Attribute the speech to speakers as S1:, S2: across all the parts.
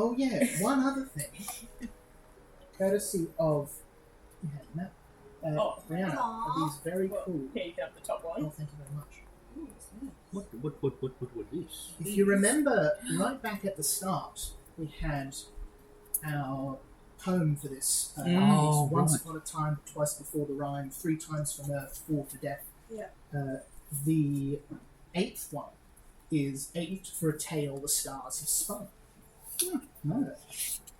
S1: Oh yeah, one other thing. Courtesy of Brianna, are these very cool.
S2: Here you can have the top one.
S1: Oh, thank you very much.
S3: What is?
S1: If you remember, right back at the start, we had our poem for this. Once upon a time, twice before the rhyme, 3 times from earth, 4 for death.
S2: Yeah.
S1: The 8th one is 8 for a tale the stars have spun.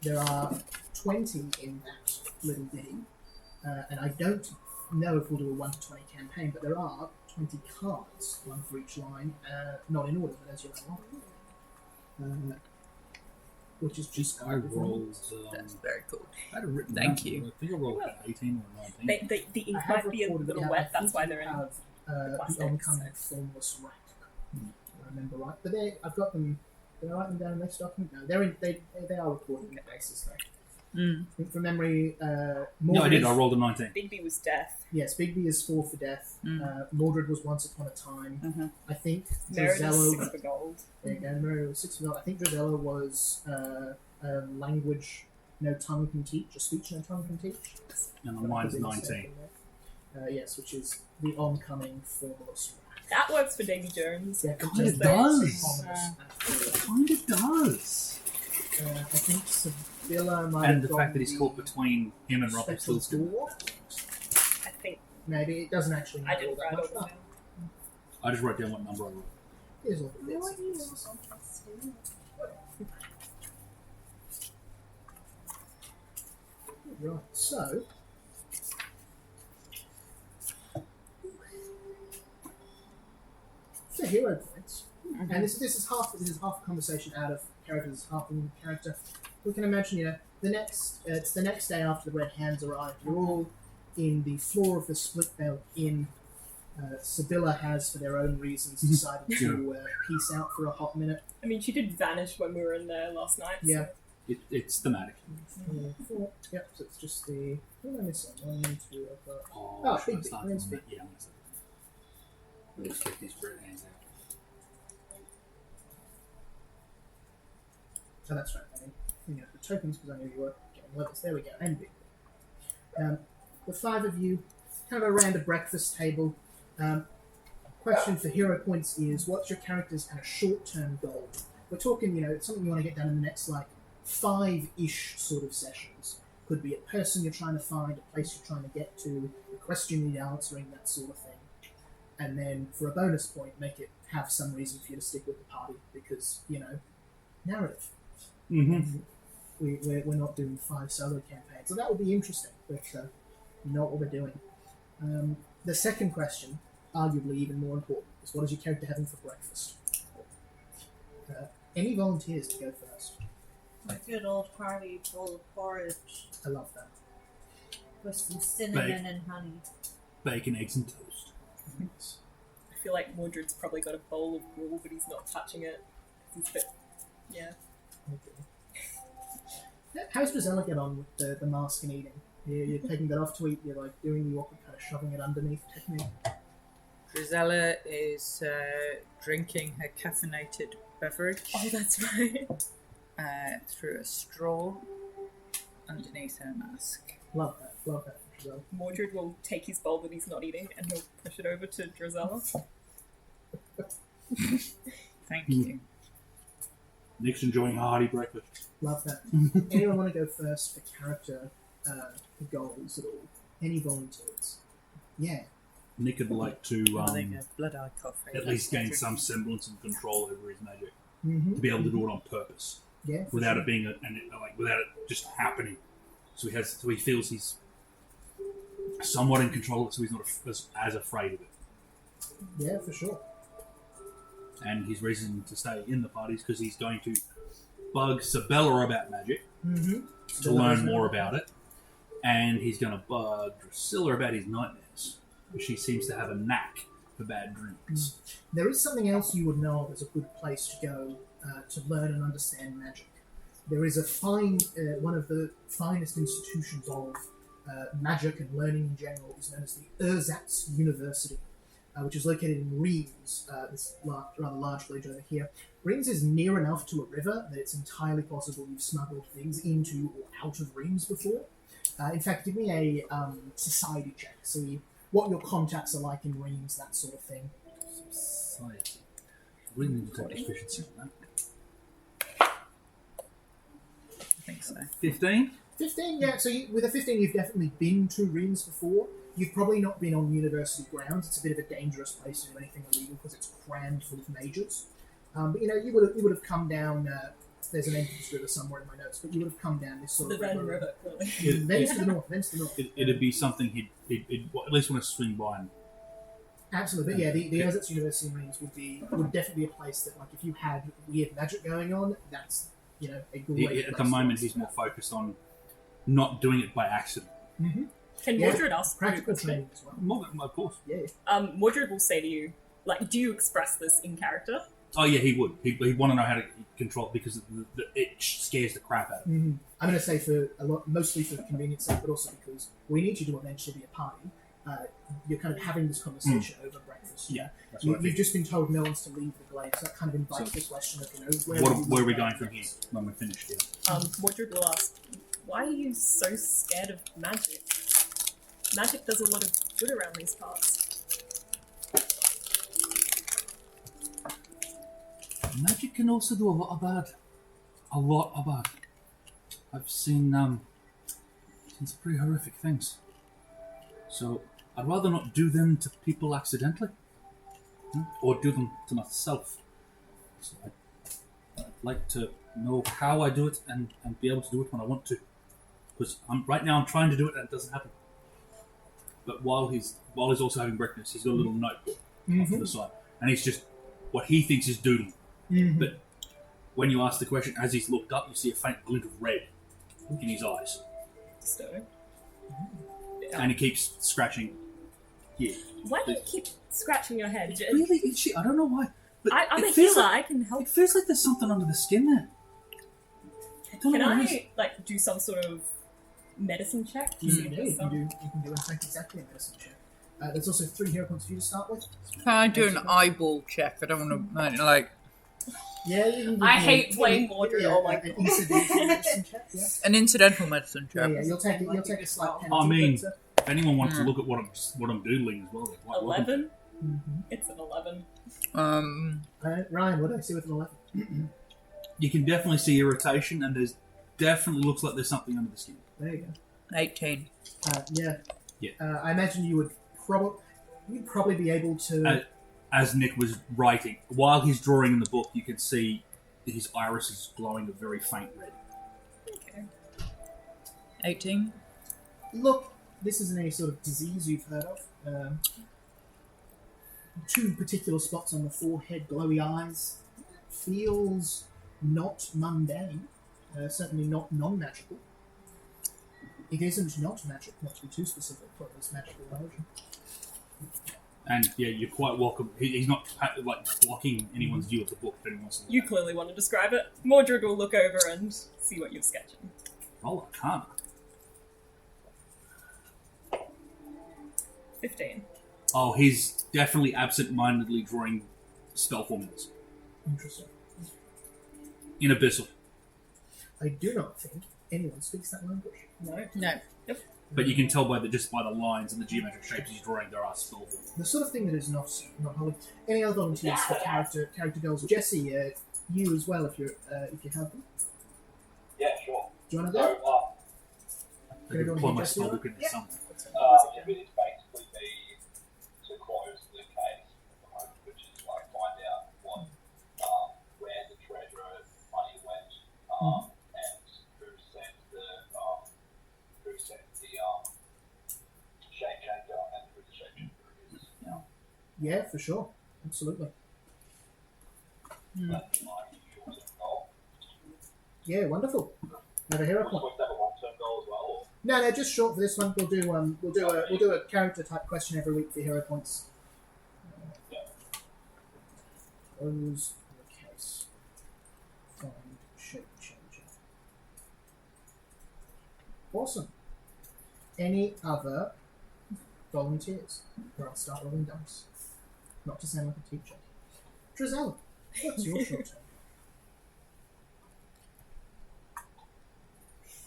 S1: There are 20 in that little ditty, and I don't know if we'll do a 1 to 20 campaign, but there are 20 cards, 1 for each line, not in order, but as you know, which is just
S3: I rolled.
S2: That's very cool.
S3: I had a written.
S2: Thank you.
S3: I think I rolled an 18 or 19.
S2: The ink might be a little wet, that's why they're in
S1: the
S2: plastic,
S1: oncoming formless rack. I remember right, but I've got them. Did I write them down in this document? No, they are recorded in the basis though. I think from memory,
S3: No, I did. I rolled a 19.
S2: Bigby was death.
S1: Yes, Bigby is 4 for death. Mordred was once upon a time. I think
S2: Meredith
S1: Drizello
S2: 6 for gold.
S1: There you go. Meredith was 6 for gold. I think Drizello was language no tongue can teach, a speech no tongue can teach.
S3: And mine's 19.
S1: Yes, which is the oncoming formless.
S2: That works for Davy Jones.
S1: Yeah,
S3: Kind of does. Kind of does.
S1: I think Sibylla might
S3: And
S1: have
S3: the fact that he's caught between him and Robert
S1: Spectral
S3: Stillskin.
S1: Door.
S2: I think
S1: Maybe it doesn't actually
S2: I
S1: matter
S2: didn't
S1: all
S2: write
S1: that
S2: all
S1: much.
S2: that down.
S3: I just wrote down what number I rolled.
S1: Here's all the bits. Right, so for hero points, and this is half a conversation out of characters, half in character. We can imagine, it's the next day after the Red Hands arrive. You're all in the floor of the Split Belt Inn. Sibylla has, for their own reasons, decided to peace out for a hot minute.
S2: I mean, she did vanish when we were in there last night.
S1: Yeah.
S3: It's thematic.
S1: 4. Yep, so it's just the... What did I miss on? 1, 2, I've got...
S3: Oh,
S1: Big
S3: should I start
S1: Where's
S3: from
S1: Big?
S3: that? Yeah, I'm going to start. Let's get these red hands out.
S1: So that's right. I mean, the tokens, because I knew you were getting levels. There we go. And Big. The 5 of you, kind of around a breakfast table. Question for hero points is, what's your character's kind of short-term goal? We're talking, something you want to get done in the next, 5-ish sort of sessions. Could be a person you're trying to find, a place you're trying to get to, a question you need answering, that sort of thing. And then, for a bonus point, make it have some reason for you to stick with the party, because, narrative.
S3: Mm-hmm.
S1: We're not doing 5 solo campaigns. So that would be interesting, but not what we're doing. The second question, arguably even more important, is what is your character having for breakfast? Any volunteers to go first?
S4: A good old hearty bowl of porridge
S1: I love that.
S4: with some cinnamon and honey.
S3: Bacon, eggs, and toast.
S2: I feel like Mordred's probably got a bowl of gruel, but he's not touching it. He's a bit... Yeah.
S1: Okay. How's Drizella get on with the mask and eating? You're taking that off to eat, you're doing the awkward kind of shoving it underneath technique.
S5: Drizella is drinking her caffeinated beverage
S2: Oh, that's right.
S5: through a straw underneath her mask.
S1: Love that for Drizella.
S2: Mordred will take his bowl that he's not eating and he'll push it over to Drizella.
S5: Thank you.
S3: Nick's enjoying a hearty breakfast.
S1: Love that. Anyone want to go first for character goals at all? Any volunteers? Yeah.
S3: Nick would like to
S5: Having a blood-eye coffee.
S3: at least gain some semblance of control over his magic.
S1: Mm-hmm.
S3: To be able to do it on purpose.
S1: Yeah.
S3: Without it being without it just happening. So he feels he's somewhat in control of it, so he's not as afraid of it.
S1: Yeah, for sure.
S3: And his reason to stay in the party is because he's going to bug Sibylla about magic to learn more about it, and he's going to bug Drusilla about his nightmares, because she seems to have a knack for bad dreams.
S1: There is something else you would know of as a good place to go to learn and understand magic. There is one of the finest institutions of magic and learning in general is known as the Ersatz University. which is located in Reims, this rather large village over here. Reims is near enough to a river that it's entirely possible you've smuggled things into or out of Reims before. In fact, give me a society check. See what your contacts are like in Reims, that sort of thing.
S3: Society. Really need to take efficiency on that.
S5: I think so.
S3: 15?
S1: 15, yeah. So with a 15, you've definitely been to Reims before. You've probably not been on university grounds. It's a bit of a dangerous place to do anything illegal because it's crammed full of majors. But you would have come down. There's an entrance river somewhere in my notes, but you would have come down this sort
S2: The
S1: of
S2: Ven River, clearly.
S1: Thence to the north. Thence to the north.
S3: It'd be something he'd at least want to swing by. And
S1: Absolutely, but yeah. The Erzitz University in Reims would definitely be a place that, like, if you had weird magic going on, that's a great.
S3: at the moment, he's more focused on not doing it by accident.
S1: Mm-hmm.
S2: Can
S1: Yeah,
S2: Mordred ask you a
S1: Practical
S2: question?
S1: training as well.
S3: More, of course.
S1: Yeah.
S2: Mordred will say to you, like, do you express this in character?
S3: Oh yeah, he would. He'd want to know how to control it because it scares the crap out of him.
S1: I'm going to say mostly for convenience sake, but also because we need you to eventually be a party. You're kind of having this conversation over breakfast.
S3: Yeah, that's
S1: You,
S3: what I
S1: you've
S3: think.
S1: just been told no one's to leave the glade, so that kind of invites the question of
S3: Where are we going from here when we're finished here?
S2: Mordred will ask, why are you so scared of magic? Magic does a lot of good around these parts.
S3: Magic can also do a lot of bad. A lot of bad. I've seen some pretty horrific things. So I'd rather not do them to people accidentally, or do them to myself. So I'd like to know how I do it and be able to do it when I want to. Because right now I'm trying to do it and it doesn't happen. But while he's also having breakfast, he's got a little notebook off to the side, and he's just what he thinks is doodling. But when you ask the question, as he's looked up, you see a faint glint of red in his eyes,
S2: Disturbing.
S3: and he keeps scratching here.
S2: Why do you keep scratching your head?
S3: It's really itchy. I don't know why. But
S2: I'm a
S3: it feels
S2: healer.
S3: like,
S2: I can help.
S3: it feels like there's something under the skin there. I don't
S2: Can
S3: know what it is.
S2: I do some sort of medicine check? To
S1: You
S2: see
S1: can
S2: if
S1: do.
S2: there's
S1: You can
S2: some-
S1: do in fact exactly a medicine check. There's also 3 hero points for you to start with.
S5: Can I do an eyeball check? I don't want to, like,
S1: Yeah, you can.
S2: I hate playing Mordred. Oh my
S1: an incidental medicine check. Yeah.
S5: an incidental medicine
S1: Yeah,
S5: check.
S1: you'll take a slight penalty.
S3: I mean,
S1: but,
S3: if anyone wants to look at what I'm doodling as well, they're quite welcome.
S2: 11?
S1: mhm.
S2: It's an 11.
S1: Ryan, what do I see with an 11?
S3: You can definitely see irritation, and there's definitely looks like there's something under the skin.
S1: There you go.
S5: 18.
S3: Yeah.
S1: I imagine you'd probably be able to.
S3: As Nick was writing, while he's drawing in the book, you can see his iris is glowing a very faint red.
S2: Okay.
S5: 18.
S1: Look, this isn't any sort of disease you've heard of. 2 particular spots on the forehead, glowy eyes. Feels not mundane. Certainly not non-magical. It isn't not magic, not to be too specific, but it's magical origin.
S3: And yeah, you're quite welcome. He's not like blocking anyone's view of the book if anyone wants to look
S2: You
S3: at it.
S2: clearly want to describe it. Mordred will look over and see what you're sketching.
S3: Roll Arcana.
S2: 15.
S3: Oh, he's definitely absent-mindedly drawing spell formulas
S1: Interesting.
S3: in Abyssal.
S1: I do not think anyone speaks that language.
S2: No.
S5: No.
S3: But you can tell by the lines and the geometric shapes he's drawing, there are spell formulas.
S1: The sort of thing that is not holy. Any other volunteers for character goals? Jesse, you as well, if you have them.
S6: Yeah, sure.
S1: Do you want to
S6: So,
S1: go?
S3: I could pull my spell book into
S1: Yeah.
S3: something.
S6: if it is basically to close the case at the moment, which is like find out what, where the treasure money went, and who sent the shape changer and who the shape changer is.
S1: Yeah, for sure. Absolutely.
S6: That's my short-term goal.
S1: Yeah, wonderful. Have a hero
S6: Was
S1: point.
S6: it have a long-term goal as well? Or?
S1: No, just short for this one. We'll do a character type question every week for hero points.
S6: Yeah.
S1: Close the case. Find shape changer. Awesome. Any other volunteers? Or I'll start rolling dice. not to sound like a teacher. Drizella, what's your short term?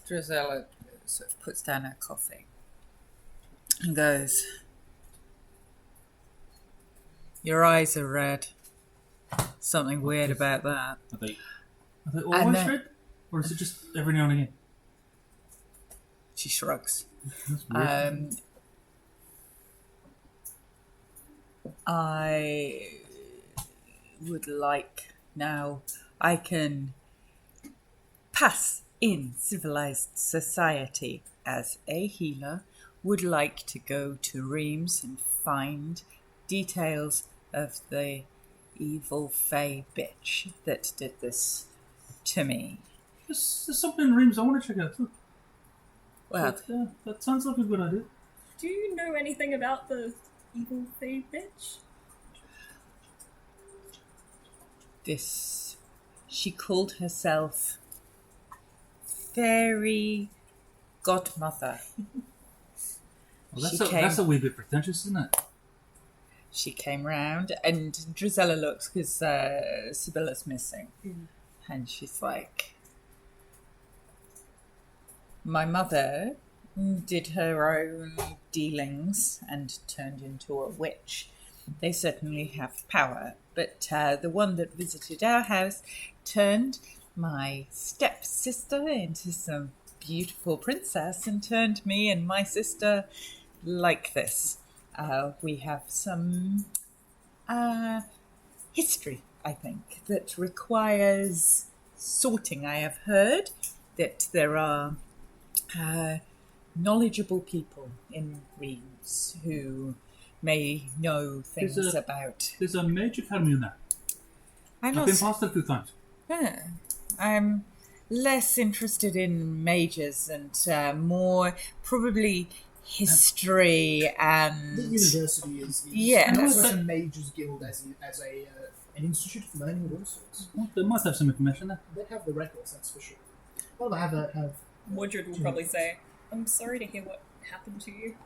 S5: Drizella sort of puts down her coffee and goes, "Your eyes are red. Something weird about that."
S3: Are they always
S5: then-
S3: red? Or is it just every now and again?
S5: She shrugs.
S3: That's weird.
S5: I would like now I can pass in civilized society as a healer, would like to go to Reims and find details of the evil fey bitch that did this to me.
S3: There's something in Reims I want to check out too.
S5: Well,
S3: That sounds like a good idea.
S2: Do you know anything about the evil fey bitch?
S5: she called herself Fairy Godmother.
S3: Well,
S5: She
S3: that's
S5: came-
S3: a wee bit pretentious, isn't it?
S5: She came round, and Drizella looks because Sibylla's missing. And she's like, "My mother did her own dealings and turned into a witch. They certainly have power, but the one that visited our house turned my stepsister into some beautiful princess and turned me and my sister like this. We have some history, I think, that requires sorting. I have heard that there are knowledgeable people in Reims who may know things about...
S3: There's a major academy in there. I've been past it a few times.
S5: Yeah. I'm less interested in majors and more probably history and...
S1: The university is
S5: Yeah.
S1: not so much a majors guild as an institute for learning of all sorts.
S3: Well, they must have some information there.
S1: They have the records, that's for sure. Well, they have
S2: Mordred will probably say, "I'm sorry to hear what happened to you."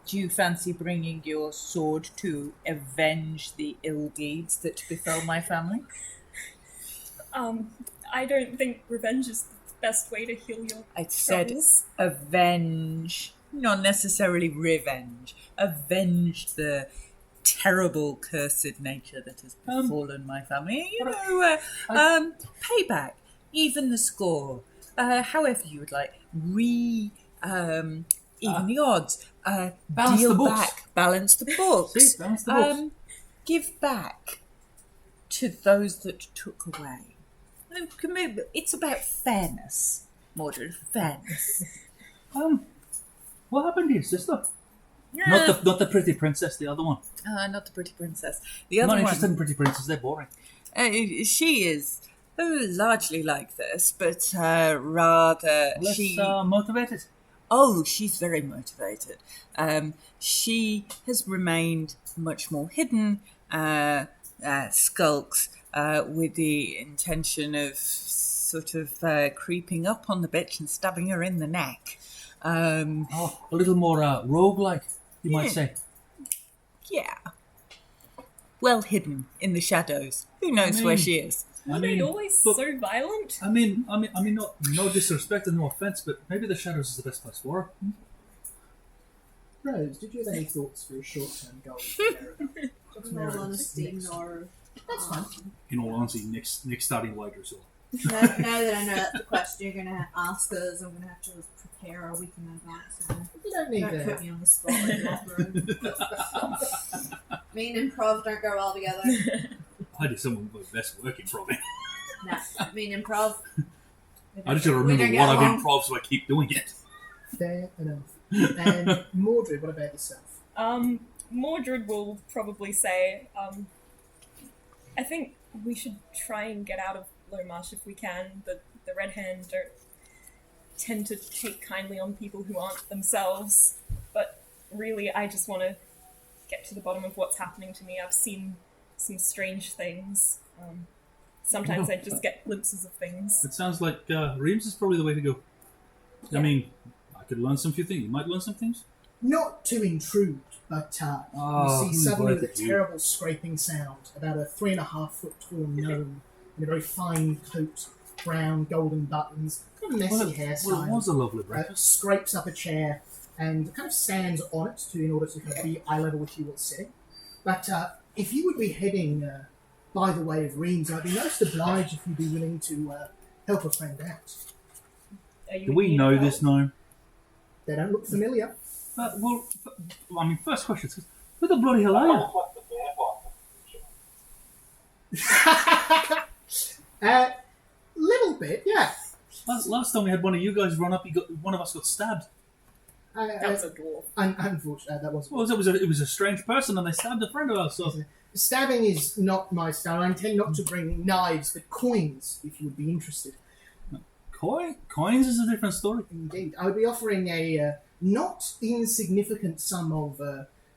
S5: Do you fancy bringing your sword to avenge the ill deeds that befell my family?
S2: I don't think revenge is the best way to heal your
S5: I said
S2: troubles.
S5: avenge, not necessarily revenge. Avenge the terrible, cursed nature that has befallen my family. You know, payback, even the score, however you would like. Even the odds.
S3: Balance
S5: deal
S3: the books.
S5: back. Balance the books.
S3: See, balance the books.
S5: Give back to those that took away. It's about fairness, Mordred. Fairness.
S3: What happened to your sister? Not the pretty princess, the other one.
S5: Not the pretty princess. The
S3: I'm
S5: other
S3: not
S5: one.
S3: interested in pretty princesses, they're boring.
S5: She is largely like this, but rather
S3: Less
S5: she.
S3: motivated.
S5: Oh, she's very motivated. She has remained much more hidden, skulks, with the intention of sort of creeping up on the bitch and stabbing her in the neck.
S3: A little more rogue-like, you might
S5: Yeah.
S3: say.
S5: Yeah. Well hidden in the shadows. Who knows where she is?
S2: Were they always
S3: but-
S2: so violent?
S3: I mean, no disrespect and no offense, but maybe the shadows is the best place for her.
S1: Rose, did you have any thoughts for a short-term goal?
S4: In all honesty, no.
S1: That's fine.
S3: In all honesty, Nick's starting like herself.
S4: Now that I know that's the question you're going to ask us, I'm going to have to prepare a week in advance. Now.
S1: You don't need
S4: Don't put
S1: that.
S4: me on the spot like that, bro. Me and improv don't go well together.
S3: I did some of my best work improv.
S4: Nah, me and improv.
S3: I just gotta
S4: We
S3: remember
S4: don't get
S3: what I've
S4: along.
S3: improv, so I keep doing it.
S1: Fair enough. And Mordred, what about yourself?
S2: Mordred will probably say, I think we should try and get out of Low Marsh if we can. The Red Hand don't tend to take kindly on people who aren't themselves. But really, I just want to get to the bottom of what's happening to me. I've seen some strange things. Sometimes I just get glimpses of things.
S3: It sounds like Reims is probably the way to go. I
S2: Yeah.
S3: mean, I could learn some few things. You might learn some things.
S1: Not to intrude, But
S3: Oh,
S1: you see suddenly with a
S3: you.
S1: terrible scraping sound, about a 3.5 foot tall gnome in a very fine coat, brown, golden buttons, kind of messy hairstyle.
S3: Well, it was a lovely breakfast.
S1: Scrapes up a chair and kind of stands on it in order to kind of be eye level with you all sitting. But if you would be heading by the way of Reams, I'd be most obliged if you'd be willing to help a friend out.
S3: Do we know this gnome?
S1: They don't look familiar.
S3: First question is, who the bloody hell are you?
S6: What's the vampire?
S1: Little bit, yeah.
S3: Last time we had one of you guys run up, one of us got stabbed.
S2: That was a dwarf.
S1: Unfortunately, that wasn't.
S3: Well, it was a strange person, and they stabbed a friend of ours. So.
S1: Stabbing is not my style. I intend not to bring knives, but coins, if you would be interested.
S3: Coins is a different story.
S1: Indeed. I would be offering a not insignificant sum of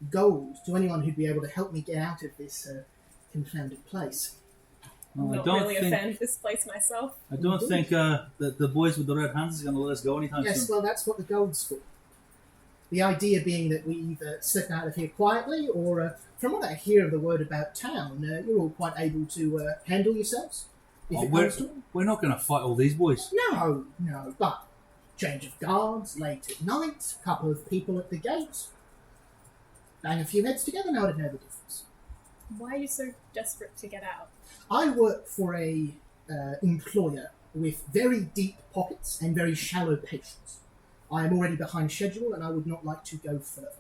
S1: gold to anyone who'd be able to help me get out of this confounded place.
S2: I'm not really a fan of this place myself.
S3: I don't think that the boys with the red hands is going to let us go anytime
S1: Yes,
S3: soon.
S1: well, that's what the gold's for. The idea being that we either slip out of here quietly, or from what I hear of the word about town, you're all quite able to handle yourselves. If it comes to it.
S3: We're not going to fight all these boys.
S1: No, but change of guards, late at night, a couple of people at the gate. Bang a few heads together, now I'd know the difference.
S2: Why are you so desperate to get out?
S1: I work for a employer with very deep pockets and very shallow patience. I am already behind schedule and I would not like to go further.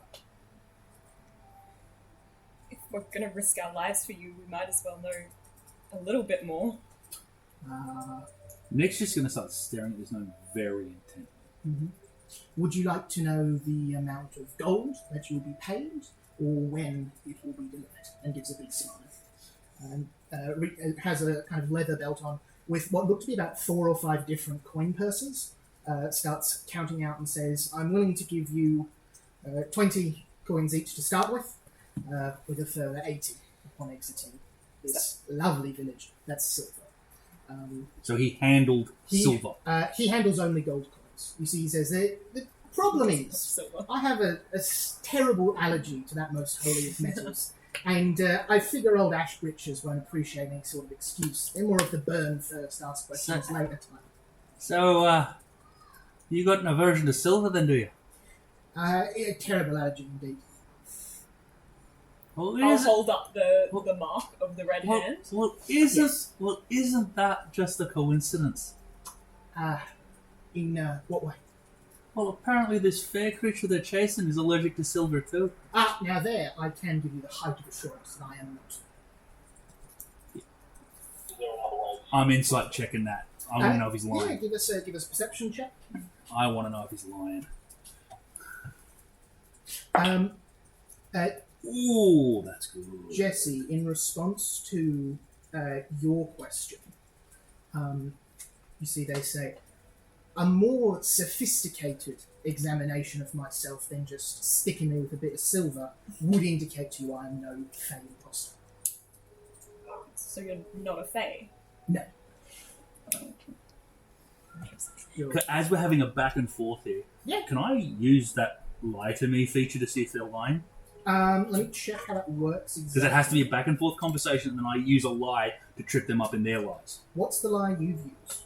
S2: If we're going to risk our lives for you, we might as well know a little bit more.
S3: Nick's just going to start staring at this gnome very intently.
S1: Mm-hmm. Would you like to know the amount of gold that you will be paid, or when it will be delivered? And gives a big smile. It has a kind of leather belt on with what look to be about 4 or 5 different coin purses. Starts counting out and says, I'm willing to give you 20 coins each to start with a further 80 upon exiting this lovely village. That's silver.
S3: So he handled silver.
S1: He handles only gold coins. You see, he says, the problem is,
S2: Silver.
S1: I have a terrible allergy to that most holy of metals. And I figure old ash britches won't appreciate any sort of excuse. They're more of the burn first, ask questions later time.
S3: So, you got an aversion to silver then, do you?
S1: A terrible allergy indeed.
S3: Well,
S2: I'll hold up the mark of the red hand.
S3: Isn't that just a coincidence?
S1: In what way?
S3: Well, apparently this fair creature they're chasing is allergic to silver too.
S1: Now there, I can give you the height of assurance that I am not.
S6: Is there another way?
S3: I'm insight checking that. I want to know if he's
S1: Yeah,
S3: lying.
S1: give us a perception check.
S3: I want to know if he's lying. Ooh, that's good.
S1: Jesse, in response to your question, you see they say, a more sophisticated examination of myself than just sticking me with a bit of silver would indicate to you I am no Fey imposter.
S2: So you're not a Fae?
S1: No.
S3: As we're having a back and forth here,
S1: Yeah.
S3: can I use that lie to me feature to see if they're lying?
S1: Let me check how that works exactly.
S3: Because it has to be a back and forth conversation, and then I use a lie to trick them up in their lies.
S1: What's the lie you've used?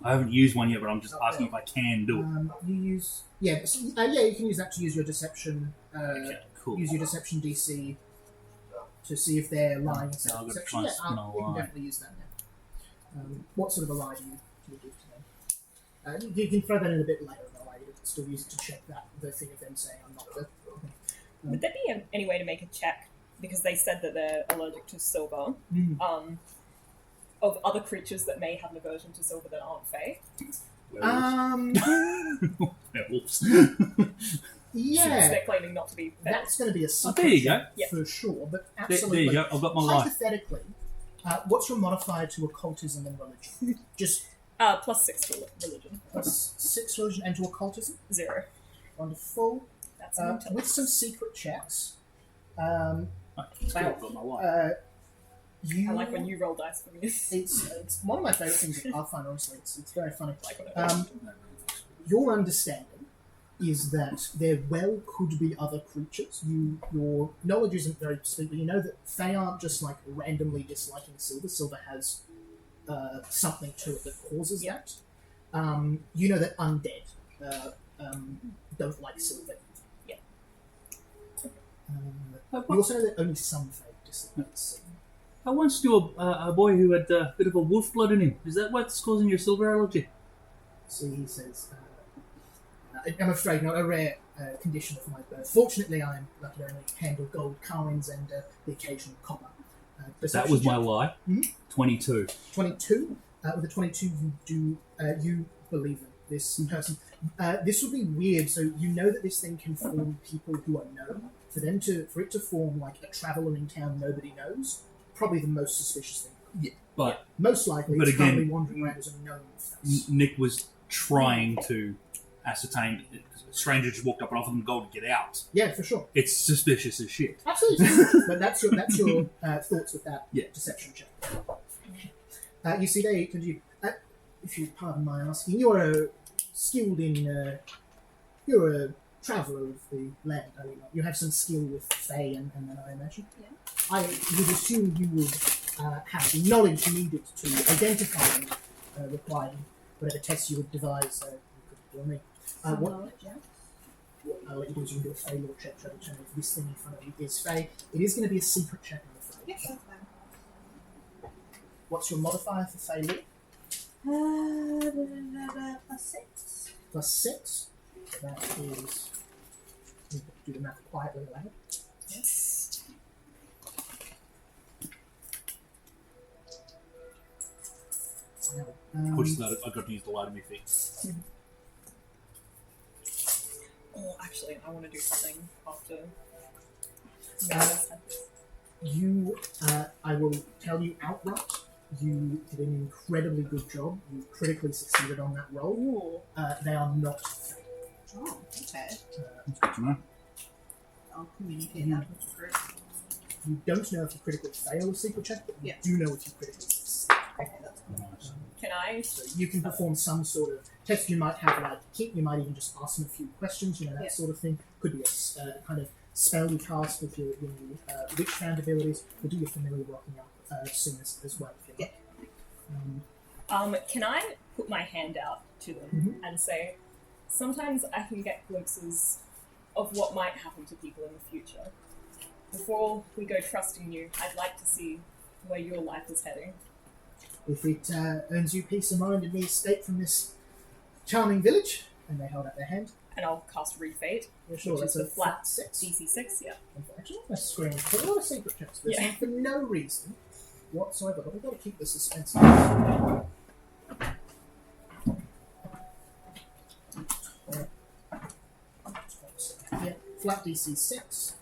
S3: I haven't used one yet, but I'm just asking if I can do it.
S1: You use... you can use that to use your deception...
S3: Okay, cool.
S1: Use your deception DC to see if they're lying.
S3: Yeah, I'll go
S1: Deception.
S3: try and
S1: Yeah,
S3: spin a
S1: you can
S3: lie.
S1: definitely use that now. What sort of a lie do you give to them? You can throw that in a bit later, though. I still use it to check the thing of them saying I'm not the...
S2: Would there be any way to make a check? Because they said that they're allergic to silver. Of other creatures that may have an aversion to silver that aren't Fae.
S3: Werewolves.
S2: Since
S1: Yeah,
S2: they're claiming not to be Fae.
S1: that's going to be a secret
S3: there you go.
S2: Yeah.
S1: for sure, but
S3: There
S1: absolutely.
S3: you go. I've got my lie.
S1: Hypothetically, what's your modifier to occultism and religion? Just
S2: +6 to religion.
S1: +6 religion and to occultism?
S2: 0.
S1: Wonderful.
S2: That's an intelligence.
S1: With some secret checks,
S3: That's cool, I've got my lie.
S1: you...
S2: I like when you roll dice for me.
S1: It's one of my favourite things in Pathfinder, honestly. It's very funny.
S2: Like whatever.
S1: Your understanding is that there well could be other creatures. Your knowledge isn't very specific, but you know that they aren't just like randomly disliking silver. Silver has something to it that causes that. You know that undead don't like silver.
S2: Yeah.
S1: You also know that only some Fae dislike silver.
S3: I once knew a boy who had a bit of a wolf blood in him. Is that what's causing your silver allergy?
S1: So he says, I'm afraid not a rare condition of my birth. Fortunately, I am lucky to only handle gold coins and the occasional copper.
S3: That was my lie.
S1: Mhm.
S3: 22.
S1: 22. With a 22, you believe in this person. This would be weird. So you know that this thing can form people who are known. For it to form like a traveller in town nobody knows, probably the most suspicious thing.
S3: Yeah, but
S1: Most likely,
S3: But
S1: it's
S3: again,
S1: currently wandering around as a known face.
S3: Nick was trying to ascertain. A stranger just walked up and offered them gold to get out.
S1: Yeah, for sure.
S3: It's suspicious as shit.
S1: Absolutely. But that's your thoughts with that deception check. You see, they could you, if you pardon my asking, you're skilled in. You're a traveller of the land, are you not? You have some skill with Fae and that, I imagine.
S4: Yeah.
S1: I would assume you would have the knowledge needed to identify and require whatever tests you would devise. You could do me. What I'll let you do is you can do a Fae law check to determine if this thing in front of you is Fae. It is going to be a secret check, I'm afraid.
S4: Yeah, that's fine.
S1: What's your modifier for Fae law?
S4: +6.
S1: +6. So that is. Do the math quietly aloud.
S2: Yes.
S3: Push that. I got to use the light of my feet.
S2: Oh, actually, I want to do something after.
S1: I will tell you outright, you did an incredibly good job. You critically succeeded on that roll.
S2: Ooh.
S1: They are not fake.
S4: Oh, okay.
S3: That's good to know.
S4: I'll communicate that with the group.
S1: You don't know if you critically fail a secret check, but you
S4: Yeah.
S1: do know if you critically succeed.
S4: Okay, that's fine.
S3: Nice.
S2: Can I?
S1: So you can perform some sort of test. You might have like kit. You might even just ask them a few questions. You know, that
S4: Yeah.
S1: sort of thing. Could be a kind of spell you cast with your witchcraft abilities. We'll do your familiar rocking up soon as well. If you like.
S2: Can I put my hand out to them and say, sometimes I can get glimpses of what might happen to people in the future. Before we go trusting you, I'd like to see where your life is heading.
S1: If it earns you peace of mind and me escape from this charming village, and they hold out their hand.
S2: And I'll cast Refate,
S1: Yeah, sure,
S2: which
S1: that's
S2: is
S1: a
S2: the flat
S1: flat 6.
S2: DC6, yeah.
S1: Actually, my screen put a lot of secret checks for this
S2: Yeah.
S1: one for no reason whatsoever. But we've got to keep the suspense. Yeah, flat DC6.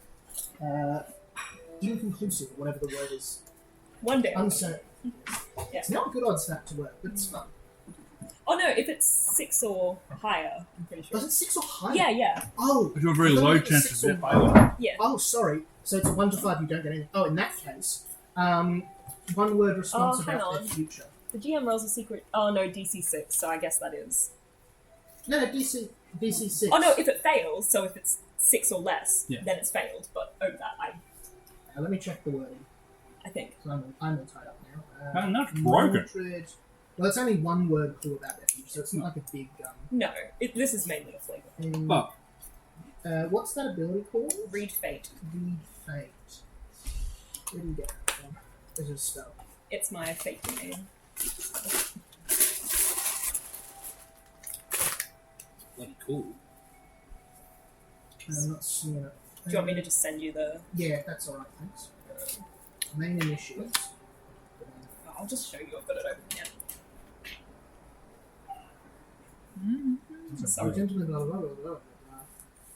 S1: Inconclusive, whatever the word is.
S2: One day.
S1: Uncertain.
S2: Yeah.
S1: It's not good odds for that to work, but it's fun.
S2: Oh no, if it's 6 or higher, I'm pretty sure.
S1: Was it 6 or higher?
S2: Yeah, yeah.
S1: Oh!
S3: But you have very
S1: I thought
S3: low
S1: it was
S3: chances
S1: 6
S3: of
S1: or
S3: it
S1: higher.
S3: failing.
S2: Yeah.
S1: Oh, sorry. So it's a 1 to 5, you don't get anything. Oh, in that case, one word response
S2: hang
S1: about
S2: on.
S1: their future.
S2: The GM rolls a secret. Oh no, DC6, so I guess that is.
S1: No, DC6.
S2: Oh no, if it fails, so if it's 6 or less,
S3: Yeah.
S2: then it's failed. But over that,
S1: Let me check the wording.
S2: I think.
S1: So I'm all tied up now.
S3: Man, that's broken.
S1: Mordred. Well, it's only one word clue about their future, so it's not like a big
S2: No, this is mainly a flavor.
S1: thing.
S3: But
S1: What's that ability called?
S2: Read Fate.
S1: Read Fate. Where do you get that from? There's a spell.
S2: It's my fate name.
S3: bloody cool.
S1: I'm not seeing it.
S2: Do you want me to just send you the?
S1: Yeah, that's alright, thanks. Main initiatives.
S2: I'll just show you. I've got it open here.
S1: Sorry, gentlemen, blah, blah, blah, blah, blah, blah.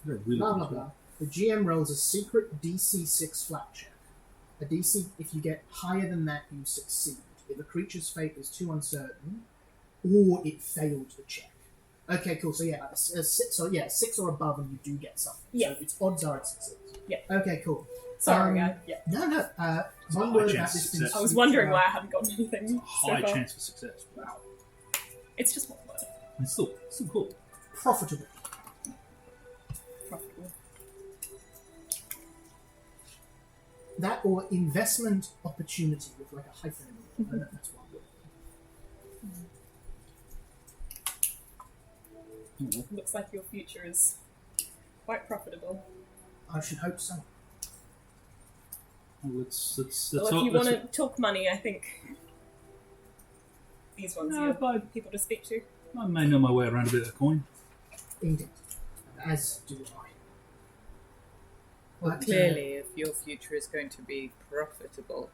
S3: They're really
S1: Blah,
S3: cool.
S1: blah, blah. The GM rolls a secret DC6 flat check. A DC, if you get higher than that, you succeed. If a creature's fate is too uncertain, or it failed the check. Okay, cool. So yeah, a 6 or above, and you do get something.
S2: Yeah.
S1: So its odds are it succeeds.
S2: Yeah.
S1: Okay, cool.
S2: Sorry,
S1: Um,
S2: yeah.
S1: No.
S3: It's a
S1: One
S3: high
S1: word about
S3: chance
S1: this
S3: of
S1: thing.
S3: success.
S2: I was wondering why I haven't gotten anything
S3: High
S2: so far.
S3: chance for success. Wow.
S2: It's just one word.
S3: It's still cool.
S1: Profitable. That or investment opportunity with like a hyphen in it. I don't know if that's one word.
S2: Looks like your future is quite profitable.
S1: I should hope so.
S3: Well, let's
S2: Well, if you want to talk money, I think these ones
S3: No,
S2: are people to speak to.
S3: I may know my way around a bit of a coin.
S1: Indeed. As do I.
S5: Well,
S1: But,
S5: clearly, if your future is going to be profitable,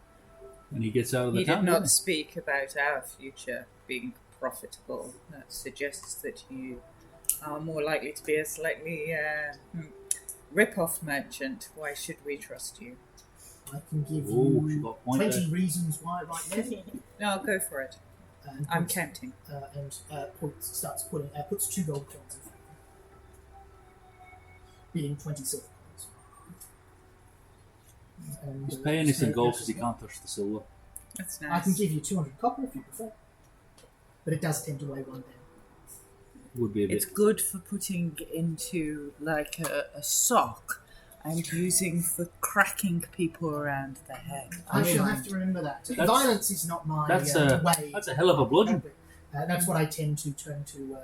S3: And he gets out of the
S5: he
S3: town.
S5: did
S3: doesn't
S5: not speak about our future being profitable. That suggests that you are more likely to be a slightly rip-off merchant. Why should we trust you?
S1: I can give
S3: Ooh, she
S1: you
S3: got a point
S1: 20
S3: there.
S1: reasons why right there.
S5: No, I'll go for it.
S1: And
S5: I'm
S1: puts,
S5: counting.
S1: puts 2 gold coins in front of you, being 20 silver coins. And,
S3: He's paying us in gold
S1: cash
S3: because he
S1: as well.
S3: can't touch the silver.
S5: That's
S1: I
S5: nice.
S1: can give you 200 copper if you prefer, but it does tend to weigh 1 down.
S3: Would be a bit.
S5: It's good for putting into like a sock and using for cracking people around the head.
S1: I shall have to remember that.
S3: That's-
S1: Violence is not my
S3: that's
S1: way.
S3: that's a hell of a bludgeon.
S1: That's what I tend to turn to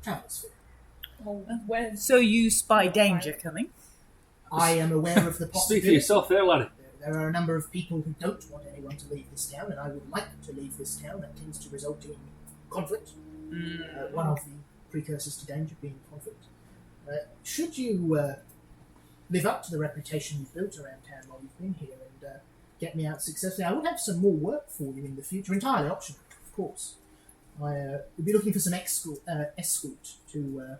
S1: travellers for.
S2: Well, where's
S5: So you spy danger coming?
S1: I am aware of the
S3: Speak for
S1: possibility.
S3: yourself there, laddie.
S1: There are a number of people who don't want anyone to leave this town, and I would like to leave this town. That tends to result in conflict. One of the precursors to danger being conflict. Should you live up to the reputation you've built around town while you've been here and get me out successfully, I would have some more work for you in the future, entirely optional, of course. I would be looking for some escort to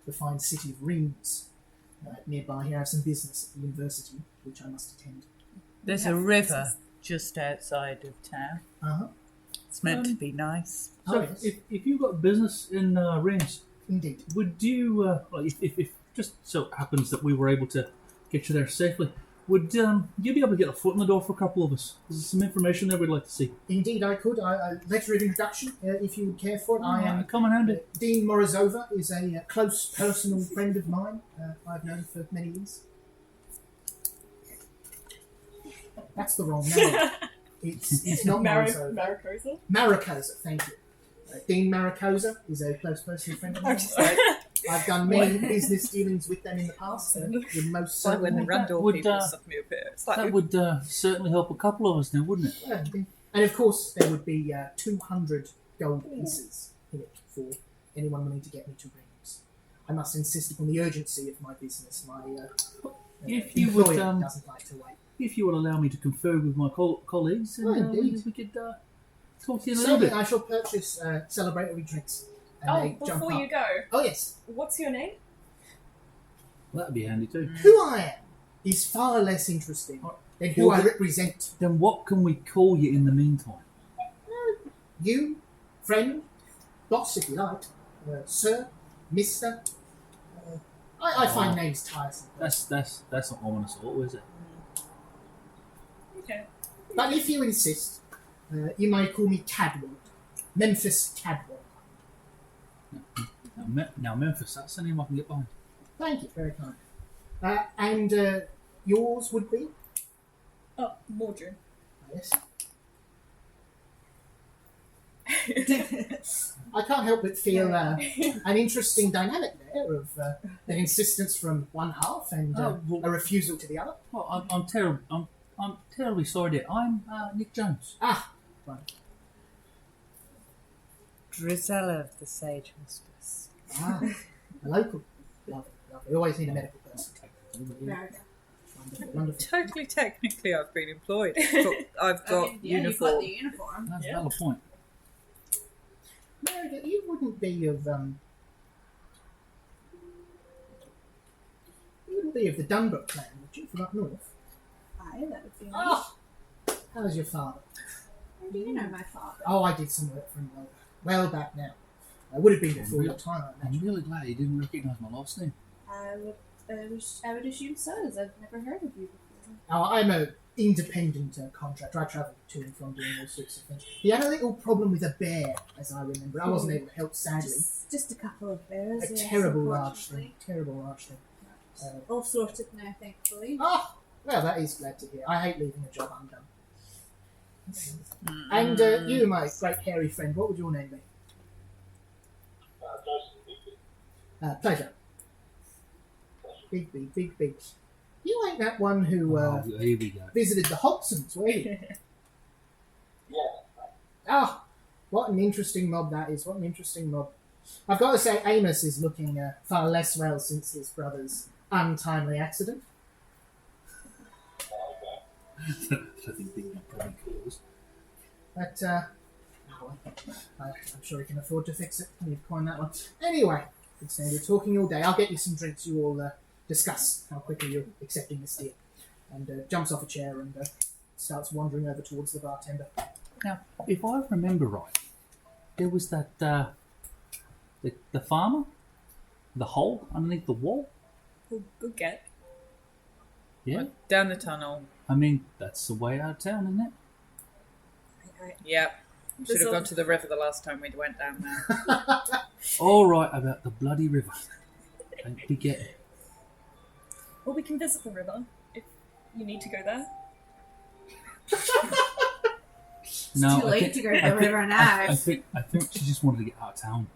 S1: the fine city of Reims. Nearby here, I have some business at the university, which I must attend.
S5: There's a river just outside of town.
S1: Uh-huh.
S5: It's meant to be nice.
S3: So
S1: Oh, yes.
S3: if you've got business in Reims,
S1: Indeed.
S3: would you, if just so happens that we were able to get you there safely, would you be able to get a foot in the door for a couple of us? There's some information there we'd like to see.
S1: Indeed, I could. A letter of introduction, if you would care for it. I am
S3: Come and hand it.
S1: Dean Morozova is a close personal friend of mine. I've known for many years. That's the wrong name. It's not Morozova.
S2: Maricosa?
S1: Maricosa, thank you. Dean Maricosa is a close personal friend of mine.
S2: I'm just like,
S1: I've done many business dealings with them in the past. Would most
S5: Like when the
S1: certainly.
S5: Randall
S3: would,
S5: people suddenly appear. It's like,
S3: That would certainly help a couple of us now, wouldn't it?
S1: Yeah, indeed. And of course, there would be 200 gold pieces in it for anyone wanting to get me to Reims. I must insist upon the urgency of my business. My
S3: If you would,
S1: employer doesn't like to wait.
S3: If you would allow me to confer with my colleagues, and
S1: Oh, indeed.
S3: we could talk to you in a little
S1: Certainly,
S3: bit.
S1: I shall purchase celebratory drinks. And
S2: oh,
S1: they jump
S2: before
S1: up.
S2: you go,
S1: Oh, yes.
S2: what's your name?
S3: That'd be handy too.
S1: Who I am is far less interesting than who
S3: Well,
S1: I represent.
S3: Then what can we call you in the meantime?
S1: You, friend, boss if you like, sir, mister. I find names tiresome.
S3: That's not ominous at all, is it?
S2: Okay.
S1: But if you insist, you may call me Cadwald. Memphis Cadwald.
S3: Now Memphis, that's the name I can get behind.
S1: Thank you, very kind. And yours would be?
S2: Oh, Mordred.
S1: Yes. I can't help but feel an interesting dynamic there of an insistence from one half and a refusal to the other.
S3: Well, I'm terribly sorry, dear. I'm Nick Jones.
S1: Ah, right.
S5: Drizella of the Sage Hospice.
S1: Ah, a local. Lovely, lovely. We always need a medical person. Wonderful, wonderful.
S5: Totally technically, I've been employed. But I've got
S4: You've
S5: uniform.
S4: got the uniform.
S3: That's
S2: Yeah.
S3: another point.
S1: Meredith, you wouldn't be of the Dunbrook clan, would you, from up north?
S4: Aye, that would be nice.
S1: Ah, how's your father?
S4: How do you know my father?
S1: Oh, I did some work for him well back now. I would have been before your time, I
S3: I'm
S1: imagine.
S3: really glad you didn't recognise my last name.
S4: I would assume so, as I've never heard of you before.
S1: Oh, I'm a independent contractor. I travel to and from doing all sorts of things. He had a little problem with a bear, as I remember. I wasn't able to help, sadly.
S4: Just a couple of bears.
S1: A
S4: yes,
S1: terrible large
S4: unfortunately.
S1: thing. Terrible large thing.
S4: All sorted now, thankfully.
S1: Ah, Well, that is glad to hear. I hate leaving a job undone. And you, my great hairy friend, what would your name be? Pleasure. Big B, Big B. You ain't that one who
S3: Here we go.
S1: visited the Hodgsons, were you? Ah, what an interesting mob that is. What an interesting mob. I've got to say, Amos is looking far less well since his brother's untimely accident.
S3: I think the probably cause.
S1: But, I'm sure he can afford to fix it. I need to coin that one. Anyway, good saying, we're talking all day. I'll get you some drinks. You all discuss how quickly you're accepting this deal. And jumps off a chair and starts wandering over towards the bartender.
S3: Now, if I remember right, there was that the farmer, the hole underneath the wall.
S2: Good get.
S3: Yeah,
S5: Down the tunnel.
S3: I mean that's the way out of town, isn't it?
S5: Yep. Should
S2: There's
S5: have
S2: a-
S5: gone to the river the last time we went down there.
S3: All right about the bloody river. Don't forget it.
S2: Well, we can visit the river if you need to go there.
S3: No,
S4: Too late to go to the river now.
S3: I think she just wanted to get out of town.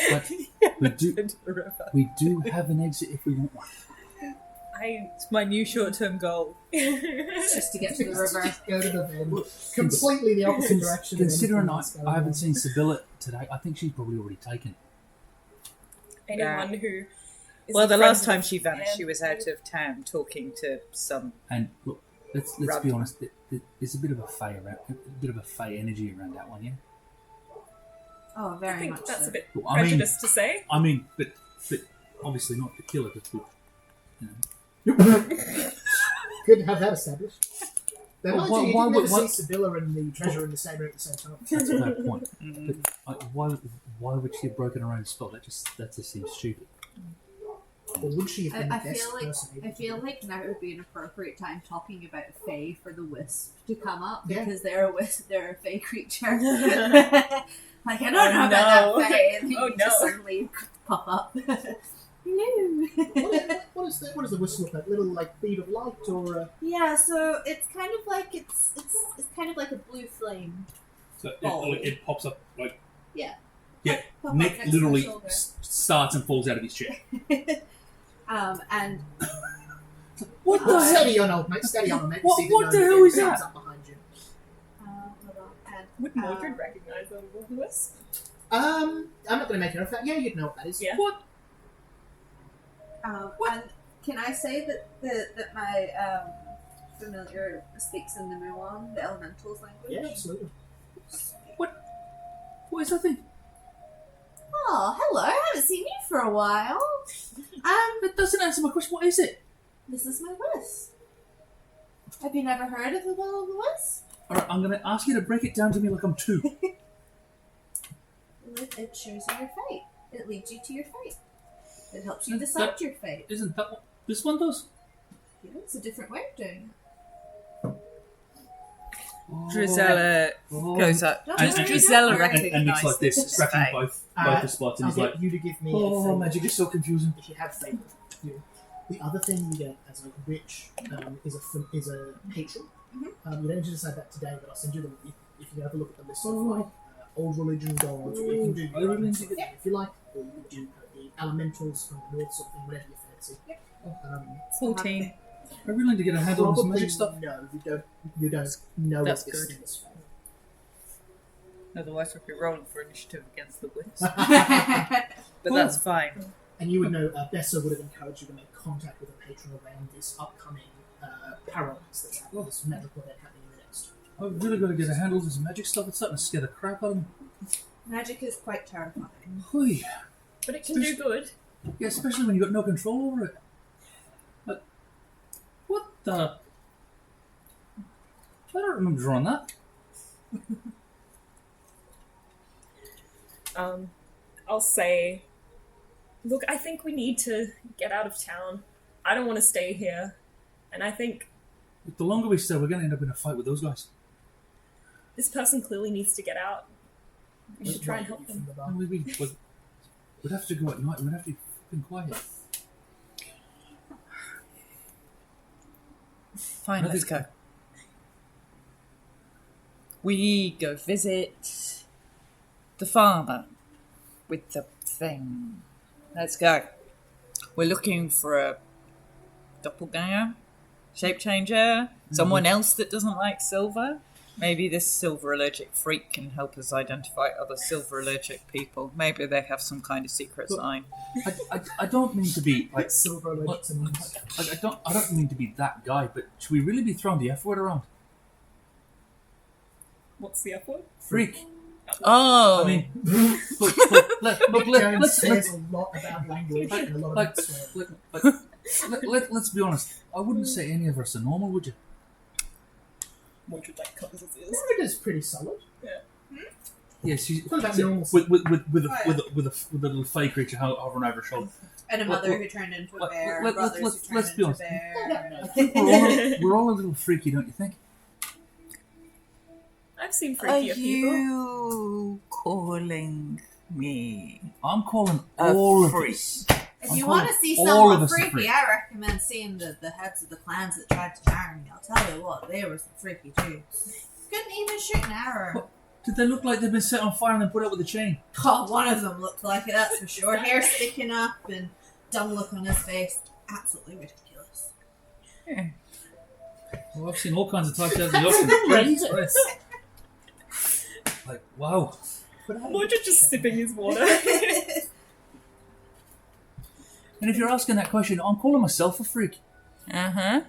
S3: But we do have an exit if we want one.
S5: It's my new short-term goal.
S4: Just to get to the river.
S1: Go to the bend. Completely the opposite direction. of
S3: Considering
S1: anything that's going
S3: I haven't
S1: on.
S3: seen Sibylla today, I think she's probably already taken.
S2: Anyone who is
S5: Well,
S2: a
S5: the
S2: friend
S5: last time
S2: of
S5: she vanished,
S2: Anne-
S5: she was out of town talking to some.
S3: And look, let's
S5: Rubbed.
S3: be honest. There's a bit of a fey energy around that one, yeah.
S4: Oh,
S2: I
S4: very
S2: think
S4: much
S2: that's
S4: so.
S2: a bit
S3: Well, I mean-
S2: prejudiced to say.
S3: I mean, but obviously not to kill her, but you know.
S1: Good to have that established. Then
S3: Well,
S1: mind you,
S3: why
S1: you
S3: would-
S1: didn't
S3: why-
S1: never see Sibylla and the treasure in the same room at the same time.
S3: That's a fair point. But why would she have broken her own spell? That just seems stupid.
S1: Or would she have been
S4: I
S1: the best
S4: feel like
S1: person able
S4: I
S1: to
S4: feel
S1: do
S4: like now would be an appropriate time talking about Fae for the Wisp to come up
S1: Yeah.
S4: because they're a Wisp, they're a Fae creature. Like I don't know about that Fae, and
S2: Oh,
S4: you just
S2: no.
S4: suddenly pop up. No.
S1: it? What does the whistle look like? Little like bead of light or
S4: Yeah, so it's kind of like it's kind of like a blue flame.
S3: So
S4: Oh.
S3: it pops up like
S4: Yeah.
S3: Yeah,
S4: Pop up
S3: Nick
S4: next to my
S3: literally
S4: shoulder.
S3: starts and falls out of his chair.
S4: And
S3: What
S1: steady on, old mate. Steady on, mate.
S3: What-
S1: See
S3: what the
S1: gnome
S3: hell is
S1: again
S3: that?
S1: comes up behind you.
S4: hold on. And
S2: Would Mordred recognize a Will-O-Wisp?
S1: I'm not going to make it of that. Yeah, you'd know what that is.
S2: Yeah.
S3: What?
S4: and can I say that my familiar speaks in the Muon, the Elementals language?
S1: Yeah, absolutely.
S3: What is that thing?
S4: Oh, hello. I haven't seen you for a while.
S3: That doesn't answer my question. What is it?
S4: This is my wisp. Have you never heard of the Will of the Wisp?
S3: All right, I'm going to ask you to break it down to me like I'm two.
S4: It shows you your fate. It leads you to your fate. It helps you
S3: That-
S4: decide your fate.
S3: Isn't that what this one does?
S4: Yeah, it's a different way of doing it.
S5: Drizella goes up.
S4: Don't
S5: Does
S4: worry,
S5: Drizella
S4: don't worry.
S5: recognize
S3: and it's like this, scratching
S5: Fae?
S3: both the spots, and
S1: I'll
S3: he's like,
S1: get you to give me a
S3: "Oh,
S1: favor.
S3: magic is so confusing."
S1: If you have faith, you. The other thing you get as a witch is a patron. You don't need to decide that today, but I'll send you the. If you have a look at the list of like old religion gods, or you can do
S3: Old religion.
S1: if you like, or you could do the elementals from the north, sort of thing, whatever you fancy.
S5: 14.
S3: I'm willing to get a handle on some
S1: Probably
S3: magic stuff.
S1: no, you don't know
S5: That's
S1: what this
S5: good.
S1: thing is for.
S5: Otherwise, we'd be rolling for initiative against the Wisp.
S4: Well,
S5: But that's fine.
S1: And you would know, Bessa would have encouraged you to make contact with a patron around this upcoming parallax that's happening, this magical event happening in the next.
S3: I've really got to get a handle on some magic stuff. It's starting to scare the crap out of me.
S4: Magic is quite terrifying.
S3: Hui.
S2: But it can do good.
S3: Yeah, especially when you've got no control over it. But what the? I don't remember drawing that.
S2: I'll say, look, I think we need to get out of town. I don't want to stay here. And I think
S3: The longer we stay, we're going to end up in a fight with those guys.
S2: this person clearly needs to get out. We should try and help them.
S3: And we'd have to go at night. We'd have to be fucking quiet.
S5: Fine, let's go. We go visit the farmer with the thing. Let's go. We're looking for a doppelganger, shape changer, someone else that doesn't like silver. Maybe this silver allergic freak can help us identify other silver allergic people. Maybe they have some kind of secret sign.
S3: I don't mean to be like
S1: Silver allergic to nuts.
S3: I don't mean to be that guy, but should we really be throwing the F word around?
S2: What's the F word?
S3: Freak.
S5: Oh,
S3: I mean,
S1: Jones says a lot about language and a lot of swearing.
S3: let's be honest. I wouldn't say any of us are normal, would you?
S2: Mordred like covers his ears.
S1: It is pretty solid.
S3: Yes, she's
S1: What about normal?
S3: with a little fey creature hovering over her shoulder.
S4: And a mother who turned into a bear.
S3: Let's
S4: brothers who
S3: be
S4: turned into a
S3: honest.
S4: bear.
S3: I think we're all a little freaky, don't you think?
S2: I've seen
S5: are
S2: freakier people.
S5: you calling me
S3: I'm calling
S5: a
S3: all of
S5: freak?
S3: us.
S4: If
S3: I'm
S4: you
S3: calling
S4: want to see
S3: all
S4: someone
S3: of us a
S4: freaky,
S3: freak.
S4: I recommend seeing the heads of the clans that tried to marry me. I'll tell you what, they were some freaky dudes. Couldn't even shoot an arrow.
S3: Did they look like they'd been set on fire and then put out with a chain?
S4: Oh, one of them looked like it, that's for sure. Hair sticking up and dumb look on his face. Absolutely ridiculous.
S3: Well, I've seen all kinds of types out of the ocean. Jesus Christ. Like, wow.
S2: Mordred just sipping his water.
S3: And if you're asking that question, I'm calling myself a freak.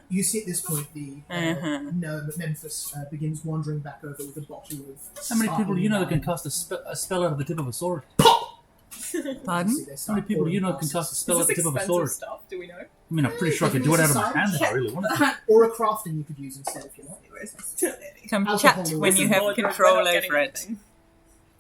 S1: You see at this point the gnome at Memphis begins wandering back over with a bottle of.
S3: How many people do you know that can
S1: sparkling
S3: cast a spell out of the tip of a sword?
S1: wine.
S5: Pardon?
S1: See, they
S3: How
S1: start
S3: many people do you know
S1: pouring
S3: can cast a
S1: glasses.
S3: spell
S2: Is
S3: at the
S2: this
S3: tip of a
S2: expensive
S3: sword?
S2: stuff? Do we know?
S3: I mean, I'm pretty sure I could do it out of my hand if I really wanted to.
S1: Or a crafting you could use instead if you like.
S5: Come
S1: Alcohol
S5: chat
S1: will
S5: when
S1: listen.
S5: you have
S2: Mordred, we're
S5: control
S2: not getting
S5: over it.
S2: anything.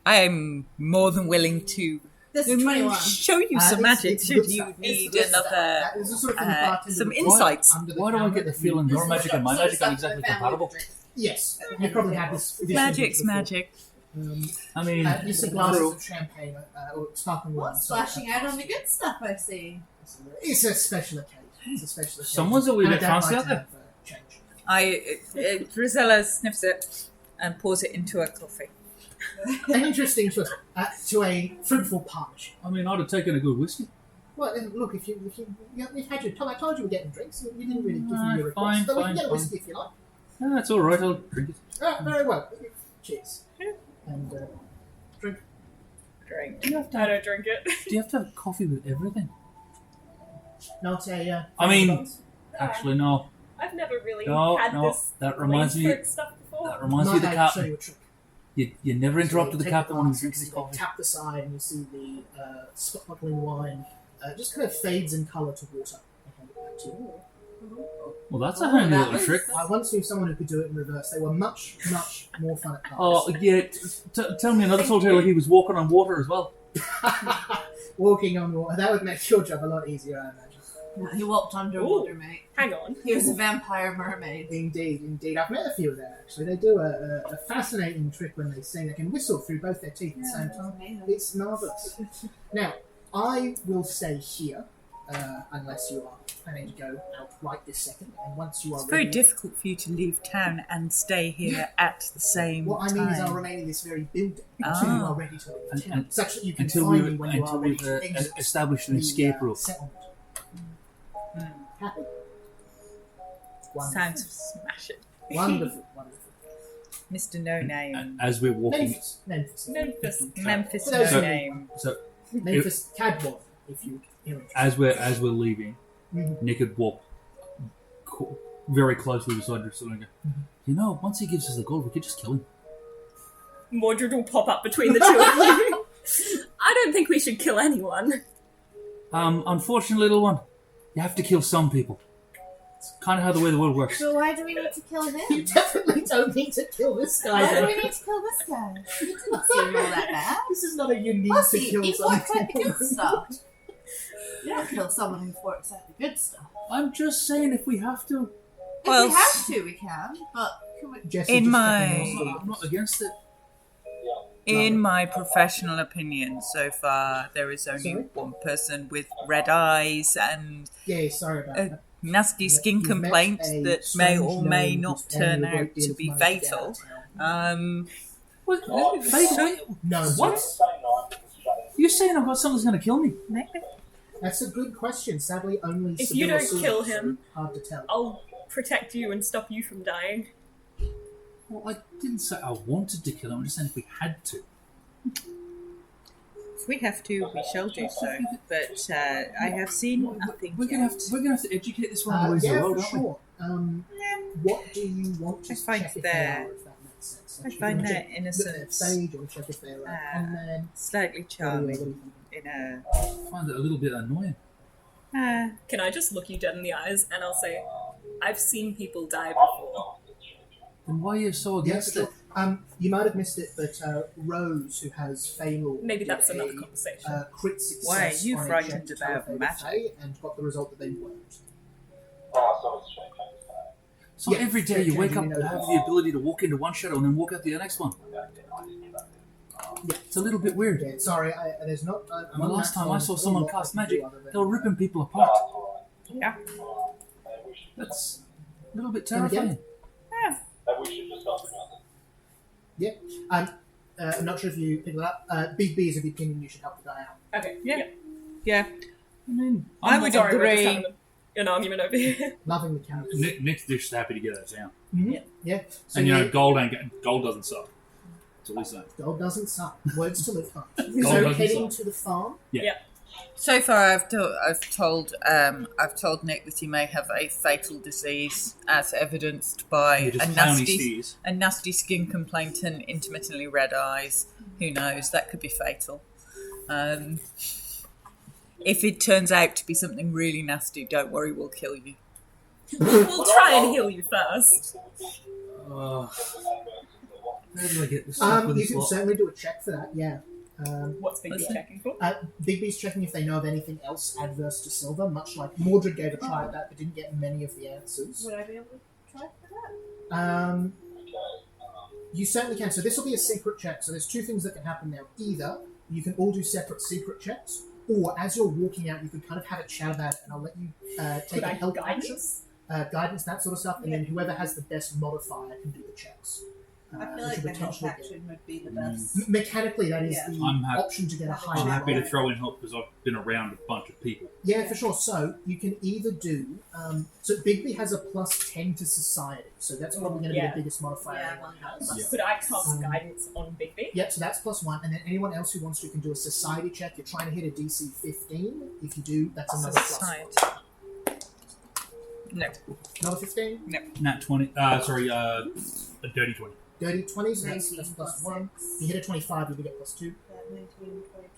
S5: I am more than willing to
S4: This is 21.
S5: show you some
S1: it's-
S5: magic
S1: it's
S5: should
S1: good
S5: you
S1: stuff.
S5: need
S4: It's good
S5: another
S1: That is the sort of thing the bartender
S5: some
S1: would
S5: insights.
S1: put under the
S3: Why do I
S1: counter
S3: get the
S1: that you-
S3: feeling your magic and my
S4: Sort of
S3: magic aren't
S4: stuff
S3: exactly
S4: the family
S3: compatible?
S4: would drink.
S1: Yes, you probably had this.
S5: Magic's
S1: before.
S5: magic.
S3: I mean,
S1: These are glasses of champagne or sparkling wine.
S4: What's splashing out on the good stuff I see?
S1: It's a special occasion. It's a special occasion.
S3: Someone's a wee
S1: And I
S3: bit
S1: don't
S3: fancy
S1: like
S3: out
S1: to
S3: there.
S1: have, change.
S5: Drizella sniffs it and pours it into her coffee.
S1: An interesting choice to a fruitful partnership.
S3: I mean, I'd have taken a good whiskey.
S1: Well, look, if you've had your time, I told you we're getting drinks. You didn't really give me
S3: Alright,
S1: your
S3: fine,
S1: request, but we can
S3: fine,
S1: get a
S3: fine.
S1: whiskey if you like.
S3: No, that's all right. I'll drink it.
S1: Very well. Cheers. And drink.
S2: Drink.
S3: Do you have to
S2: I
S3: have,
S2: don't drink it.
S3: do you have, to have coffee with everything?
S1: Not a.
S3: I mean-
S1: Buzz?
S3: Actually, no.
S2: I've never really
S3: No,
S2: had
S3: no.
S2: this
S3: That reminds me.
S2: fruit stuff before.
S3: That reminds me of the
S1: Might I show
S3: captain.
S1: you a trick?
S3: You never interrupted the
S1: Take
S3: captain when he was
S1: glass,
S3: drinking
S1: you
S3: his
S1: see they
S3: coffee.
S1: Tap the side, and you see the sparkling wine just kind of fades in colour to water. I hand it back to you.
S3: Well, that's a handy little trick.
S1: I once knew someone who could do it in reverse. They were much, much more fun at
S3: Oh,
S1: parties.
S3: yeah. Tell me another tall tale. He was walking on water as well.
S1: Walking on water. That would make your job a lot easier, I imagine.
S4: No, he walked underwater, mate.
S2: Hang on.
S4: He was a vampire mermaid.
S1: Indeed, indeed. I've met a few of them, actually. They do a fascinating trick when they sing. They can whistle through both their teeth at the same time.
S4: Amazing.
S1: It's marvellous. Now, I will stay here, unless you are planning to go out right this second. And once you are
S5: It's very
S1: ready,
S5: difficult for you to leave town and stay here at the same
S1: what I
S5: time.
S1: mean is I'll remain in this very building until you
S5: Ah.
S1: are ready to leave
S3: And-
S1: town, such that you can
S3: Until
S1: find me when you
S3: until
S1: are ready
S3: we've
S1: to exit
S3: established an
S1: the,
S3: escape route.
S1: settlement. Happy? Wonderful.
S5: Sounds smashing.
S1: Wonderful, wonderful.
S5: Mr. No Name.
S3: As we're walking,
S1: Memphis.
S2: Memphis.
S5: Memphis
S1: For
S5: No
S1: those who-
S5: Name.
S3: so
S1: Memphis Cadwell, if you're interested.
S3: as we're leaving,
S1: Mhm.
S3: Nick had walked very closely beside Drusilla and go, you know, once he gives us the gold, we could just kill him.
S2: Mordred will pop up between the two of you. I don't think we should kill anyone.
S3: Unfortunately, little one, you have to kill some people. It's kind of how the way the world works.
S4: So why do we need to kill
S1: You
S4: him?
S1: definitely don't need to kill this guy.
S4: Why do
S1: though.
S4: we need to kill this guy? He didn't seem all that bad.
S1: This is not a unique
S4: Plus,
S1: to
S4: he
S1: kill
S4: works
S1: someone.
S4: at the good stuff. You don't kill someone who works at the good stuff.
S3: I'm just saying, if we have to,
S4: If
S5: Well,
S4: we have to, we can. But can we?
S1: Jesse
S5: In
S1: just
S5: my-
S1: fucking
S3: I'm not against it.
S5: In my professional opinion, so far, there is only
S1: Sorry?
S5: one person with red eyes and
S1: Yeah, sorry about that.
S5: nasty skin
S1: You've met
S5: complaints
S1: a
S5: that may
S1: strange
S5: or may
S1: gnome
S5: not
S1: who's paying
S5: turn
S1: a great
S5: out
S1: deal
S5: to
S1: of
S5: be
S1: money to get
S5: fatal.
S1: out of town.
S3: What? Fatal?
S1: No,
S3: What? You're saying I've got something that's going to kill me?
S5: Maybe.
S1: That's a good question. Sadly, only
S2: If you
S1: Sibylla
S2: don't
S1: saw
S2: kill
S1: it, so
S2: him,
S1: hard to tell.
S2: I'll protect you and stop you from dying.
S3: Well, I didn't say I wanted to kill him. I'm just saying if we had to.
S5: If we have to, we shall do so. But I have seen nothing
S3: We're gonna have to educate this one ways
S1: Yeah,
S3: of the world,
S1: for
S3: aren't
S1: sure. What do you want to
S5: I find
S1: check if
S5: their-
S1: they are, if that makes sense?
S5: I
S1: If you
S5: find
S1: wanna
S5: their
S1: check
S5: innocence
S1: their stage, or check if they're conman.
S5: slightly
S1: What do
S5: charming
S1: you
S5: in a...
S3: I find it a little bit annoying.
S2: Can I just look you dead in the eyes and I'll say, I've seen people die before.
S3: Then why are you so
S1: Yeah,
S3: against
S1: for
S3: it?
S1: sure. You might have missed it, but Rose, who has Fatal,
S2: Maybe
S1: did
S2: that's another
S1: a,
S2: conversation.
S1: Crit success
S5: Why are you
S1: on a
S5: frightened
S1: check to
S5: about
S1: Fatal
S5: magic?
S1: Fae and got the result that they weren't.
S3: So
S1: Yeah,
S3: every day
S1: yeah,
S3: you
S1: yeah,
S3: wake
S1: you
S3: up
S1: know
S3: and
S1: that.
S3: have the ability to walk into one shadow and then walk out the next one.
S1: Yeah,
S3: It's a little bit weird.
S1: yeah, sorry, there's not.
S3: And the last time I saw someone cast magic, they were
S1: rip.
S3: ripping people apart.
S5: Yeah.
S3: That's a little bit
S1: Then again-
S3: terrifying.
S1: I'm not sure if you picked that up. Big B is of the opinion you should help the guy out.
S2: Okay,
S5: Yeah. Yeah.
S3: I mean,
S5: I
S3: I'm
S5: would
S3: not-
S2: Sorry, we're just
S5: agree.
S2: having an argument over here.
S1: Loving the character.
S3: Nick's just happy to get out of town.
S1: Yeah. So
S3: And you know,
S1: yeah,
S3: gold doesn't suck. That's all he's saying.
S1: gold doesn't suck. Words to live by.
S3: Gold
S1: So
S3: doesn't
S1: heading
S3: suck.
S1: to the farm.
S5: So far, I've told Nick that he may have a fatal disease, as evidenced by
S3: You just
S5: a
S3: play on his
S5: nasty,
S3: steers.
S5: a nasty skin complaint and intermittently red eyes. Who knows? That could be fatal. If it turns out to be something really nasty, don't worry, we'll kill you.
S2: We'll try and heal you first.
S3: How do I get this stuff with
S1: You
S3: this
S1: can
S3: lot?
S1: certainly do a check for that. Yeah.
S2: What's Biggie
S5: Listen.
S2: checking for?
S1: Big B's checking if they know of anything else adverse to silver, much like Mordred gave a try at that but didn't get many of the answers.
S4: Would I be able to try for that?
S1: You certainly can. So this will be a secret check. So there's two things that can happen now. Either you can all do separate secret checks, or as you're walking out, you can kind of have a chat about it, and I'll let you take
S2: Could
S1: a
S2: I
S1: help action,
S2: guidance?
S1: guidance, that sort of stuff, and then whoever has the best modifier can do the checks.
S4: I feel
S1: which
S4: like
S1: will
S4: the help
S1: potentially get-
S4: action would be the best.
S1: Mechanically, that is
S4: Yeah.
S1: the
S3: I'm happy-
S1: option to get a higher.
S3: I'm happy to
S1: roll.
S3: throw in help because I've been around a bunch of people.
S1: Yeah, for sure. So you can either do. So Bigby has a +10 to society, so that's probably going to be
S2: Yeah.
S1: the biggest modifier
S4: Yeah,
S1: anyone
S4: well,
S1: has.
S3: Yeah.
S2: Could I cast guidance on Bigby?
S1: Yep, so that's +1, and then anyone else who wants to can do a society check. You're trying to hit a DC 15. If you do, that's another
S5: Society.
S1: +1.
S5: No.
S1: Another 15.
S3: Nat 20. A dirty 20.
S1: Dirty 20, so that's
S4: 19 plus
S1: +1.
S4: 6.
S1: You hit a 25, you get +2.
S4: 19, 20,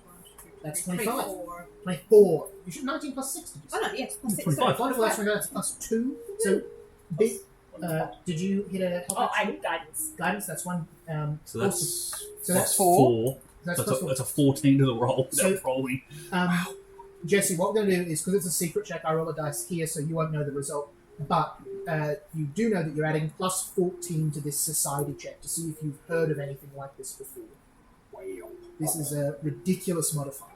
S1: That's 25.
S4: 24.
S1: 24. You should 19 plus 6. Did you say?
S4: Oh no, yes, plus 6.
S3: 25.
S1: Wonderful, that's 25, that's +2. So, big. Did you hit a help
S2: Oh,
S1: action?
S2: guidance.
S1: Guidance, that's one.
S3: So that's
S1: So that's
S3: 4.
S1: That's
S3: That's,
S1: plus
S3: a,
S1: 4.
S3: that's a 14 to the roll.
S1: So-
S3: Without rolling.
S1: Jesse, what we're going to do is, because it's a secret check, I roll a dice here, so you won't know the result. But you do know that you're adding +14 to this society check to see if you've heard of anything like this before. Wow. This is a ridiculous modifier.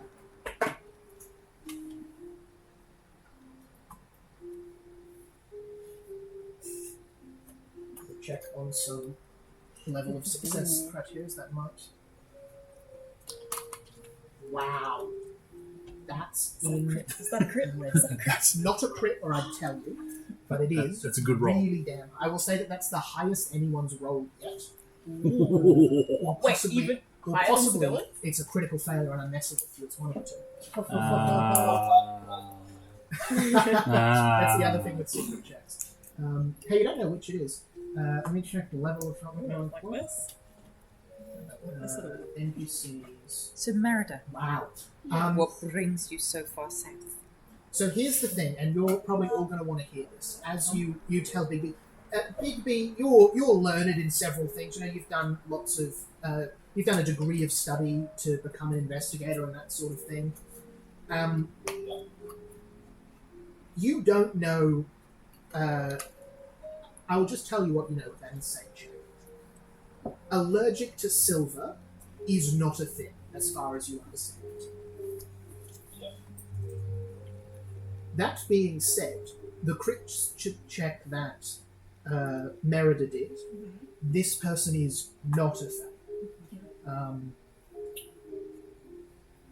S1: We'll check on some level of success criteria, that might. Wow. That's in.
S2: Is that a crit?
S1: That's not a crit, or I'd tell you, but it is.
S3: That's a good roll.
S1: Really damn. I will say that that's the highest anyone's rolled yet. Or
S2: Wait,
S1: possibly,
S2: even
S1: or
S2: higher than
S1: possibly
S2: Sibylla?
S1: it's a critical failure and I'm messing with you. It's one of the two. That's the other thing with secret checks. Hey, you don't know which it is. Let me check the level of
S2: Like this?
S1: NPCs.
S5: So, Merida,
S1: Wow.
S5: what brings you so far south?
S1: So here's the thing, and you're probably all going to want to hear this. As you tell Bigby, Bigby, you're learned in several things. You know, you've done lots of, you've done a degree of study to become an investigator and that sort of thing. You don't know. I will just tell you what you know with that insane check. Allergic to silver is not a thing, as far as you understand it. That being said, the crit check that Merida did, this person is not a Fae.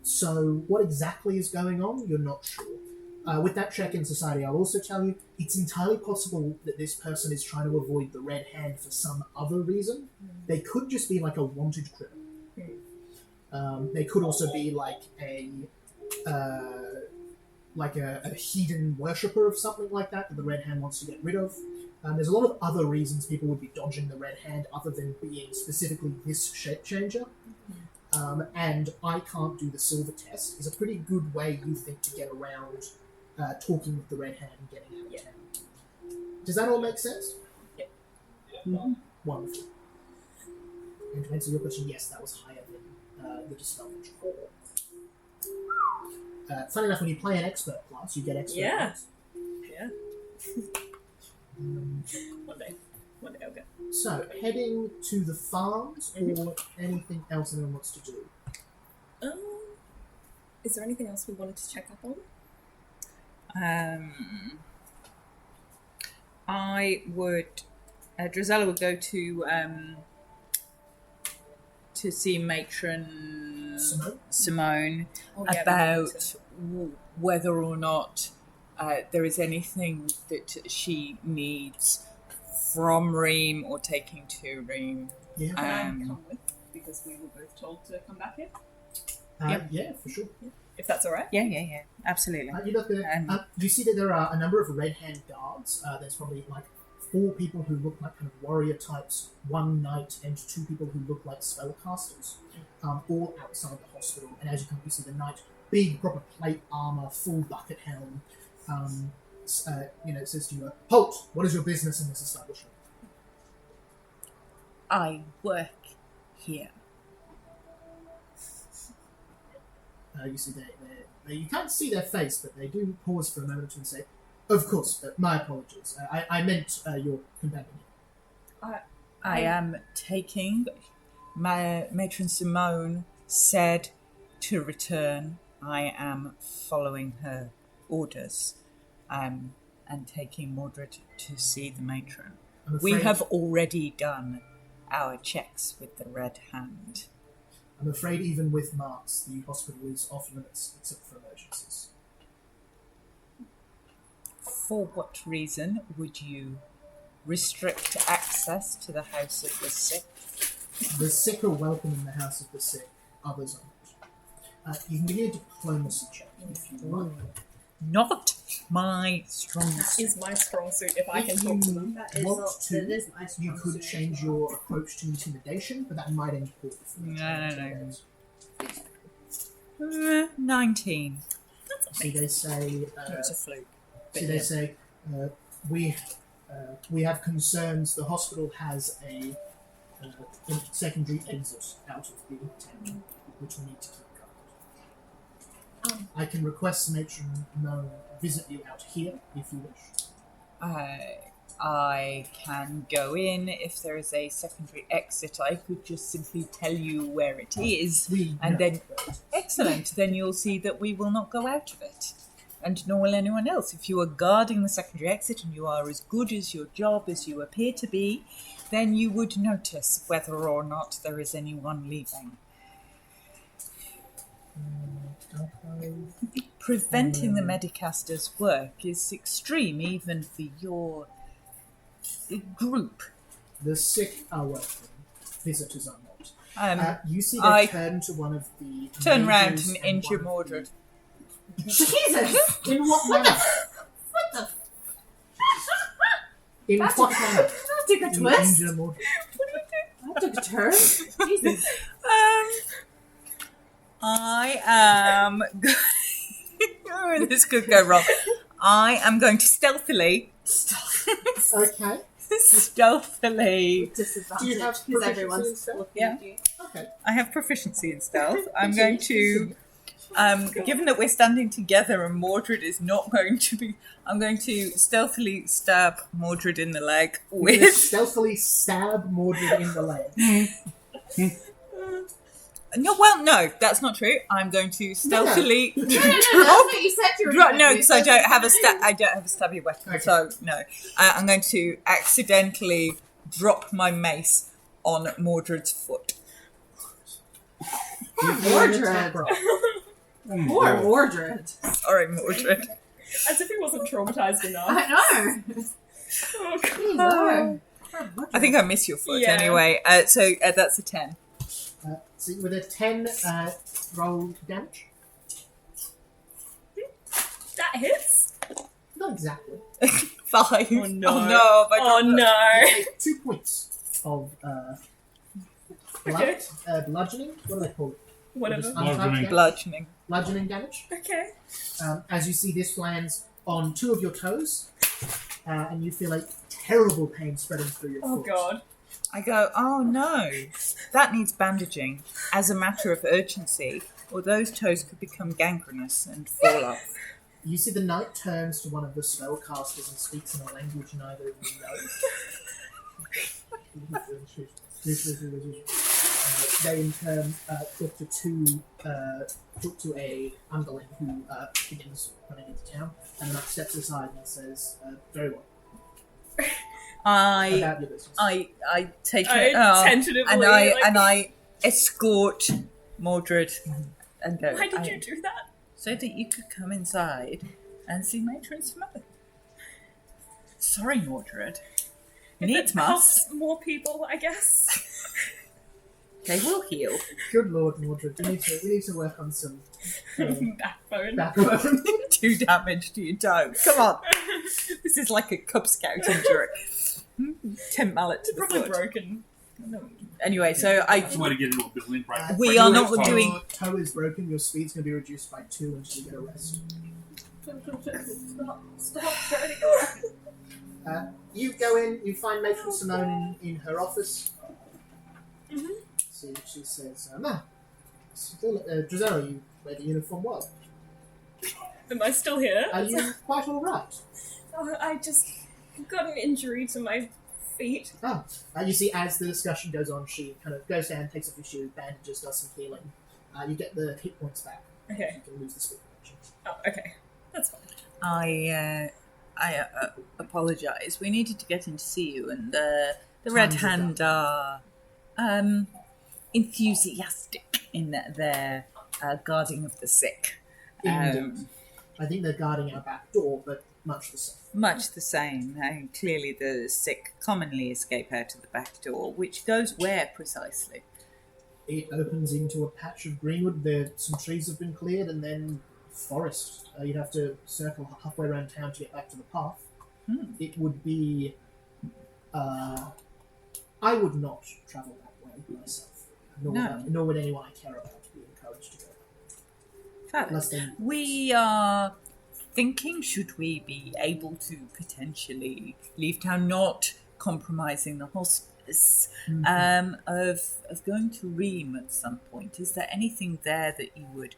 S1: So what exactly is going on, you're not sure. With that check in society, I'll also tell you it's entirely possible that this person is trying to avoid the red hand for some other reason. They could just be like a wanted criminal. They could also be like a heathen worshipper of something like that the red hand wants to get rid of. There's a lot of other reasons people would be dodging the red hand other than being specifically this shape changer. And I can't do the silver test is a pretty good way, you think, to get around talking with the red hand and getting out of town. Does that all make sense?
S2: Yeah.
S1: Wonderful. And to answer your question, yes, that was higher than the dispel control. Funny enough, when you play an expert class, you get expert class.
S2: Yeah. One day I'll go.
S1: So, heading to the farms or anything else anyone wants to do?
S2: Is there anything else we wanted to check up on?
S5: I would. Drizella would go to see Matron Simone about whether or not there is anything that she needs from Reem or taking to Reem.
S1: Yeah.
S2: Can I come with? Because we were both told to come back here.
S1: Yeah, for sure.
S2: If that's all right.
S5: Yeah, absolutely.
S1: You see that there are a number of red hand guards. There's probably like 4 people who look like kind of warrior types, 1 knight, and 2 people who look like spellcasters, all outside the hospital. And as you see the knight, big proper plate armor, full bucket helm. It says to you, "Halt! What is your business in this establishment?"
S5: I work here.
S1: You see you can't see their face, but they do pause for a moment and say, "Of course, my apologies. I meant your companion."
S5: I am taking. My Matron Simone said to return. I am following her orders, and taking Mordred to see the matron. We have already done our checks with the Red Hand.
S1: I'm afraid even with marks, the hospital is off limits except for emergencies.
S5: For what reason would you restrict access to the House of the Sick?
S1: The sick are welcome in the House of the Sick, others are not. You can give me a diplomacy check if you want.
S5: Not my strong suit.
S2: Is my strong suit if I can
S1: If
S2: talk to
S1: you
S2: them.
S1: you could change your approach to intimidation, but that might end poorly for you.
S5: 19.
S1: See, they say.
S5: It's a fluke.
S1: They say we have concerns. The hospital has a secondary exit out of the town, which we need to keep guarded. I can request the matron visit you out here if you wish.
S5: I can go in if there is a secondary exit. I could just simply tell you where it is, excellent. Then you'll see that we will not go out of it, and nor will anyone else. If you are guarding the secondary exit and you are as good as your job as you appear to be, then you would notice whether or not there is anyone leaving. Preventing the Medicaster's work is extreme, even for your group.
S1: The sick are welcome. Visitors are not. You see they turn to one of the...
S5: Turn round and injure Mordred.
S4: Jesus!
S1: In what manner?
S4: What the?
S1: In what manner?
S4: That took a twist.
S1: Injure Mordred.
S4: That took a turn. Jesus.
S5: I am... This could go wrong. I am going to stealthily...
S1: Okay.
S5: Stealthily...
S1: Do you have
S4: because
S1: proficiency in
S4: everyone's
S1: stealth?
S4: looking at you.
S1: Okay.
S5: I have proficiency in stealth. I'm going to... given that we're standing together and Mordred is not going to be... I'm going to stealthily stab Mordred in the leg
S1: You're gonna
S5: with...
S1: stealthily stab Mordred in the leg.
S5: No, that's not true. I'm going to stealthily
S4: No, that's what you said you were going to
S5: No,
S4: do.
S5: because I don't have a stabby weapon.
S1: Okay.
S5: So no, I'm going to accidentally drop my mace on Mordred's foot.
S4: Mordred. Poor Mordred.
S5: Sorry, Mordred.
S2: As if he wasn't traumatized enough.
S4: I know.
S2: Oh, God.
S4: Poor Mordred.
S5: I think I miss your foot
S2: Yeah.
S5: anyway. So that's a 10.
S1: So with a 10, roll damage.
S2: That hits?
S1: Not exactly.
S5: 5.
S2: Oh, no.
S5: Oh no! If I
S2: Oh,
S5: drop
S2: no.
S1: You take 2 points of bludgeoning. What do they call it?
S2: Whatever.
S1: Just
S3: Bludgeoning.
S1: untouched damage?
S5: bludgeoning.
S1: Bludgeoning damage.
S2: Okay.
S1: As you see, this lands on 2 of your toes, and you feel a terrible pain spreading through your
S2: Oh,
S1: foot.
S2: God.
S5: I go, oh no, that needs bandaging as a matter of urgency, or those toes could become gangrenous and fall off.
S1: You see the knight turns to one of the spellcasters and speaks in a language neither of you know. They in turn talk to a underling who begins running into town, and the knight steps aside and says, "Very well,
S5: I
S1: about your business."
S5: I take
S2: I
S5: it
S2: tentatively,
S5: and
S2: like-
S5: I escort Mordred and go.
S2: Why did you do that?
S5: So that you could come inside and see Matron Smoke. Sorry, Mordred. Needs
S2: It
S5: must.
S2: helps more people, I guess.
S5: They will heal.
S1: Good Lord, Mordred, we need to work on some
S2: Backbone.
S1: backbone.
S5: 2 damage to your toe. Come on. This is like a Cub Scout injury. 10 mallet to the
S2: Probably
S5: foot.
S2: broken.
S5: Anyway, so I
S3: That's a way to get into a building break.
S5: We are not
S1: If
S5: doing-
S1: your toe is broken, your speed's going to be reduced by 2 until you get a rest.
S2: Stop hurting.
S1: You go in, you find Matron Simone in her office.
S2: Mhm.
S1: See, she says, Drizella, you wear the uniform well.
S2: Am I still here?
S1: Are you quite alright?
S2: Oh, I just got an injury to my feet.
S1: Oh. You see, as the discussion goes on, she kind of goes down, takes off your shoe, bandages, does some healing. You get the hit points back.
S2: Okay.
S1: You can lose the speed reduction.
S2: Oh, okay. That's fine.
S5: I apologise. We needed to get in to see you, and the Red
S1: Times are
S5: Hand are enthusiastic in their guarding of the sick.
S1: Indeed. I think they're guarding our back door, but much the same.
S5: Much the same. Clearly, the sick commonly escape out of the back door, which goes where precisely?
S1: It opens into a patch of greenwood. There, some trees have been cleared, and then forest. You'd have to circle halfway around town to get back to the path. It would be... I would not travel that way myself. Nor would anyone I care about be encouraged to go.
S5: Fabulous. We are thinking, should we be able to potentially leave town, not compromising the hospice, of going to Ream at some point? Is there anything there that you would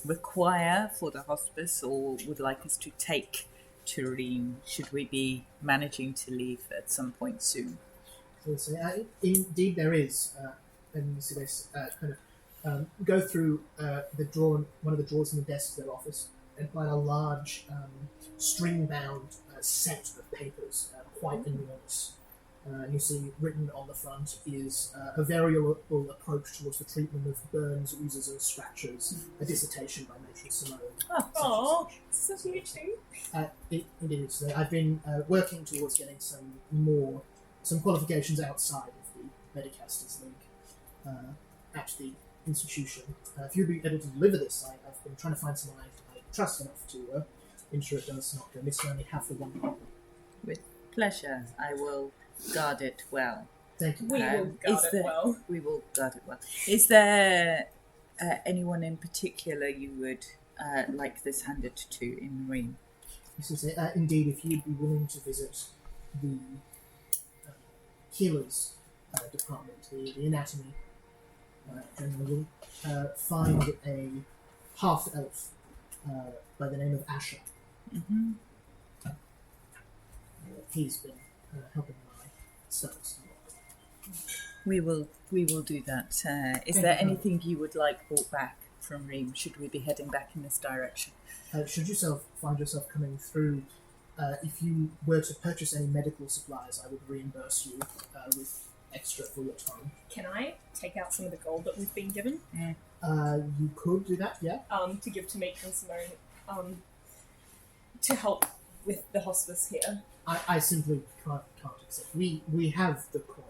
S5: require for the hospice, or would like us to take to Ream, should we be managing to leave at some point soon?
S1: So, indeed there is. And you see this kind of go through one of the drawers in the desk of their office and find a large string-bound set of papers, quite enormous. You see written on the front is a variable approach towards the treatment of burns, oozes and scratches, a dissertation by Matron Simone.
S2: Oh, this is a huge thing.
S1: It is. I've been working towards getting some qualifications outside of the Medicasters League at the institution. If you'd be able to deliver this, I've been trying to find someone I trust enough to ensure it does not go missing. I only have the one copy.
S5: With pleasure. I will guard it well.
S1: Thank you.
S2: We will guard it well.
S5: We will guard it well. Is there anyone in particular you would like this handed to in Ream?
S1: Indeed, if you'd be willing to visit the healers department, the anatomy, then you'll find a half-elf by the name of Asher.
S5: Mm-hmm.
S1: He's been helping my studies.
S5: We will do that. Is there anything you would like brought back from Reem? Should we be heading back in this direction?
S1: Should you find yourself coming through, if you were to purchase any medical supplies, I would reimburse you with extra for your time.
S2: Can I take out some of the gold that we've been given?
S1: You could do that, yeah.
S2: To give to Matron Simone, to help with the hospice here.
S1: I simply can't accept. We have the coin.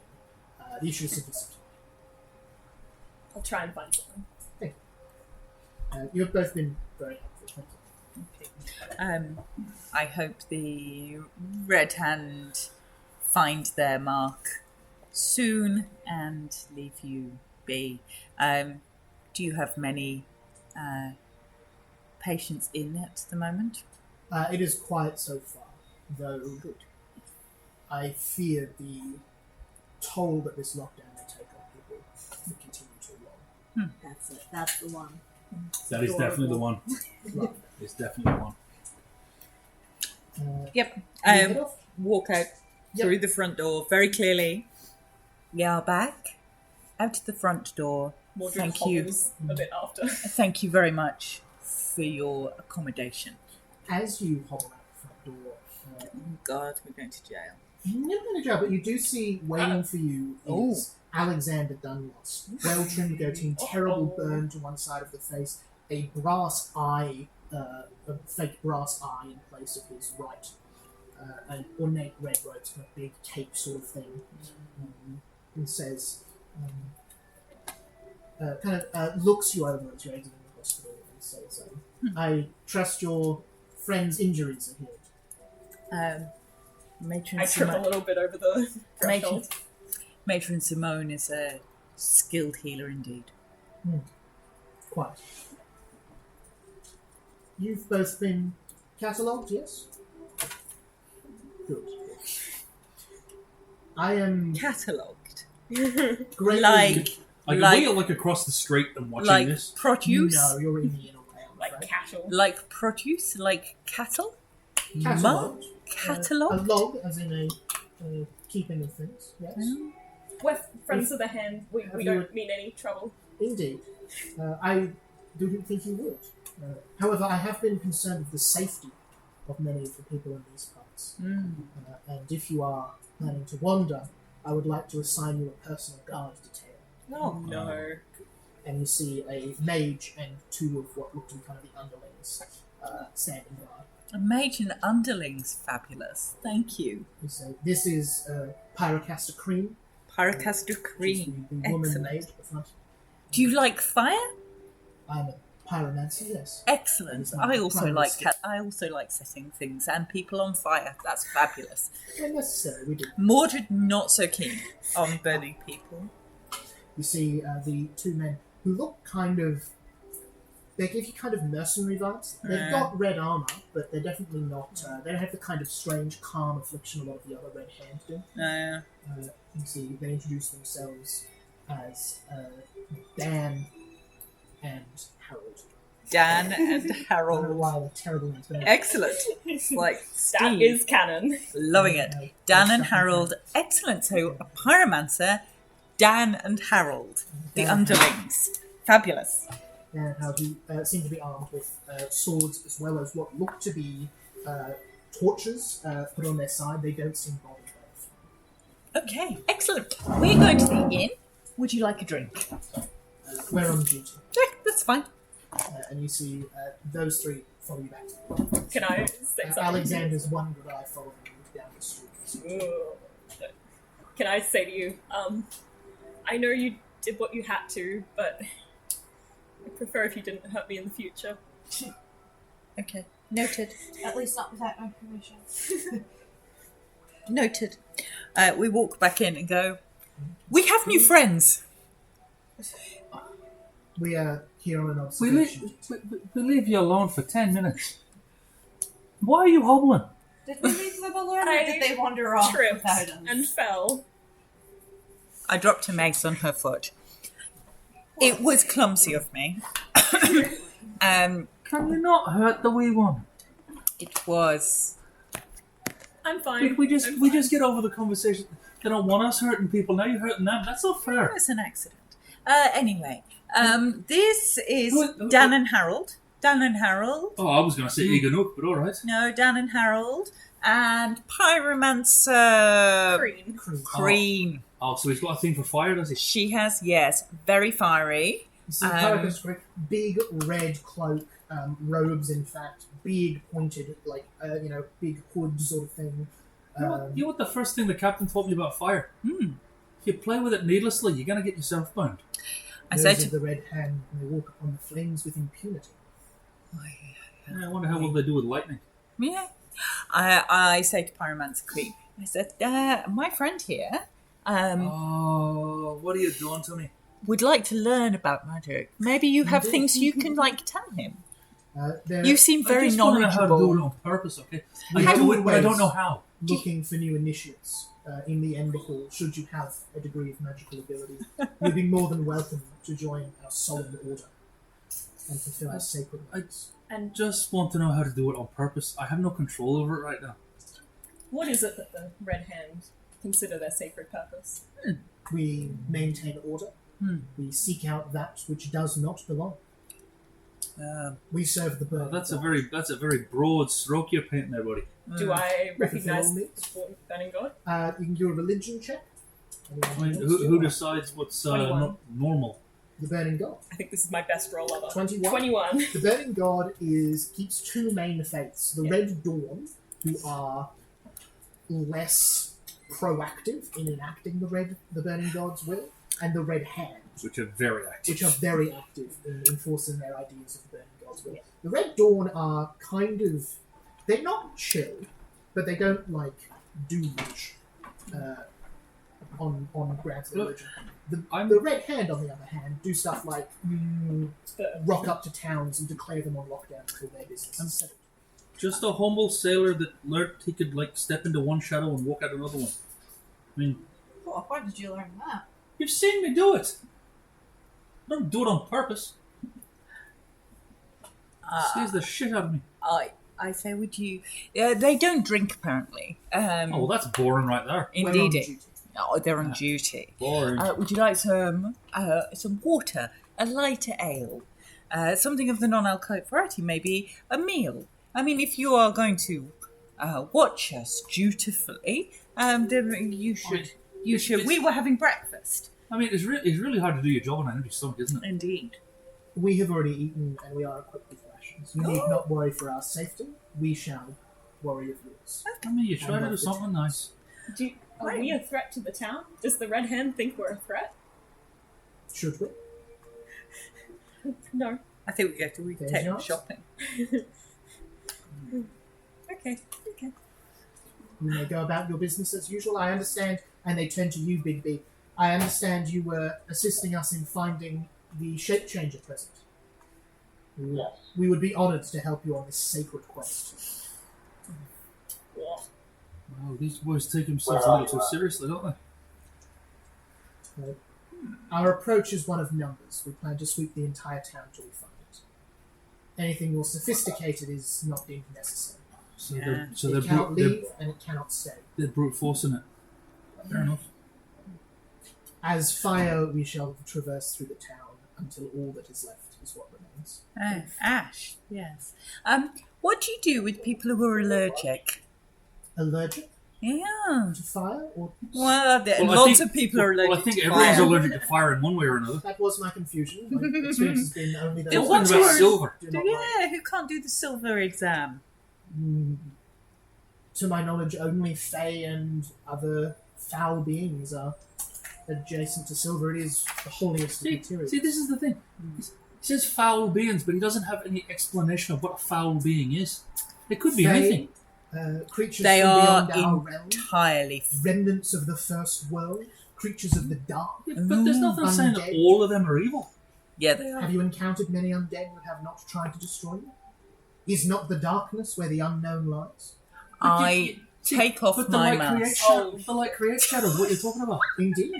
S1: The issue is simply supply.
S2: I'll try and find something.
S1: Thank you. You have both been very helpful. Thank you.
S5: I hope the Red Hand find their mark soon and leave you be. Do you have many patients in at the moment?
S1: It is quiet so far, though good. I fear the toll that this lockdown may take on people will continue too long.
S4: That's it. That's the one.
S3: That is definitely the one. It's definitely the one.
S5: Yep.
S1: Head off?
S5: Walk out through the front door very clearly. We are back out the front door.
S2: Mordred
S5: Thank you.
S2: hobbles a bit after.
S5: Thank you very much for your accommodation.
S1: As you hobble out the front door,
S5: God, we're going to jail.
S1: you're not going to jail, but you do see waiting for you is Alexander Dunlos. Well-trimmed goatee, terrible burn to one side of the face, a brass eye, a fake brass eye in place of his right, an ornate red robes, kind of big cape sort of thing, and says, looks you over as you're exiting the hospital and says, I trust your friend's injuries are healed.
S5: Matron
S2: I trip a
S5: Simone.
S2: little bit over the threshold.
S5: Matron Simone is a skilled healer indeed.
S1: Quite. You've both been catalogued, yes? Good. I am
S5: Catalogued.
S1: greatly...
S3: Like, are we across the street and watching
S5: like
S3: this?
S5: produce?
S1: No, you're in the inner way, I'm
S2: Like
S1: afraid.
S2: cattle.
S5: Like produce? Like cattle?
S1: Catalogued.
S5: Catalogued?
S1: A log, as in a keeping of things, yes.
S2: We're friends of the hand. We
S1: Have
S2: don't
S1: you-
S2: mean any trouble.
S1: Indeed. I didn't think you would. However, I have been concerned with the safety of many of the people in these parts. And if you are planning to wander, I would like to assign you a personal guard detail.
S2: Oh no.
S1: And you see a mage and two of what look to be kind of the underlings standing by.
S5: A mage and underlings, fabulous. Thank you.
S1: You say, this is Pyrocaster Cream.
S5: Pyrocaster
S1: Which is
S5: Cream.
S1: the woman
S5: Excellent.
S1: mage at the front.
S5: Do you like fire?
S1: I'm a pyromancer, yes.
S5: Excellent.
S1: That is my
S5: I also
S1: primary
S5: like
S1: skill.
S5: I also like setting things and people on fire. That's fabulous.
S1: When necessary, we do.
S5: Mordred not so keen on burning people.
S1: You see the two men who look kind of... They give you kind of mercenary vibes. They've got red armour, but they're definitely not... they don't have the kind of strange, calm affliction a lot of the other red hands do. You see, they introduce themselves as Dan and Harold.
S5: Dan and
S1: I don't know
S5: Harold.
S1: why they're terrible names, but
S5: Excellent. It's like
S2: That
S5: Steve.
S2: is canon.
S5: Loving it. Dan and Harold. Excellent. So a pyromancer, Dan and Harold. The
S1: Dan and
S5: underlings. Fabulous.
S1: And how he seem to be armed with swords as well as what look to be torches put on their side. They don't seem bothered by it.
S5: Okay. Excellent. We're going to the inn. Would you like a drink?
S1: We're on duty.
S5: Yeah, that's fine.
S1: And you see those three follow you back.
S2: Can I say something?
S1: Alexander's one good eye following you down the street.
S2: Ooh. Can I say to you, I know you did what you had to, but I prefer if you didn't hurt me in the future.
S5: Okay. Noted.
S4: At least not without my permission.
S5: Noted. We walk back in and go, we have new friends.
S1: We are here on an
S3: We
S1: observation.
S3: we leave you alone for 10 minutes. Why are you hobbling?
S4: Did we leave the balloon or
S2: I
S4: did they wander off
S2: Tripped
S4: without us?
S2: and fell.
S5: I dropped a mace on her foot. It was clumsy of me.
S3: Can you not hurt the wee one?
S5: It was...
S2: I'm fine.
S3: We just
S2: I'm
S3: we
S2: fine.
S3: just get over the conversation. They don't want us hurting people. Now you're hurting them. That's not
S5: It
S3: fair.
S5: was an accident. Anyway, this is
S3: Who-
S5: Dan and Harold. Dan and Harold.
S3: Oh, I was going to say Egan Oak, but all right.
S5: No, Dan and Harold. And Pyromancer
S2: Green.
S5: Cream.
S3: Oh, so he's got a thing for fire, does he?
S5: She has, yes, very fiery.
S1: See, Pyromancer's correct. Big red cloak, robes, in fact, big pointed, like big hood sort of thing.
S3: You know what the first thing the captain taught me about fire? If you play with it needlessly, you're going to get yourself burned.
S5: I
S1: Those
S5: say
S1: of
S5: to
S1: the red hand may walk upon the flames with impunity.
S3: I wonder how will they do with lightning.
S5: yeah. I say to Pyromancer Cream, I said, my friend here
S3: Oh, what are you doing to me?
S5: would like to learn about magic. Maybe you have
S1: Indeed.
S5: things you can tell him.
S1: They're
S5: You seem very
S3: I just want to know how to do it
S5: knowledgeable.
S3: on purpose, okay?
S1: We
S3: I
S1: have
S3: do it, but I
S1: ways.
S3: don't know how.
S1: looking for new initiates in the Ember Hall. Should you have a degree of magical ability, you'd be more than welcome to join our solemn order and fulfill our sacred rites.
S3: I just want to know how to do it on purpose. I have no control over it right now.
S2: What is it that the Red Hand consider their sacred purpose?
S1: We maintain order. We seek out that which does not belong. We serve the bird.
S3: That's a very broad stroke you're painting there, buddy.
S2: Do I recognize
S1: all
S2: the
S1: means.
S2: burning god?
S1: You can do a religion check.
S3: I mean, who decides what's
S2: 21.
S3: normal?
S1: The burning god.
S2: I think this is my best roll ever.
S1: 21.
S2: 21.
S1: The burning god keeps two main faiths: the Red Dawn, who are less proactive in enacting the burning god's will, and the Red Hand,
S3: Which are very active.
S1: which are very active in enforcing their ideas of the burning god's will. The Red Dawn are they're not chill, but they don't do much on grounds of religion. The Red Hand, on the other hand, do stuff like rock up to towns and declare them on lockdown until their business is settled.
S3: Just a humble sailor that learned he could step into one shadow and walk out another one. I mean,
S4: Why did you learn that?
S3: you've seen me do it. I don't do it on purpose. Scares the shit out of me.
S5: I say, would you... they don't drink, apparently.
S3: Oh, well, that's boring right there.
S1: When on
S5: Indeed.
S1: duty.
S5: Oh, they're on duty.
S3: Boring.
S5: Would you like some water, a lighter ale, something of the non-alcoholic variety, maybe a meal? I mean, if you are going to watch us dutifully, then you should. We were having breakfast.
S3: I mean, it's really hard to do your job on an empty stomach, isn't it?
S5: Indeed.
S1: We have already eaten and we are equipped with rations. You need not worry for our safety. We shall worry of yours.
S3: I mean, you try to do something nice.
S2: Are we a threat to the town? Does the Red Hand think we're a threat?
S1: Should we?
S2: No.
S5: I think we
S1: There's
S5: take them
S1: yours.
S5: shopping.
S2: Okay.
S1: You may go about your business as usual. I understand, and they turn to you, Big B. I understand you were assisting us in finding the shape changer present.
S6: Yes.
S1: We would be honoured to help you on this sacred quest.
S3: Wow, these boys take themselves a little too seriously, don't they?
S1: Our approach is one of numbers. We plan to sweep the entire town till we find it. Anything more sophisticated is not deemed necessary.
S3: So
S5: Yeah.
S3: they're
S1: It cannot
S3: brute,
S1: leave and it cannot stay.
S3: they're brute forcing it. Fair enough.
S1: As fire, we shall traverse through the town until all that is left is what remains.
S5: Ash, yes. What do you do with people who are allergic?
S1: Allergic
S5: Yeah.
S1: to fire? Or
S5: Well,
S3: Well, I
S5: lots
S3: think-
S5: of people are allergic
S3: Well, I think
S5: to
S3: everyone's
S5: fire.
S3: allergic to fire in one way or another.
S1: that was my confusion. My experience has been only
S5: The
S1: those
S3: What
S5: ones
S3: about
S5: who are-
S3: silver?
S1: do not like.
S5: Yeah, who can't do the silver exam?
S1: To my knowledge, only Fae and other foul beings are adjacent to silver. It is the holiest of materials.
S3: See, this is the thing. He says foul beings, but he doesn't have any explanation of what a foul being is. It could be
S1: Fae,
S3: anything.
S1: Creatures
S5: They
S1: from
S5: are
S1: beyond our realm,
S5: entirely...
S1: remnants of the first world, creatures of the dark.
S3: Yeah, but there's nothing saying that
S1: undead.
S3: all of them are evil.
S5: Yeah, they are.
S1: Have you encountered many undead that have not tried to destroy you? Is not the darkness where the unknown lies?
S5: I take off
S3: But
S5: my
S3: the light creates
S5: mask.
S3: shadows. The light creates shadows. What you're talking about?
S1: Indeed.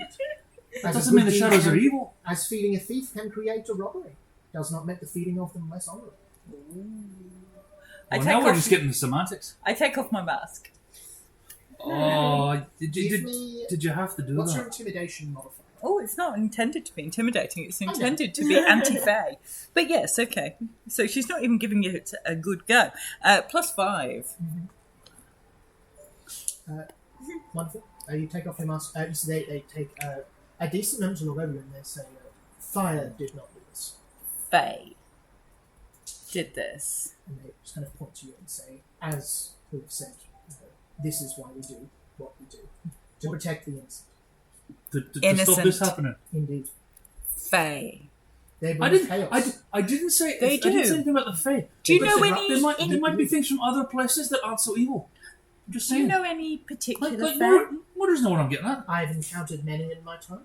S3: That doesn't mean the shadows are evil.
S1: As feeding a thief can create a robbery, does not make the feeding of them less honourable.
S5: I
S3: Well,
S5: take
S3: now we're
S5: off-
S3: just getting the semantics.
S5: I take off my mask.
S3: Oh,
S1: Give me.
S3: did you have to do
S1: What's
S3: that?
S1: your intimidation modifier?
S5: Oh, it's not intended to be intimidating. It's intended to be anti-fae. But yes, okay. So she's not even giving you a good go. +5.
S1: Wonderful. You take off your mask. You see they take a decent amount to look over you and they say, fire did not do this.
S5: Fae did this.
S1: And they just kind of point to you and say, as we've said, this is why we do what we do. To protect the innocent.
S3: To stop
S5: Innocent.
S3: this happening.
S1: Indeed.
S5: Fae.
S1: They
S3: I
S1: bring
S3: didn't.
S1: chaos.
S3: I didn't say.
S5: They
S3: I didn't
S5: do.
S3: say anything about the Fae.
S5: Do you
S3: But
S5: know
S3: there-
S5: any-
S3: There might be things from other places that aren't so evil. I'm just
S5: Do
S3: saying.
S5: you know any particular
S3: like
S5: fae?
S3: Mordors know what I'm getting at.
S1: I've encountered many in my time.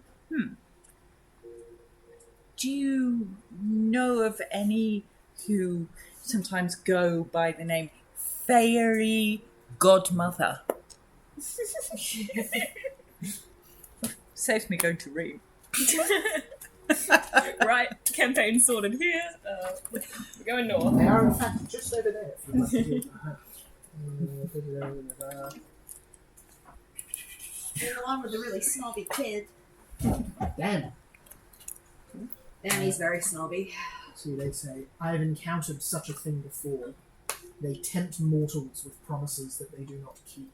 S5: Do you know of any who sometimes go by the name Fairy Godmother? Saves me going to read.
S2: Right, campaign sorted here. We're going north.
S1: They are, in fact, just over there. If you'd like to do
S4: You're the one with the really snobby kid.
S1: Damn.
S4: Damn, he's very snobby.
S1: So they say, I've encountered such a thing before. They tempt mortals with promises that they do not keep.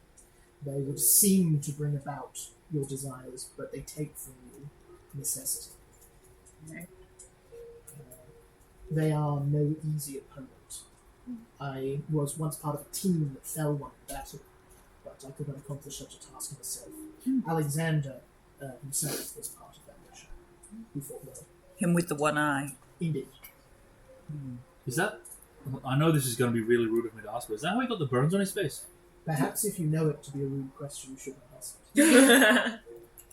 S1: They would seem to bring about your desires, but they take from you necessity.
S5: Okay.
S1: They are no easy opponent. I was once part of a team that fell one in battle, but I could not accomplish such a task myself. Alexander himself was part of that mission. He fought well.
S5: Him with the one eye.
S1: Indeed.
S3: Is that? I know this is going to be really rude of me to ask, but is that how he got the burns on his face?
S1: Perhaps if you know it to be a rude question, you shouldn't ask it.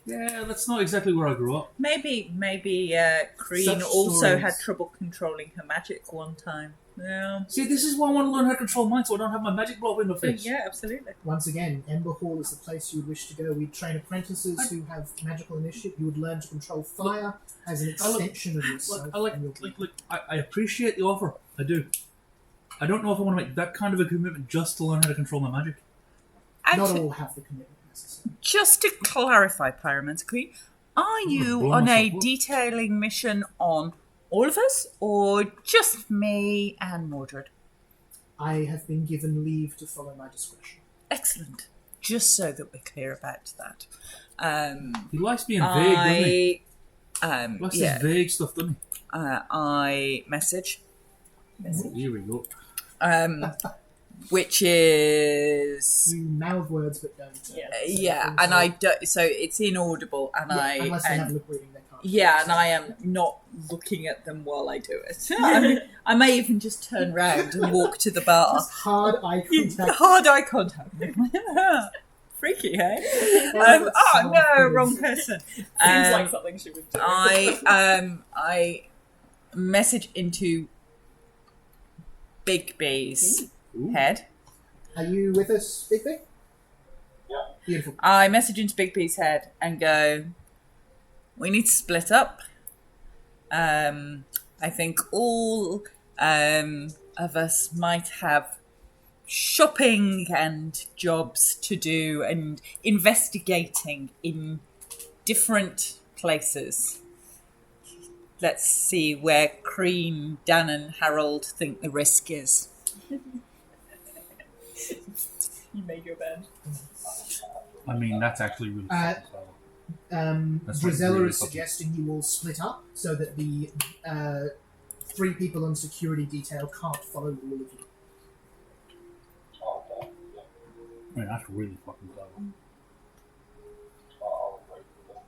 S3: Yeah, that's not exactly where I grew up.
S5: Maybe Crean
S1: Such
S5: also
S1: stories.
S5: had trouble controlling her magic one time. Yeah.
S3: See, this is why I want to learn how to control mine, so I don't have my magic blow up in my face.
S5: Yeah, absolutely.
S1: Once again, Ember Hall is the place you would wish to go. We'd train apprentices who have magical initiative. You would learn to control fire as an extension of yourself.
S3: I appreciate the offer. I do. I don't know if I want to make that kind of a commitment just to learn how to control my magic.
S1: Not
S5: Actually,
S1: all have the commitment necessary.
S5: just to clarify, Pyromancer Queen, are you
S3: blow
S5: on a
S3: myself up.
S5: detailing mission on all of us, or just me and Mordred?
S1: I have been given leave to follow my discretion.
S5: Excellent. Just so that we're clear about that.
S3: He likes being vague, doesn't he? He likes
S5: Yeah.
S3: this vague stuff, doesn't
S5: I message,
S3: he? Here we go.
S5: which is
S1: You mouth words but don't.
S5: yeah, and I do, so it's inaudible, and
S1: unless they have
S5: and
S1: lip reading, they can't.
S5: yeah, and I am not looking at them while I do it. I may even just turn round and walk to the bar.
S1: Just hard eye contact.
S5: Hard eye contact. Freaky, hey?
S1: that's so
S5: No,
S1: cool.
S5: wrong person.
S2: Seems like something she would do.
S5: I message into Big B's
S3: Ooh.
S5: head.
S1: Are you with us, Big Big?
S6: Yeah.
S1: Beautiful.
S5: I message into Big B's head and go, we need to split up. I think all of us might have shopping and jobs to do and investigating in different places. Let's see where Cream, Dan and Harold think the risk is.
S2: You made your bed.
S3: I mean, that's actually really fucking clever. That's
S1: Drizella
S3: really
S1: is
S3: fucking-
S1: suggesting you all split up so that the 3 people on security detail can't follow all of you.
S6: Oh, okay. Yeah.
S3: I mean, that's really fucking clever.
S6: I'll agree with that.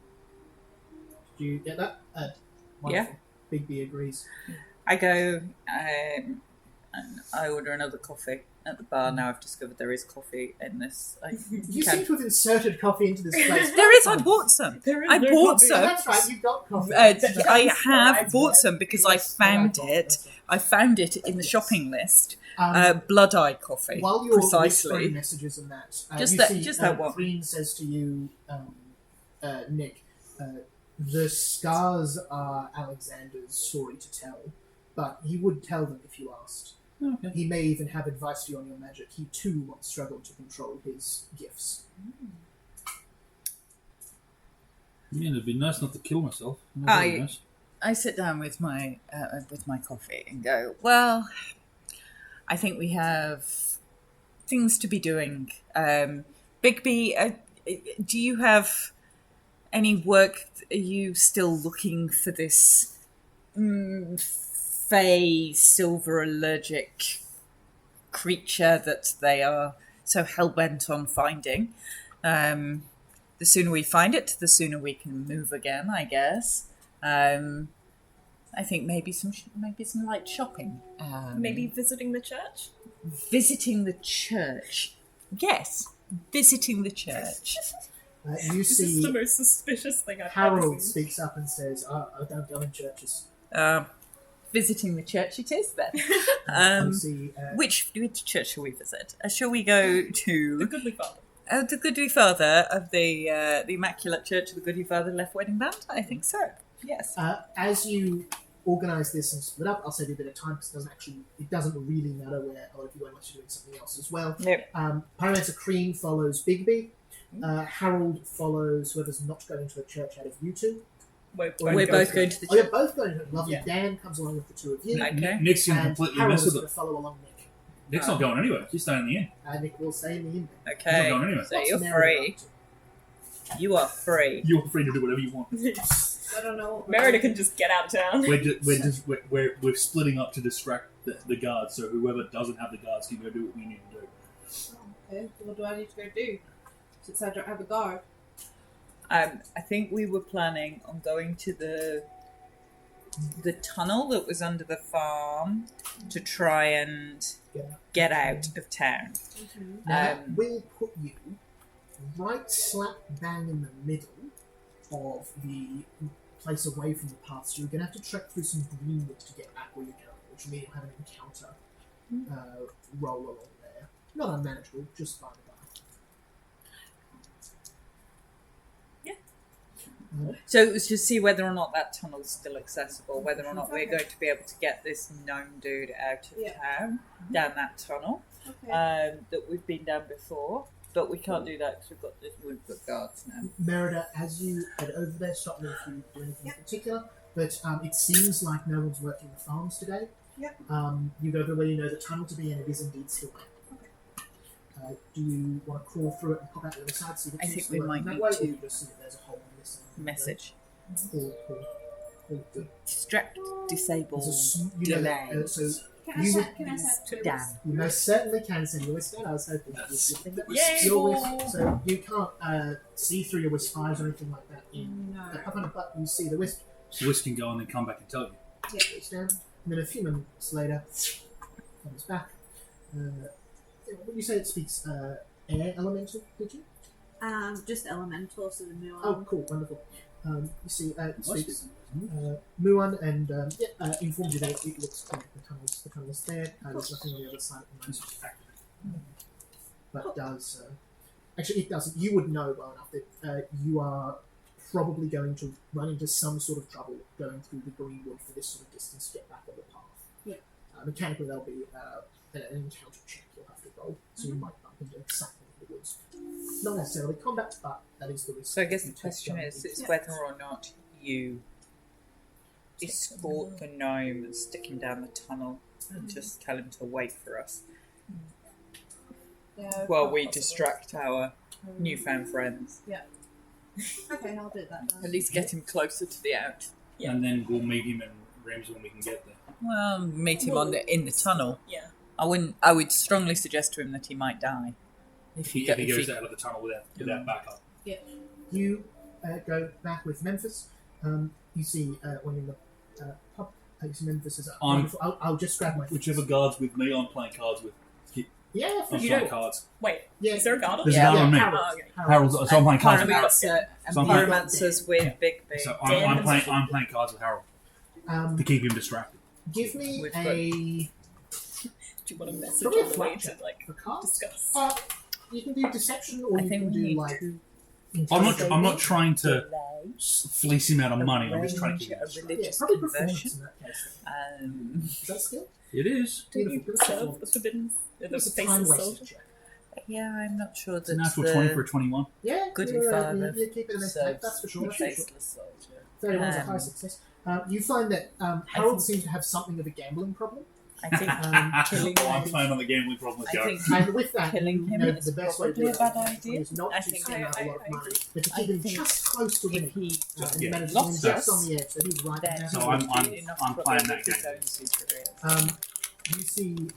S1: Do you get that? Wonderful. Big B agrees.
S5: I go and I order another coffee at the bar. Now I've discovered there is coffee in this.
S1: You seem to have inserted coffee into this place.
S5: There is. I bought some.
S2: There is
S5: I
S2: no
S5: bought
S2: coffee.
S1: Oh,
S5: some.
S1: that's right, you've got coffee.
S5: I have
S2: Flags,
S5: bought
S2: right?
S5: some because I found it. I found it in the shopping list. Blood Eye coffee.
S1: While you're whispering
S5: precisely.
S1: messages and that,
S5: Just
S1: you
S5: that-
S1: see,
S5: just that one.
S1: Green says to you, Nick, the scars are Alexander's story to tell, but he would tell them if you asked.
S3: Okay.
S1: He may even have advice for you on your magic. He too once struggled to control his gifts.
S3: Yeah, it'd be nice not to kill myself. That'd be nice.
S5: I sit down with my coffee and go, well, I think we have things to be doing. Bigby, do you have any work? Are you still looking for this fey silver allergic creature that they are so hell-bent on finding? The sooner we find it, the sooner we can move again, I guess. I think maybe some light shopping.
S2: Maybe visiting the church?
S5: Visiting the church. Yes, visiting the church.
S1: You
S2: This is
S1: see
S2: the most suspicious thing I've ever
S1: Harold
S2: seen.
S1: speaks up and says, I don't go in churches.
S5: Visiting the church it is then.
S1: You see,
S5: Which church shall we visit? Shall we go
S2: The
S5: to
S2: Goodly Father.
S5: the Goodly Father of the Immaculate Church of the Goodly Father Left Wedding Band? I think so. Yes.
S1: as you organise this and split up, I'll save you a bit of time because it doesn't really matter where a lot of you are unless you're doing something else as well.
S5: Nope.
S1: Pyromancer Cream follows Bigby. Harold follows whoever's not going to a church out of you two.
S2: We're
S5: We're both going to the
S1: Oh, you're
S5: church.
S1: both going to it. Lovely.
S2: Yeah.
S1: Dan comes along with the two of you.
S5: Okay.
S3: Nick's going to
S1: And
S3: completely
S1: Harold
S3: mess
S1: is
S3: with
S1: going
S3: it.
S1: to follow along Nick.
S3: Nick's not going anywhere. He's staying in the inn.
S1: Nick will stay in the inn.
S5: Okay.
S3: He's not going anywhere.
S5: So
S1: What's
S5: you're
S1: Merida
S5: free.
S1: up to?
S5: You are free.
S3: You're free to do whatever you want.
S4: I don't know.
S2: Merida can just get out of town.
S3: We're splitting up to distract the guards. So whoever doesn't have the guards can go do what we need to do.
S4: Okay, what do I need to go do? Since I don't have a guard.
S5: I think we were planning on going to the tunnel that was under the farm to try and get out of town.
S1: Now, that will put you right slap bang in the middle of the place away from the path. So you're going to have to trek through some greenwood to get back where you're going, which means you'll have an encounter roll along there. Not unmanageable, just by the by.
S5: So it was to see whether or not that tunnel's still accessible, whether or not we're going to be able to get this gnome dude out of town, down that tunnel
S4: Okay.
S5: that we've been down before. But we can't do that because we've got guards now.
S1: Merida, as you head over there, stop me if you do anything in particular, but it seems like no one's working the farms today.
S4: Yep.
S1: You go to where you know the tunnel to be, and it is indeed still there. Do you want to crawl through it and pop out the other side? So you
S5: I
S1: get
S5: think
S1: to
S5: we
S1: work
S5: might
S1: that
S5: need
S1: way,
S5: to.
S1: Or you just see that there's a hole in this
S5: Message.
S1: Cool. Good.
S5: Distract, disable,
S1: There's a
S5: delay.
S1: so
S4: Can
S1: you
S4: I
S1: would-
S4: send my
S5: Damn.
S1: you most certainly can send your wisp out. I was hoping that was your
S2: Yay,
S1: your
S2: ball.
S1: wisp. So you can't see through your wisp fires or anything like that in
S4: No.
S1: but you see the wisp.
S3: Whisk can go and then come back and tell you.
S1: Goes down, and then a few moments later, comes back. Would you say it speaks air elemental? Did you?
S4: Just elemental, so the new one.
S1: Oh, cool, wonderful. You see, it speaks
S3: Nice.
S1: Muon and informs you that it looks like the tunnel's there. There's nothing on the other side at the moment. But does actually it doesn't. You would know well enough that you are probably going to run into some sort of trouble going through the greenwood for this sort of distance to get back on the path.
S4: Yeah.
S1: Mechanically, there'll be an encounter check you'll have to roll, so you might bump into something in the woods. Not necessarily combat, but that is the risk.
S5: So I guess the
S1: you take
S5: question
S1: going
S5: is
S1: into it.
S5: whether or not you escort the gnome and stick him down the tunnel and just tell him to wait for us
S4: Yeah,
S5: while we
S2: possible.
S5: distract our newfound friends.
S4: Okay, I'll do that then.
S5: At least get him closer to the out.
S2: Yeah.
S3: And then we'll meet him in Reims when we can get there.
S5: Well, meet him in the tunnel.
S2: Yeah.
S5: I would strongly suggest to him that he might die
S3: If he goes out of the tunnel without backup.
S1: You go back with Memphis. You see when in the pub, you see Memphis is wonderful. I'll just grab my
S3: Whichever guard's with me, I'm playing cards with.
S1: Yeah, for
S3: I'm
S1: sure.
S3: playing cards.
S2: Wait,
S1: Yeah.
S2: is there a guard on?
S3: There's
S5: Yeah.
S3: a guard on me.
S1: Harold.
S2: Oh, okay.
S3: Harold, so I'm playing cards with Harold.
S5: Pyromancer and
S3: So I'm playing-
S5: pyromancers with Big B.
S3: So
S2: Dan
S3: I'm
S2: has-
S3: playing cards with Harold
S1: Um,
S3: to keep him distracted.
S1: give me
S5: With
S1: a
S2: Do you want a message
S1: Probably
S2: on the
S1: a
S2: way
S1: flat
S2: to
S1: check
S2: like
S1: for cards.
S2: discuss?
S1: You can do deception, or
S5: I
S1: you
S5: think
S1: can
S5: we
S1: do
S5: need
S1: like
S5: to.
S3: I'm not trying to fleece him out of money. I'm just trying to
S5: arrange
S3: keep
S5: a
S3: it straight.
S5: religious
S1: probably
S5: conversion.
S1: performance in that case. Is that skill?
S3: It is.
S2: Don't you
S1: Beautiful.
S2: serve the forbidden, the
S1: It's a time
S2: faceless
S1: wasted
S2: soldier?
S1: check.
S5: Yeah, I'm not sure
S3: It's a
S5: that
S3: natural 20 for a 21.
S1: Yeah,
S5: Goody
S1: you're,
S5: father
S1: you keep it in
S5: serves
S1: that's for sure.
S5: the
S1: That's for sure.
S5: faceless soldier.
S1: 31 is a high success. You find that Harold
S5: think-
S1: seems to have something of a gambling problem.
S5: I think killing
S3: Oh, I'm
S5: him.
S3: playing on the gambling problem.
S5: I think
S1: And with that,
S5: killing
S1: you
S5: him
S1: know
S5: is
S1: the best way to do
S5: probably a
S1: that
S5: bad idea.
S1: is not
S5: I
S1: to
S5: think
S1: spend out a lot of
S2: I
S1: money,
S2: agree.
S1: but to
S5: I
S1: keep him
S5: think
S1: just close to
S5: if
S1: winning.
S5: he
S1: And you manage to
S5: lost
S1: win just
S5: us,
S1: on the edge, so he's right
S5: then
S1: now.
S3: So
S5: he
S3: I'm-
S5: would be enough
S3: I'm playing that
S5: with his
S3: game.
S5: own superiors.
S1: You see,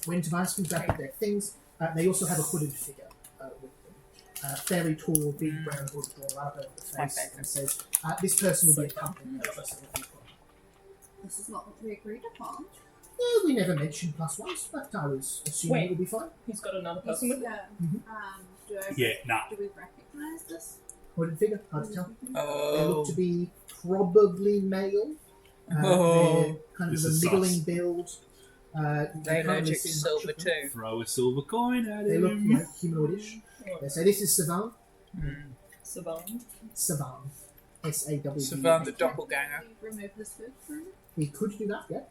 S1: when Tobias comes back with their things, they also have a hooded figure with them. Fairly tall, big brown hood drawn up over the face,
S5: Okay.
S1: and says, "This person will be accompanied by a person of people."
S4: This is not what we agreed upon.
S1: Yeah, we never mentioned plus ones, but I was assuming
S2: Wait.
S1: it would be fine.
S2: He's got another person with him.
S4: Yeah.
S1: Mhm.
S3: Yeah, nah.
S4: Do we recognize this?
S1: Hooded figure, hard to tell. They
S5: Oh,
S1: look to be probably male.
S5: Oh.
S1: They're kind of
S3: This
S1: a
S3: is
S1: middling
S3: sus.
S1: build.
S5: they
S1: can't really
S5: allergic
S1: see
S5: to
S1: much
S5: silver
S1: of them.
S5: too.
S3: Throw a silver coin at
S1: They look,
S3: him.
S1: you know, humanoidish. They say this is Savan.
S2: Savan.
S1: Savan. S-A-W-V.
S5: Savan the doppelganger.
S4: Can we remove this hood for him?
S1: We could do that, yeah.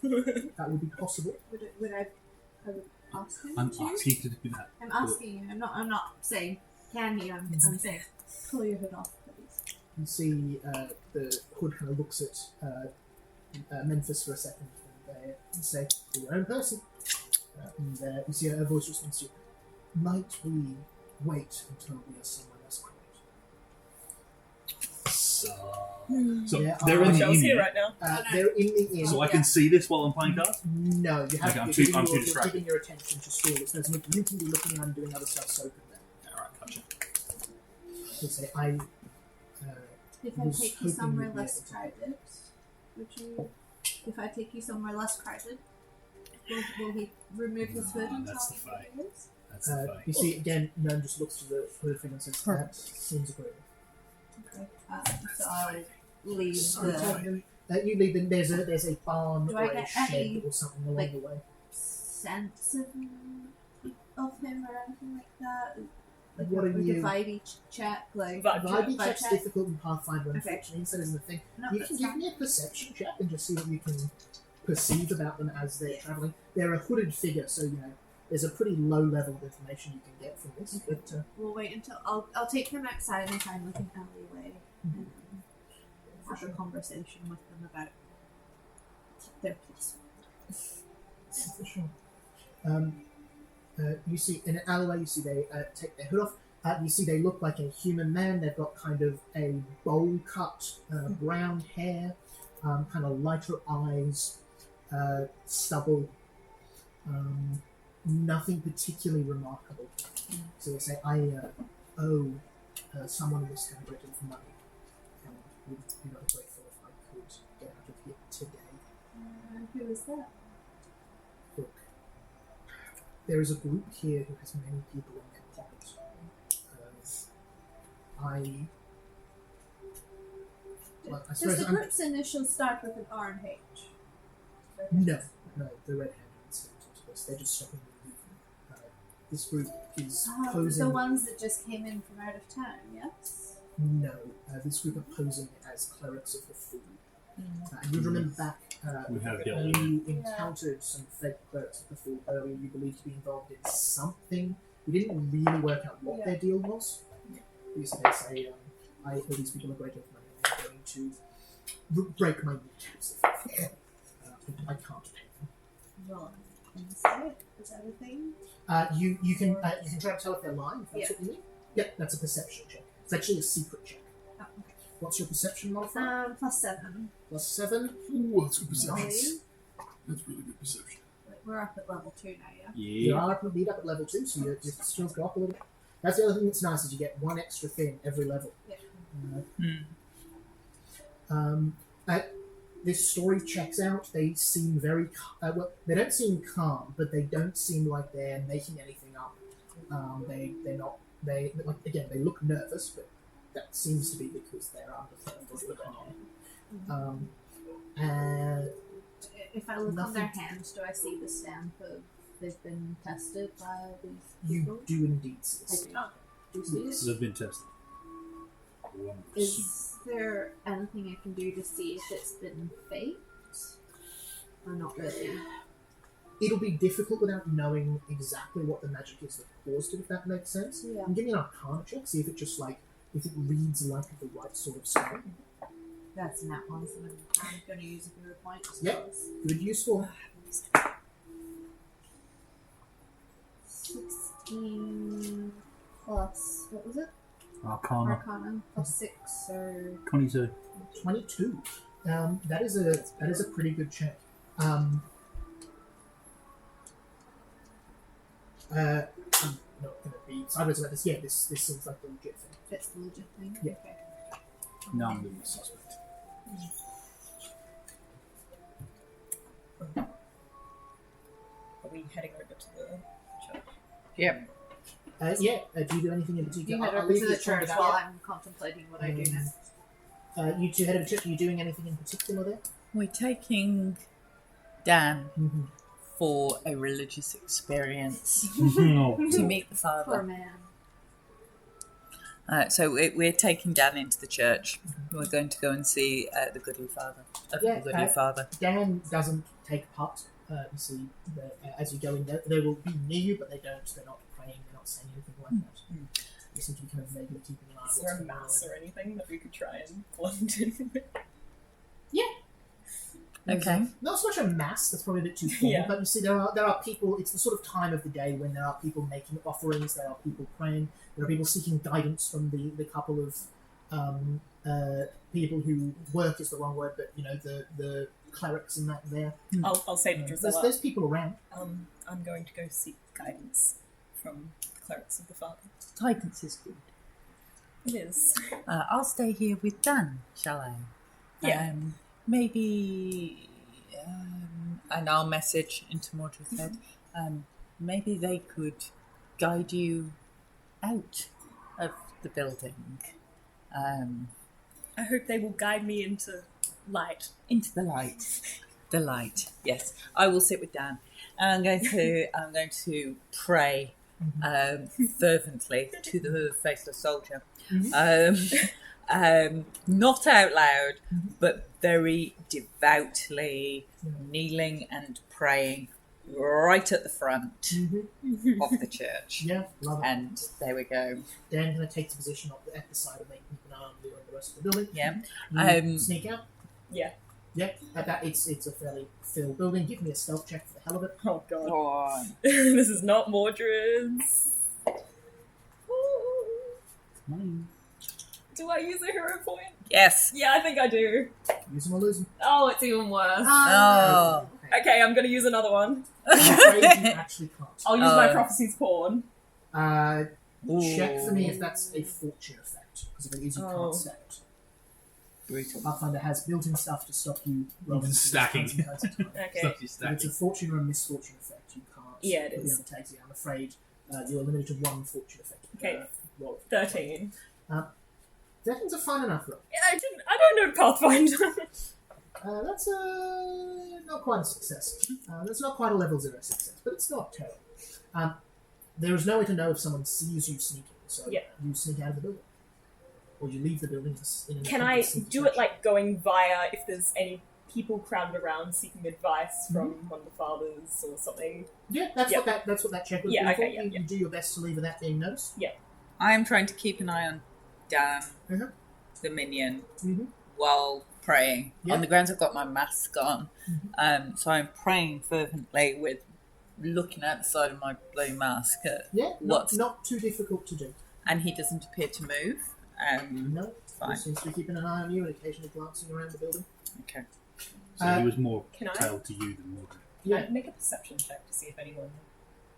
S1: That would be possible.
S4: Would I would ask him
S3: I'm
S4: to?
S3: asking you to do that.
S4: I'm asking you. I'm not saying can he. I'm saying pull your hood off, please.
S1: You see the hood kind of looks at Memphis for a second and they say, "You're your own person." And you see her voice responds to you. Might we wait until we are somewhere else quiet?
S3: So
S1: Yeah,
S3: they're in the
S2: Michelle's
S3: inn.
S2: here
S3: yeah?
S2: right now.
S1: They're in the inn.
S3: So I can see this while I'm playing cards?
S1: No, you have
S3: Okay, I'm
S1: to.
S3: too- I'm too
S1: You're
S3: distracted.
S1: giving your attention to school. It's not you can be looking around doing other stuff so could they.
S3: Alright, gotcha.
S1: They say,
S4: If I
S1: was
S4: take you
S1: hoping
S4: somewhere
S1: you'd be
S4: less
S1: able to.
S4: crowded, would you? If I take you somewhere less crowded, will he remove his hood and
S3: That's
S4: tell
S3: the
S4: me
S3: fight.
S4: who it is?
S3: That's the fight.
S1: you see again, Gnome just looks to the hood thing and says, "That seems agreeable."
S4: Okay. So I'll leave
S1: So
S4: the
S1: you leave them. There's a barn
S4: Do
S1: or
S4: I
S1: a
S4: get
S1: shed
S4: any,
S1: or something along
S4: like,
S1: the way.
S4: sense of him or anything like that. Like
S1: What are
S4: a
S1: you-
S4: vibe check, like
S2: Vibe
S1: Vibe
S4: vibe
S1: check's
S4: check?
S1: difficult in Pathfinder,
S4: Okay.
S1: unfortunately, so isn't the thing.
S4: No,
S1: You
S4: that's
S1: can give
S4: fine.
S1: me a perception check and just see what you can perceive about them as they're travelling. They're a hooded figure, so you know there's a pretty low level of information you can get from this. But
S4: We'll wait until I'll take them outside and find like an alleyway and have a conversation with them about their plus.
S1: for sure. You see in an alleyway, you see they take their hood off. You see they look like a human man. They've got kind of a bowl cut, brown hair, kind of lighter eyes, stubble. Nothing particularly remarkable. So they say, "I owe someone in this town a bit of money, and would be very grateful if I could get out of here today."
S4: Who is that?
S1: Look, there is a group here who has many people in their pocket. Well, I
S4: Does
S1: suppose
S4: the
S1: I'm,
S4: group's initials start with an R and H?
S1: no, the red hand incidental to this. They're just stopping me leaving. This group is posing.
S4: The ones that just came in from out of town, yes?
S1: No, this group are posing as clerics of the fool. And you remember back
S3: We have dealt
S1: when
S3: with
S1: you encountered some fake clerics of the fool earlier, you believed to be involved in something. You didn't really work out what their deal was. You said they say, I owe these people a great deal of money and I'm going to break my kneecaps if I can't pay them.
S4: Well, insight is that a thing?
S1: You can try to tell if they're lying, if that's what you mean. Yep, that's a perception check. It's actually a secret check.
S4: Oh, okay.
S1: What's your perception modifier?
S4: +7.
S1: +7.
S3: Ooh, that's good
S1: Nice.
S3: That's really good perception.
S4: We're up at level 2 now, yeah?
S1: You
S3: Yeah.
S1: are up at level 2, so your skills go up a little bit. That's the other thing that's nice is you get one extra thing every level.
S4: Yeah.
S1: This story checks out. They seem very well. They don't seem calm, but they don't seem like they're making anything up. They're not. They like again. They look nervous, but that seems to be because they're under threat of the calm.
S4: If I look on
S1: Nothing
S4: their
S1: to-
S4: hands, do I see the stamp of they've been tested by these
S1: You
S4: people?
S1: do indeed see
S4: I
S1: this.
S4: do. Lucius.
S3: They've been tested.
S4: Is there anything I can do to see if it's been faked? Or not really?
S1: It'll be difficult without knowing exactly what the magic is that caused it, if that makes sense.
S4: Yeah.
S1: And give me an Arcana check, see if it just if it reads like the right sort of spell.
S4: That's an that one, so I'm going to use a hero point.
S1: Yep. Good, useful.
S4: 16 plus, what was it?
S3: Arcana.
S4: Arcana plus 6, so
S3: 22.
S1: 22. That is a pretty good check. I'm not going to be sideways about this. Yeah, this seems like the legit thing.
S4: it's the legit thing.
S1: Yeah.
S4: Okay.
S3: No, I'm being suspect.
S2: Are we heading over to the church?
S5: Yep.
S1: Do you do anything in particular?
S4: You head
S1: I'll
S4: over
S1: leave
S4: to the
S1: you trying
S4: church
S1: that
S4: while
S1: out.
S4: I'm contemplating what I do next.
S1: You two head over to church. Are you doing anything in particular there?
S5: We're taking Dan
S1: Mm-hmm.
S5: for a religious experience
S3: No.
S5: to meet the
S4: Poor
S5: Father.
S4: man.
S5: So we're taking Dan into the church. We're going to go and see the Goodly Father.
S1: Yeah,
S5: The Goodly Father.
S1: Dan doesn't take part. You see, as you go in, they will be near you, but they're not praying, they're not saying anything like that. They seem to be kind of vaguely keeping an eye on
S2: Is
S1: what's
S2: there a
S1: going
S2: mass
S1: on.
S2: or anything that we could try and blend in with?
S5: Okay.
S1: Not so much a mass, that's probably a bit too formal,
S2: Yeah.
S1: but you see, there are people, it's the sort of time of the day when there are people making offerings, there are people praying, there are people seeking guidance from the couple of people who work is the wrong word, but, the clerics and that there.
S2: I'll say to Drusilla,
S1: There's people around.
S2: I'm going to go seek guidance from the clerics of the Father.
S5: Guidance is good.
S2: It is.
S5: I'll stay here with Dan, shall I?
S2: Yeah.
S5: Maybe, and I'll message into Mordred's head, maybe they could guide you out of the building.
S2: I hope they will guide me into light.
S5: Into the light. The light, yes. I will sit with Dan. And I'm going to pray fervently to the faceless soldier. Not out loud, but very devoutly kneeling and praying right at the front of the church.
S1: Yeah, love it.
S5: And there we go.
S1: Dan kind of takes a position at the side of making an arm on the rest of the building.
S5: Yeah.
S1: You sneak out.
S2: Yeah.
S1: Yeah, at that it's a fairly filled building. Give me a stealth check for the hell of it.
S2: Oh god.
S5: Oh,
S2: This is not Mordred's. Do I use a hero point?
S5: yes.
S2: Yeah, I think I do.
S1: Use them or lose them.
S2: Oh, it's even worse.
S5: Oh.
S2: Okay, I'm gonna use another one.
S1: I'm afraid you actually can't.
S2: I'll use my
S5: Oh.
S2: prophecy's pawn.
S1: Check for me if that's a fortune effect, because if it is, you
S2: Oh.
S1: can't set it.
S5: Brutal.
S1: Pathfinder has built-in stuff to stop you rolling
S3: Stacking.
S1: these kinds of times.
S2: Okay.
S3: Stuff you
S1: If
S3: stack.
S1: it's a fortune or a misfortune effect, you can't.
S2: Yeah, it
S1: put
S2: is.
S1: the other tags in. I'm afraid you're limited to one fortune effect.
S2: Okay.
S1: Roll.
S2: 13.
S1: 13's a fine enough roll.
S2: Yeah, I don't know Pathfinder.
S1: That's not quite a success. That's not quite a level 0 success, but it's not terrible. There is no way to know if someone sees you sneaking, so
S2: Yeah.
S1: you sneak out of the building. Or you leave the building in an
S2: Can
S1: attempt
S2: I
S1: to sneak
S2: do
S1: out.
S2: it like going via if there's any people crowded around seeking advice from one of the fathers or something?
S1: Yeah, that's
S2: Yeah.
S1: what that check would
S2: Yeah,
S1: be
S2: okay,
S1: for.
S2: yeah,
S1: You
S2: yeah.
S1: do your best to leave without being noticed.
S5: I am trying to keep an eye on Dan,
S1: Mhm.
S5: the minion,
S1: Mm-hmm.
S5: while praying.
S1: Yeah.
S5: On the grounds, I've got my mask on, so I'm praying fervently with looking at the side of my blue mask,
S1: Yeah,
S5: What's-
S1: not too difficult to do.
S5: and he doesn't appear to move.
S1: No,
S5: Fine.
S1: he seems to be keeping an eye on you and occasionally glancing around the building.
S5: Okay.
S3: So he was more
S2: Can I?
S3: tailored to you than Mordred.
S1: Yeah.
S2: I'd make a perception check to see if anyone,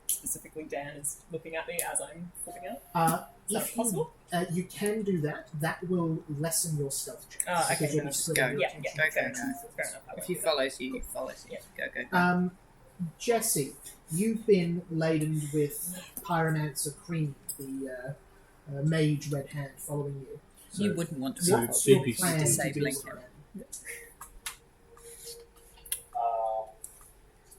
S2: specifically Dan, is looking at me as I'm flipping out. Is that
S1: If
S2: possible?
S1: you can do that, that will lessen your stealth check.
S2: Ah, okay,
S1: because you'll be
S5: let's
S1: splitting
S5: go.
S1: your
S2: Yeah,
S1: attention
S5: go,
S1: between
S5: go,
S1: two
S5: go.
S1: things.
S2: Fair enough. I
S5: If
S2: won't
S5: he
S2: do that.
S5: follows you, he follows you.
S2: Yeah.
S5: Go.
S1: Jesse, you've been laden with Pyromancer Cream, the mage red hand following you.
S3: So
S5: You wouldn't want to
S3: So
S1: What's
S3: two
S1: your
S3: pieces
S1: plan to
S5: disabling
S1: deal with
S5: him.
S1: that?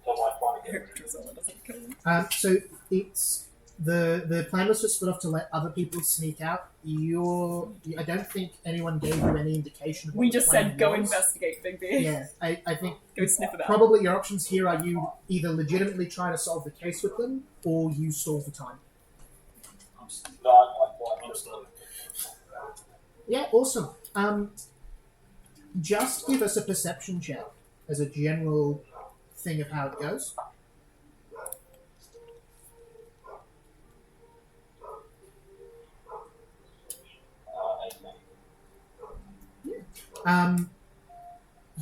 S6: So am I trying to get
S2: Hope Drusilla doesn't kill me.
S1: So it's The plan was to split off to let other people sneak out. I don't think anyone gave you any indication of what
S2: We
S1: the
S2: just
S1: plan
S2: said go
S1: was.
S2: investigate, Big B.
S1: Yeah, I think
S2: Go sniff about.
S1: probably your options here are you either legitimately try to solve the case with them or you stall for time.
S3: I'm still.
S6: I'm
S3: still.
S1: Yeah, awesome. Just give us a perception check as a general thing of how it goes.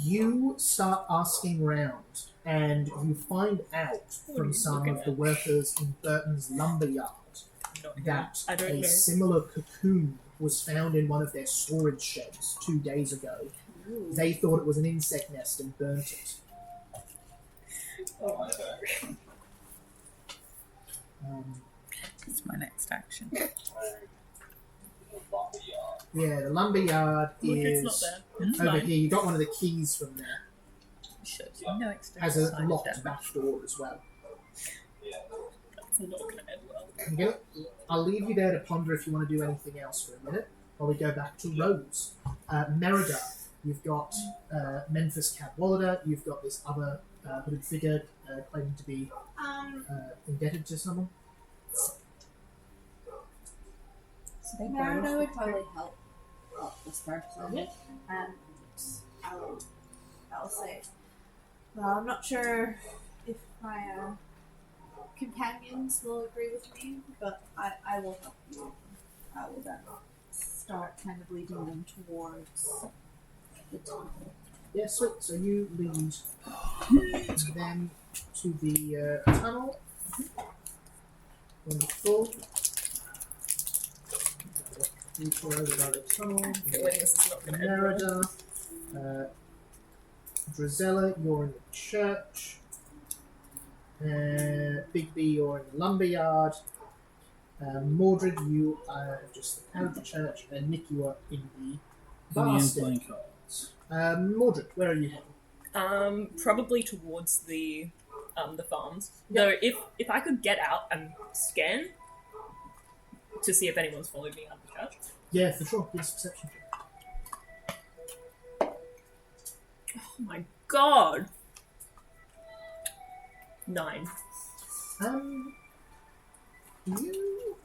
S1: You start asking around, and you find out from some of the workers in Burton's lumberyard that
S2: I don't
S1: a
S2: know.
S1: similar cocoon was found in one of their storage sheds 2 days ago.
S2: Ooh.
S1: They thought it was an insect nest and burnt it.
S2: Oh,
S5: That's my next action.
S1: Yeah, the lumberyard
S2: look,
S1: is
S2: it's not there. It's
S1: over
S2: fine.
S1: here. You got one of the keys from there.
S5: Shows no extra
S1: Has a
S5: sign of
S1: locked
S5: damage.
S1: back door as well.
S2: That's not going to end well.
S1: I'll leave you there to ponder if you want to do anything else for a minute while we go back to Rose. Merida, you've got Memphis Cadwallader, you've got this other hooded figure claiming to be indebted to someone.
S4: Merida would probably help this person.
S1: Yeah.
S4: And I'll say, well, I'm not sure if my companions will agree with me, but I will help you. I will then start kind of leading them towards the tunnel.
S1: Yeah, sweet. So you lead them to the tunnel. Wonderful. Over by the tunnel.
S2: Feeling this is not going to end well.
S1: Merida. Drizella, you're in the church. Big B, you're in the lumberyard. Mordred, you are just out of the church. And Nick, you are in the basket.
S3: Playing cards.
S1: Mordred, where are you heading?
S2: Probably towards the farms. Though if I could get out and scan to see if anyone's followed me out of the church.
S1: Yeah, for sure. Yes, perception.
S2: Oh my god. 9.
S1: You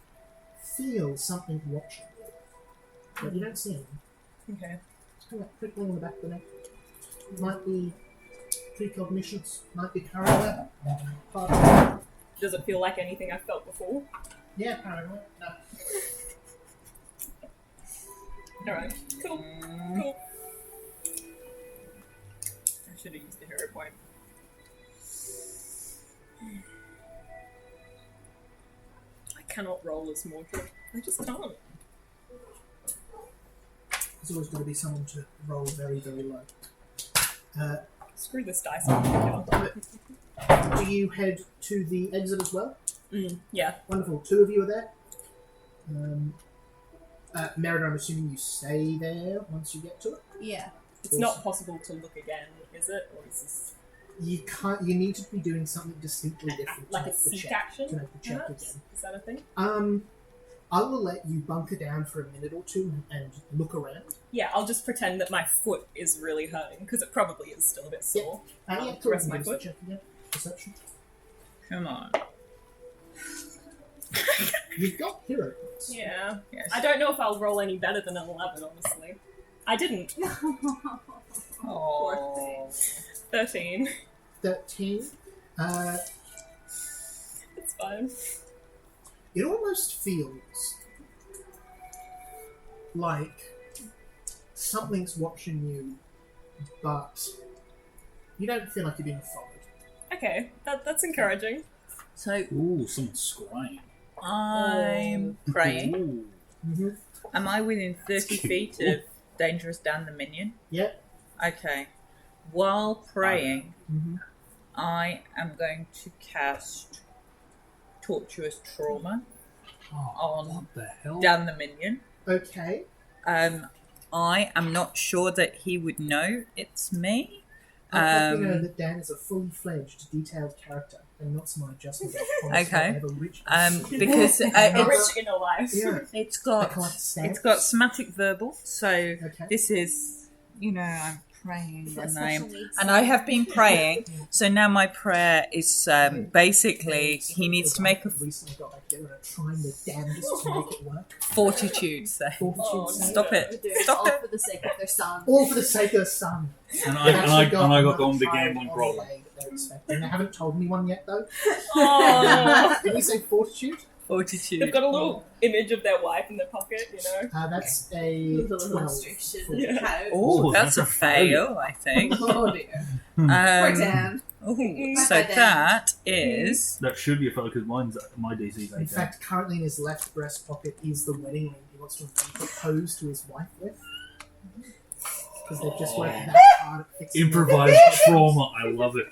S1: feel something watching you, but you don't see anything.
S2: Okay.
S1: It's kind of prickling on the back of the neck. Might be precognitions, might be paranoia. But,
S2: Does it feel like anything I've felt before?
S1: yeah, paranoia. No.
S2: Alright. Cool. Cool. I should have used the hero point. I cannot roll as Mordred. I just can't.
S1: There's always going to be someone to roll very, very low.
S2: Screw this dice. I'm
S1: Do you head to the exit as well?
S2: Yeah.
S1: Wonderful. 2 of you are there. Merida, I'm assuming you stay there once you get to it?
S4: Yeah.
S2: It's not possible to look again, is it? Or is this
S1: You can't. You need to be doing something distinctly different
S2: like
S1: to
S2: a
S1: make the
S2: seek
S1: check.
S2: action?
S1: To make the check
S2: perhaps?
S1: again.
S2: Is that a thing?
S1: I will let you bunker down for a minute or two and look around.
S2: Yeah, I'll just pretend that my foot is really hurting, because it probably is still a bit sore.
S1: Yeah,
S2: The rest of my
S1: give us
S2: foot.
S1: the check again. Perception.
S5: Come on.
S1: You've got hero points.
S2: Yeah.
S5: Yes.
S2: I don't know if I'll roll any better than an 11, honestly. I didn't.
S5: Oh.
S2: 13.
S1: 13.
S2: It's fine.
S1: It almost feels like something's watching you, but you don't feel like you're being followed.
S2: Okay, that's encouraging.
S5: So
S3: Ooh, someone's scrying.
S5: I'm praying.
S3: Ooh.
S1: Mm-hmm.
S5: Am I within 30 feet of Dangerous Dan the Minion?
S1: Yeah.
S5: Okay. While praying,
S1: Mm-hmm.
S5: I am going to cast Tortuous Trauma
S3: Oh,
S5: on
S3: what the hell?
S5: Dan the Minion.
S1: Okay.
S5: I am not sure that he would know it's me.
S1: I'll let you know that Dan is a fully fledged, detailed character. and not my adjustment.
S5: Okay.
S1: I have a rich
S5: Because
S2: A
S5: it's,
S2: rich inner life.
S1: yeah.
S5: it's
S1: I
S5: got
S1: collect stats.
S5: it's got somatic verbal, so
S1: Okay.
S5: this is, I'm praying
S4: Is that
S5: and
S4: special needs?
S5: I have been praying. So now my prayer is basically he needs to make a
S1: recently got back together and trying their damnedest to make it work.
S5: fortitude save.
S1: Fortitude
S2: Oh,
S1: save.
S5: Stop
S4: They're
S5: it!
S4: doing
S5: Stop
S4: all
S5: it!
S4: for the sake of their son.
S1: All for the sake of the sun.
S3: And
S1: They've actually
S3: I got
S1: another
S3: the
S1: child
S3: gambling
S1: on the
S3: problem.
S1: way that they're expecting. They haven't told anyone yet, though.
S2: Oh,
S1: Did you say fortitude?
S5: Fortitude.
S2: they've got a little image of their wife in their pocket,
S1: That's a
S4: Little
S1: 12.
S4: illustration.
S2: Yeah.
S4: How?
S5: Oh,
S3: Oh,
S5: that's a
S3: that's a failure.
S5: fail, I think.
S4: Oh dear.
S5: Um,
S4: Poor Dan.
S5: ooh,
S4: Bye
S5: so
S4: bye, Dan.
S5: that is
S3: That should be a photo because my DC's
S1: In
S3: 18.
S1: fact, currently in his left breast pocket is the wedding ring he wants to propose to his wife with. Because they've just worked that hard at fixing
S3: Improvised trauma. I love it.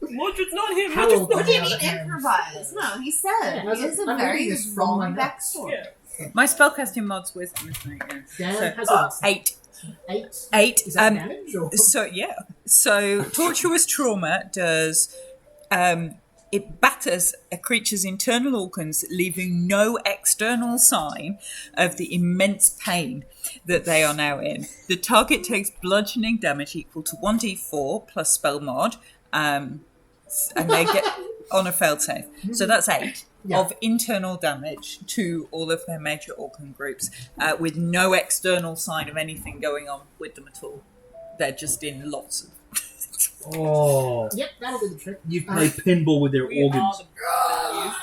S2: Mordred's not him.
S1: Harold,
S2: Mordred's not
S4: What do you
S1: on the
S4: mean
S1: other hand,
S4: improvise? No, he said
S1: Yeah,
S4: he has a
S1: I'm
S4: very
S1: reading this from my
S4: long
S1: notes.
S4: backstory.
S2: Yeah.
S5: my spellcasting mod's wisdom, isn't it? Yeah.
S1: Dan
S5: So,
S1: has a lesson.
S5: 8.
S1: 8.
S5: 8.
S1: Is that damage? Or?
S5: So tortuous trauma does it batters a creature's internal organs, leaving no external sign of the immense pain that they are now in. The target takes bludgeoning damage equal to 1d4 plus spell mod, and they get on a failed save. So that's 8
S1: Yeah.
S5: of internal damage to all of their major organ groups, with no external sign of anything going on with them at all. They're just in lots of.
S3: Oh.
S1: Yep, that'll do the trick.
S3: You play pinball with their
S2: We are
S3: organs.
S2: the values.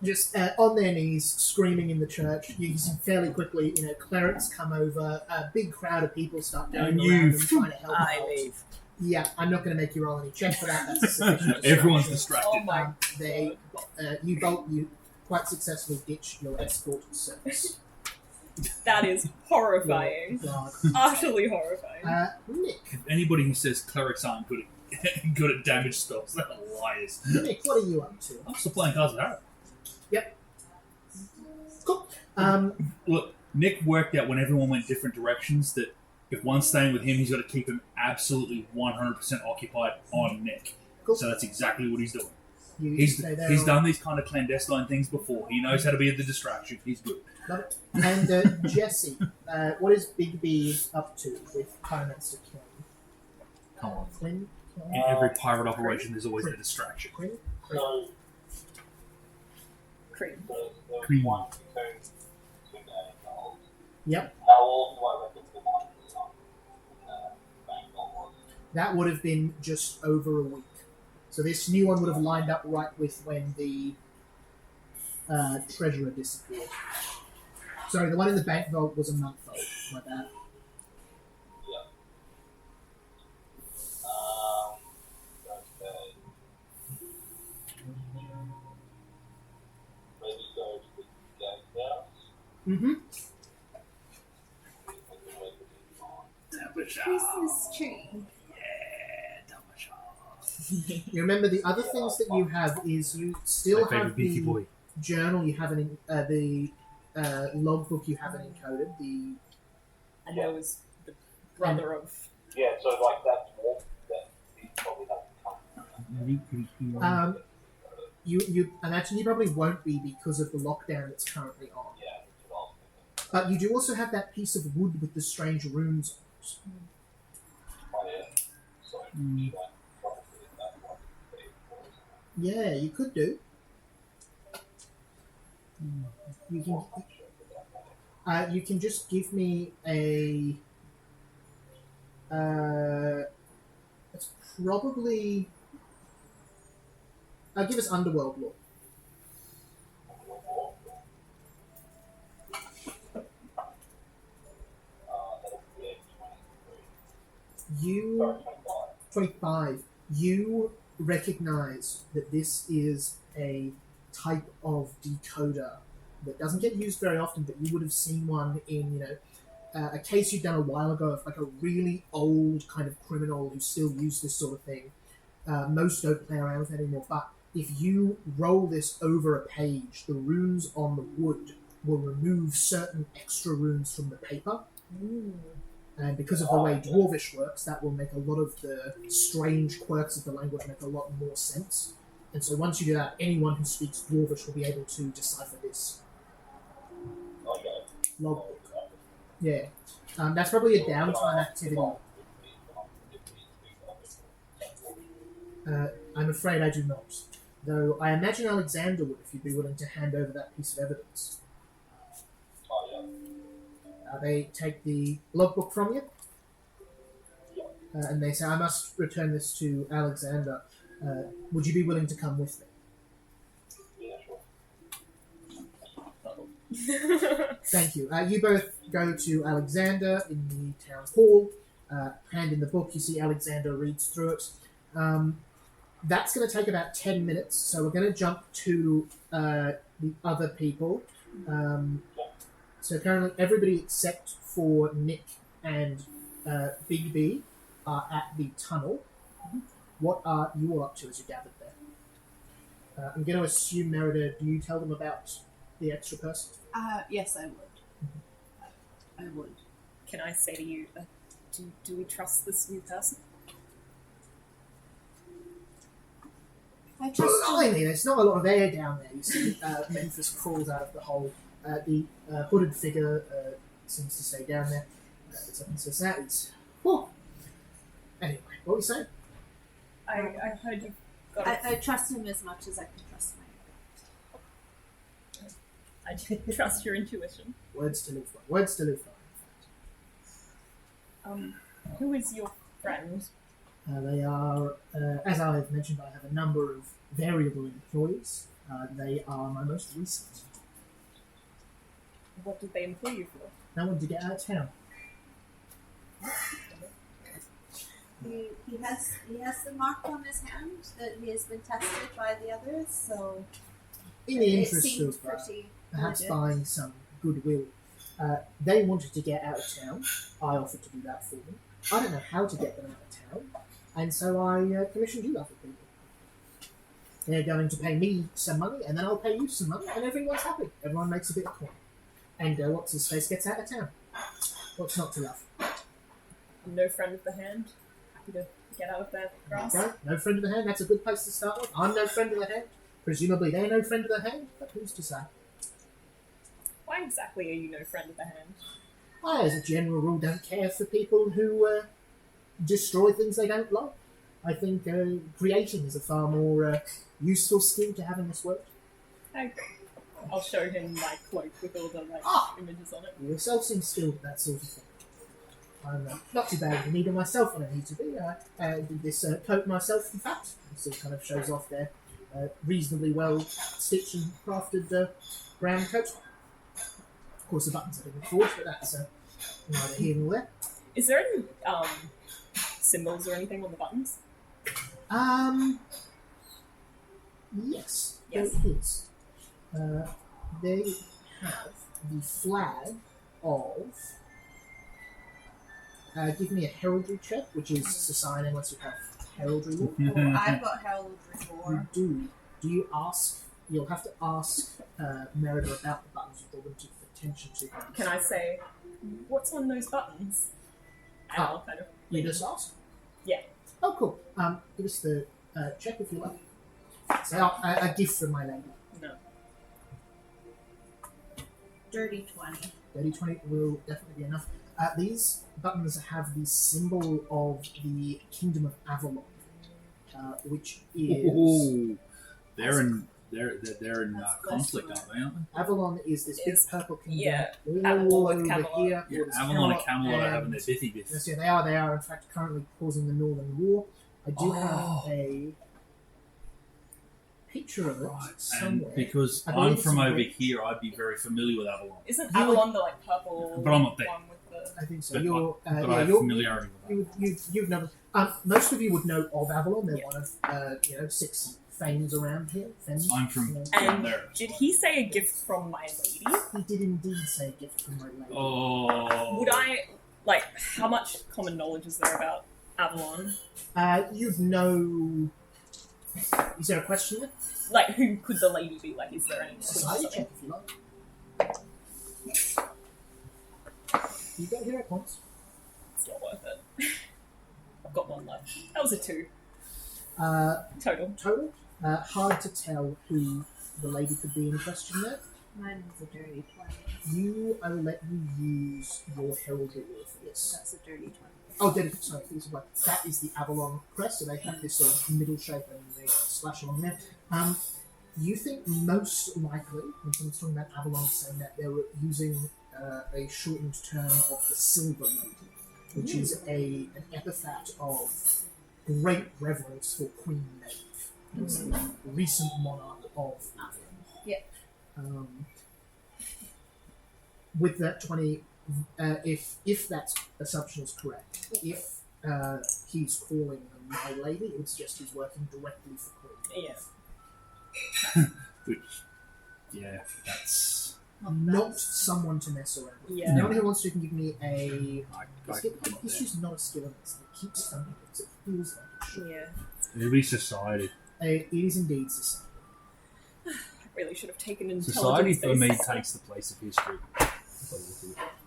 S1: Just on their knees, screaming in the church. You see fairly quickly, clerics come over. A big crowd of people start going
S3: And
S1: around
S3: you-
S1: and trying to help
S5: I
S1: out.
S5: leave.
S1: Yeah, I'm not going to make you roll any check for that. That's a sufficient
S3: Everyone's
S1: distraction.
S2: Oh
S3: distracted.
S2: my.
S1: You quite successfully ditch your escort service.
S2: That is horrifying.
S1: God.
S2: Utterly horrifying.
S1: Nick,
S3: If anybody who says clerics aren't good at damage spells, they're liars.
S1: Nick, what are you up to?
S3: I'm still playing cards with Harry.
S1: Cool.
S3: Look, Nick worked out when everyone went different directions that if one's staying with him, he's got to keep him absolutely 100% occupied on Nick.
S1: Cool.
S3: So that's exactly what he's doing.
S1: You
S3: He's
S1: stay there
S3: he's
S1: or-
S3: done these kind of clandestine things before. He knows how to be the distraction. He's good.
S1: Love it. And Jesse, what is Big B up to with Pyromancer King?
S3: Come on.
S1: Flynn?
S3: In every pirate operation, there's always a distraction.
S1: Quinn?
S6: So,
S2: Cream.
S6: the
S3: Cream.
S6: 1 to 2 days old.
S1: Yep.
S6: How old do I reckon the one was on? Bank was?
S1: That would have been just over a week. So this new one would have lined up right with when the treasurer disappeared. Sorry, the one in the bank vault was a month old. My bad.
S6: Yeah. Okay. Maybe go to the gate house.
S1: Mm-hmm.
S4: Christmas tree.
S1: You remember the other things that you have is you still
S3: My favorite
S1: have
S3: beaky
S1: the
S3: boy.
S1: journal you haven't the logbook you haven't encoded. The
S2: And there was the brother of.
S6: Yeah, so like that dwarf that he probably hasn't come.
S1: you and actually you probably won't be because of the lockdown that's currently on.
S6: Yeah, that's what I was thinking.
S1: But you do also have that piece of wood with the strange runes.
S6: Oh, yeah. So, you won't probably that one be for us.
S1: Yeah, you could do. You can just give me a. It's probably. Give us underworld lore.
S6: That'll be at 23.
S1: You
S6: Sorry, 25.
S1: 25. You recognize that this is a type of decoder that doesn't get used very often, but you would have seen one in, a case you'd done a while ago of like a really old kind of criminal who still used this sort of thing. Most don't play around with it anymore, but if you roll this over a page, the runes on the wood will remove certain extra runes from the paper. And because of the way Dwarvish works, that will make a lot of the strange quirks of the language make a lot more sense. And so once you do that, anyone who speaks Dwarvish will be able to decipher this
S6: Okay.
S1: logbook. Yeah. That's probably a downtime activity. I'm afraid I do not. Though I imagine Alexander would if you'd be willing to hand over that piece of evidence.
S6: Oh, yeah.
S1: They take the logbook from you, and they say, I must return this to Alexander. Would you be willing to come with me?
S6: Yeah, sure.
S1: Thank you. You both go to Alexander in the town hall, hand in the book. You see Alexander reads through it. That's going to take about 10 minutes, so we're going to jump to the other people. So currently everybody except for Nick and Big B are at the tunnel. What are you all up to as you gathered there? I'm going to assume, Merida, do you tell them about the extra person?
S4: Yes, I would. I would.
S2: Can I say to you, do we trust this new person?
S4: I trust you.
S1: Blimey, there's not a lot of air down there. You see Memphis crawls out of the hole. The hooded figure seems to stay down there. It's up and says that. Whew. Anyway, what were you saying?
S2: I heard you got
S4: I trust him as much as I can trust my
S2: I trust your intuition.
S1: Words to live by. Words to live by.
S2: Who is your friend?
S1: They are, as I've mentioned, I have a number of variable employees. They are my most recent.
S2: What did they employ you for?
S1: I wanted to get out of town.
S4: He has the mark on his hand that he has been tested by the others, so
S1: In the
S4: it
S1: interest
S4: seemed
S1: of
S4: pretty
S1: perhaps
S4: legit.
S1: buying some goodwill, they wanted to get out of town. I offered to do that for them. I don't know how to get them out of town, and so I commissioned you other people. They're going to pay me some money, and then I'll pay you some money, and everyone's happy. Everyone makes a bit of coin. And what's his face gets out of town. What's not to love?
S2: I'm no friend of the hand. Happy to get out of that grass.
S1: No friend of the hand, that's a good place to start with. I'm no friend of the hand. Presumably they're no friend of the hand, but who's to say?
S2: Why exactly are you no friend of the hand?
S1: I, as a general rule, don't care for people who destroy things they don't like. I think creating is a far more useful skill to have in this world.
S2: I agree. I'll show him my cloak with all the images on it.
S1: You yourself seem skilled at that sort of thing. I'm not too bad in need of myself when I need to be. I did this coat myself, in fact. It still kind of shows off their reasonably well stitched and crafted brown coat. Of course, the buttons are a bit forged, but that's neither here nor there.
S2: Is there any symbols or anything on the buttons?
S1: Yes,
S2: Yes.
S1: there is. They have the flag of. Give me a heraldry check, which is to sign unless you have heraldry law.
S4: Oh, I've got heraldry
S1: You
S4: for.
S1: do. Do you ask? You'll have to ask Merida about the buttons. You'll want to give attention to them.
S2: Can I say, what's on those buttons? And
S1: Oh.
S2: I'll kind of...
S1: You just ask?
S2: Yeah.
S1: Oh, cool. Give us the check if you like. So, a gift from my lady.
S2: No.
S4: Dirty 20.
S1: 30-20 will definitely be enough. These buttons have the symbol of the Kingdom of Avalon, which is...
S3: Ooh, they're in
S4: That's
S3: conflict,
S4: close to
S3: aren't they?
S1: Avalon is this big
S2: Is-
S1: purple kingdom.
S2: yeah,
S1: all
S2: Avalon with
S1: over
S2: Camelot.
S1: here.
S3: Yeah,
S1: There's
S3: Avalon and
S1: Camelot
S3: Camelot are having
S1: and-
S3: their biffy biff.
S1: Yes, yeah, they are. They are, in fact, currently causing the Northern War. I do have a picture of it
S3: Right,
S1: somewhere.
S3: and because
S1: I believe
S3: I'm
S1: it's
S3: from
S1: in
S3: over
S1: Greek.
S3: here, I'd be very familiar with Avalon.
S2: Isn't
S1: You
S2: Avalon the purple
S3: But I'm not there.
S2: one with the...
S1: I think so.
S3: But
S1: You're,
S3: but
S1: yeah,
S3: I have
S1: you're,
S3: familiarity with that.
S1: you've known. Most of you would know of Avalon. They're
S2: Yeah.
S1: one of 6 fames around here. Fames.
S3: I'm from
S2: And
S3: there.
S2: did he say a gift from my lady?
S1: He did indeed say a gift from my lady.
S3: Oh.
S2: Would I... Like, how much common knowledge is there about Avalon?
S1: You'd know. Is there a question there?
S2: Like, who could the lady be? Like, is there any...
S1: Society check if you like. You get hero points.
S2: It's not worth it. I've got one left. That was a 2.
S1: Uh,
S2: Total.
S1: total. Hard to tell who the lady could be in question there.
S4: Mine is a dirty 20.
S1: I will let you use your heraldry roll for this.
S4: That's a dirty 20.
S1: Oh, sorry, these are like, that is the Avalon crest, so they have this sort of middle shape and they slash along there. You think most likely, when someone's talking about Avalon, saying that they were using a shortened term of the Silver Lady, which is an epithet of great reverence for Queen Maeve, who's the recent monarch of Avalon.
S4: Yeah.
S1: With that 20, if that assumption is correct, if he's calling them my lady, it would suggest he's working directly for Queen Maeve.
S2: Yeah.
S3: Which, yeah, that's...
S1: Not someone to mess around with.
S2: Yeah.
S1: Anyone who wants to can give me a...
S3: I'm
S1: It's just not a skill in this. It keeps thumping things. It feels like it should.
S2: Yeah.
S3: It'll be society.
S1: It is indeed society.
S2: I really should have taken intelligence.
S3: Society for me
S2: based.
S3: takes the place of history.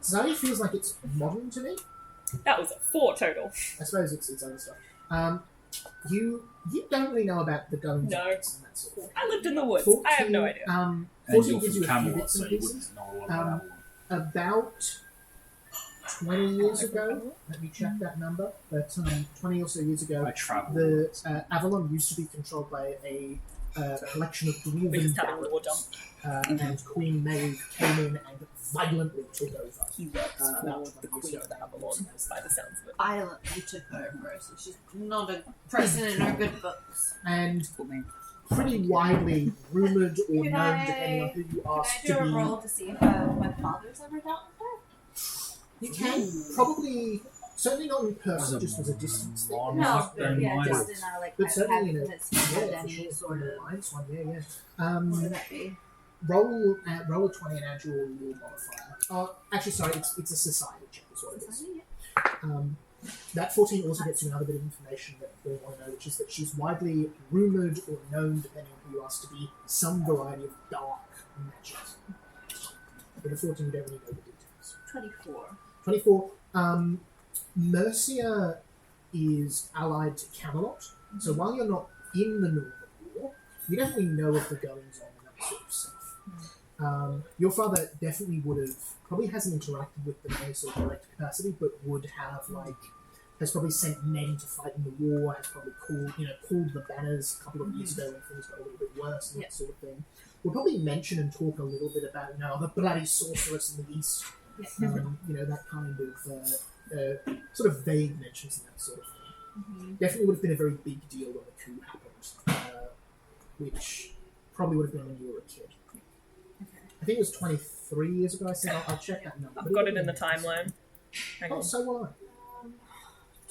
S1: Society feels like it's modern to me.
S2: That was a 4 total.
S1: I suppose it's other stuff. You don't really know about the goings
S2: No.
S1: on and that sort of thing.
S2: I lived in the woods.
S1: 14,
S2: I have no idea.
S3: And
S1: 14
S3: you're
S1: gives
S3: from
S1: you a few
S3: Camelot,
S1: bits
S3: so
S1: and
S3: you
S1: pieces.
S3: wouldn't know a lot about Avalon.
S1: About 20 years ago, let me check that number, but 20 or so years ago,
S3: I travelled.
S1: the Avalon used to be controlled by a collection of
S2: We're
S1: dwarven
S2: just having a war
S1: barons,
S2: dump.
S1: and Queen Maeve came in and violently took over.
S2: He works
S1: about
S2: for
S1: 20
S2: the
S1: years
S2: Queen
S1: ago.
S2: of Avalon, by the sounds of it.
S4: Violently took over, so she's not a person in our good books.
S1: And pretty widely rumoured or
S4: Can
S1: known,
S4: I-
S1: depending on who you
S4: Can I
S1: ask,
S4: do
S1: to
S4: a
S1: be.
S4: roll to see if my father's ever dealt with her?
S1: You can probably, certainly not in person, just as a distance thing.
S4: No,
S3: Must
S4: but
S3: be
S4: yeah,
S3: minor.
S4: just in
S1: But certainly in a,
S4: has
S1: yeah,
S4: had
S1: for
S4: any
S1: sure.
S4: sort of.
S1: Nice one, yeah.
S4: What would that be?
S1: Roll a 20 and add your law modifier. Oh, actually, sorry, it's a society check, is what it is. That 14 also gets you another bit of information that we want to know, which is that she's widely rumoured or known, depending on who you ask, to be some variety of dark magic. With a 14, you don't really know the details.
S4: 24.
S1: 24. Mercia is allied to Camelot, so while you're not in the Northern War, you don't really know of the goings on and that sort of stuff. Your father definitely would have, probably hasn't interacted with them in any sort of direct capacity, but would have, has probably sent men to fight in the war, has probably called the banners a couple of years ago when things got a little bit worse and that sort of thing. We'll probably mention and talk a little bit about, the bloody sorceress in the east. That kind of sort of vague mentions and that sort of thing. Definitely would have been a very big deal when the coup happened, which probably would have been when you were a kid. I think it was 23 years ago. I said I'll check that number.
S2: I've got it in the timeline. Hang
S1: Oh,
S2: on.
S1: so will I.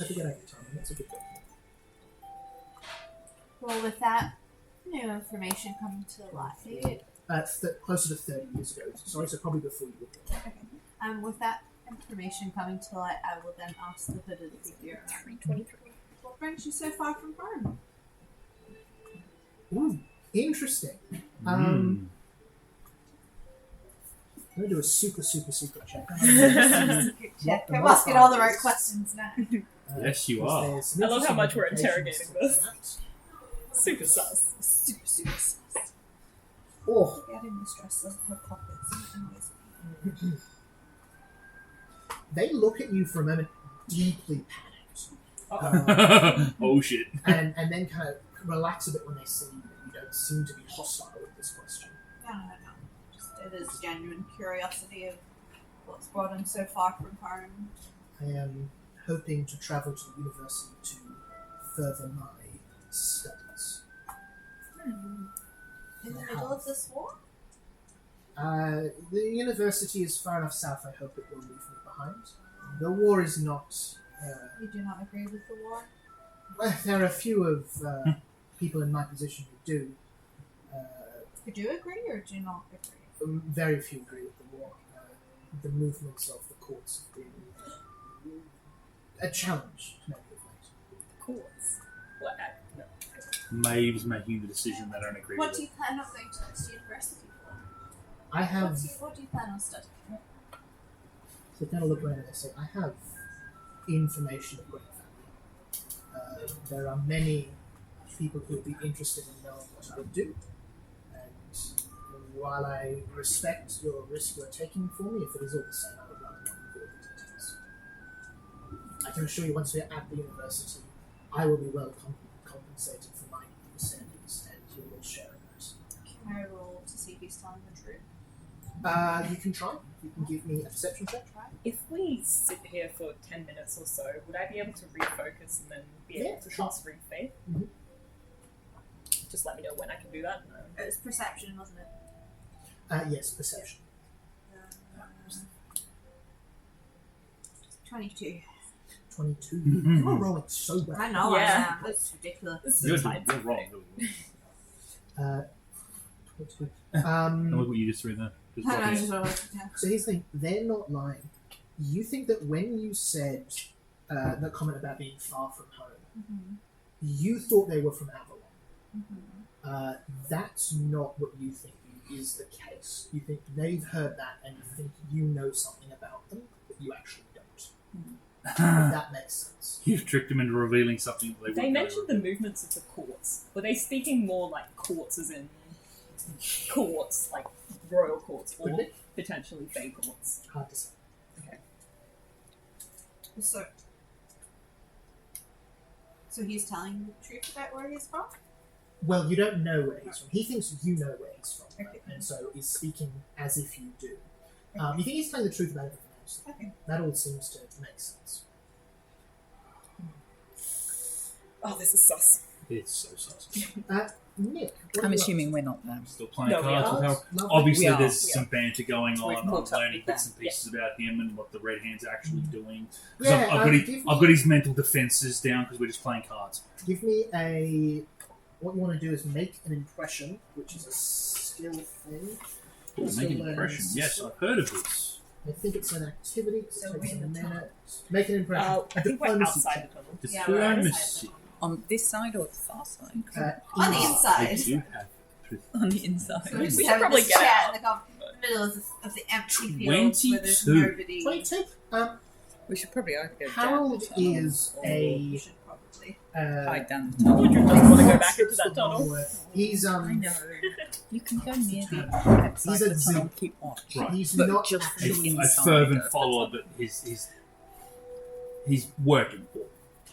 S1: I forget I have time. That's a good thing.
S4: Well, with that new information coming to light,
S1: Closer to 30 years ago. Sorry, so probably before you were born.
S4: with that information coming to light, I will then ask the hooded figure,
S2: 323.
S4: what brings you so far from home?
S1: Ooh, interesting.
S3: Mm.
S1: I'm going to do a super secret check.
S4: Check. I'm asking all the right questions now.
S3: Yes, you
S1: because
S3: are.
S1: there's
S2: I love how much we're
S1: implications
S2: interrogating
S1: to
S2: this.
S1: that.
S2: Super sus.
S4: Super sus.
S1: Oh,
S4: Getting the stress of her pockets and annoys me.
S1: they look at you for a moment, deeply panicked.
S3: Oh shit.
S1: And then kind of relax a bit when they see that you don't seem to be hostile with this question.
S4: No. Just, it is genuine curiosity of what's brought him so far from home.
S1: I am hoping to travel to the university to further my studies.
S4: In the middle of this war?
S1: The university is far enough south, I hope it will leave me behind. The war is not...
S4: You do not agree with the war?
S1: well, there are a few of people in my position who do.
S4: You do agree or do not agree?
S1: Very few agree with the war. The movements of the courts have been a challenge to many of late.
S2: Courts. What? No.
S3: Maeve's making the decision they don't agree
S4: What
S3: with
S4: do
S3: it.
S4: you plan on going to this university for?
S1: I have...
S4: What do you plan on studying?
S1: So kind of look around and I say, I have information of great value. There are many people who would be interested in knowing what I do. And while I respect your risk you're taking for me, if it is all the same, I would rather not reveal the details. I can assure you, once we're at the university, I will be well compensated for my understandings, and you will share in that.
S4: Can I roll to see if he's telling the truth?
S1: You can try. You can give me a perception check.
S2: If we sit here for 10 minutes or so, would I be able to refocus and then be able
S1: Yeah,
S2: to
S1: sure.
S2: cast Ring Faith?
S1: Mhm.
S2: Just let me know when I can do that.
S4: It was perception, wasn't it?
S1: Yes, perception.
S4: 22.
S1: 22.
S3: Mhm.
S1: You are rolling so well.
S4: I know,
S2: Yeah.
S4: I am. That's ridiculous.
S2: This
S3: You're,
S2: is a tight
S3: you're wrong.
S1: 22.
S3: And look what you just threw there. Just
S4: I know,
S3: blocking
S4: just
S3: it.
S4: rolled, yeah.
S1: So here's the thing, they're not lying. You think that when you said the comment about being far from home, you thought they were from Avalon. That's not what you think is the case. You think they've heard that and you think you know something about them, but you actually don't. If that makes sense.
S3: You've tricked him into revealing something that they
S2: They
S3: wouldn't
S2: mentioned the
S3: know.
S2: movements of the courts. Were they speaking more like courts as in courts, like royal courts, or
S1: Could be.
S2: potentially fey courts?
S1: Hard to say.
S4: So he's telling the truth about where he's from?
S1: Well, you don't know where he's from. He thinks you know where he's from,
S4: Okay.
S1: and so is speaking as if you do. You think he's telling the truth about everything else.
S4: Okay.
S1: That all seems to make sense.
S2: Oh, this is sus.
S3: It's so sus.
S1: Nick, what
S5: I'm
S1: are you
S5: assuming we're not them.
S3: Still playing
S2: No, we
S3: cards
S2: are.
S3: with Harold.
S1: up to? Lovely.
S3: Obviously,
S5: We are.
S3: there's some banter going
S5: We've
S3: on. I'm
S5: caught up
S3: learning
S5: with
S3: bits
S5: them.
S3: and pieces about him and what the Red Hand's actually doing. 'Cause
S1: Yeah,
S3: I've got his mental defenses down because we're just playing cards.
S1: Give me a. What you want to do is make an impression, which is a skill thing.
S3: Ooh,
S1: Still
S3: make an
S1: learning
S3: impression. Yes,
S1: system.
S3: I've heard of this.
S1: I think it's an activity.
S4: So
S1: So it takes
S4: we're
S1: a
S4: in the
S1: minute. Make an impression.
S2: I
S1: A
S2: think we're
S1: diplomacy
S2: outside
S1: check.
S2: the tunnel.
S4: Yeah, we're outside.
S3: Diplomacy.
S5: On this side or the far side?
S4: On the
S1: easy.
S4: inside.
S3: They do have truth.
S5: On the inside.
S4: So
S2: We
S4: just
S2: should
S4: having
S2: probably
S4: this
S2: get
S4: chat
S2: out.
S4: in the middle of the empty fields where there's
S3: 22.
S4: nobody.
S1: 22.
S5: We should probably either go
S1: Harold
S5: down the tunnel
S1: is
S5: or
S4: You
S1: a.
S4: should probably.
S5: hide down the
S2: I
S5: tunnel.
S2: wonder if I want to go back into that tunnel.
S1: He's
S5: I know. You can go near the
S1: He's
S5: outside
S1: a
S5: the tunnel
S1: zoo.
S5: and keep watch.
S3: Right.
S1: He's
S5: But
S1: not
S5: just
S1: actually.
S3: A
S5: inside.
S3: fervent follower, but he's working for.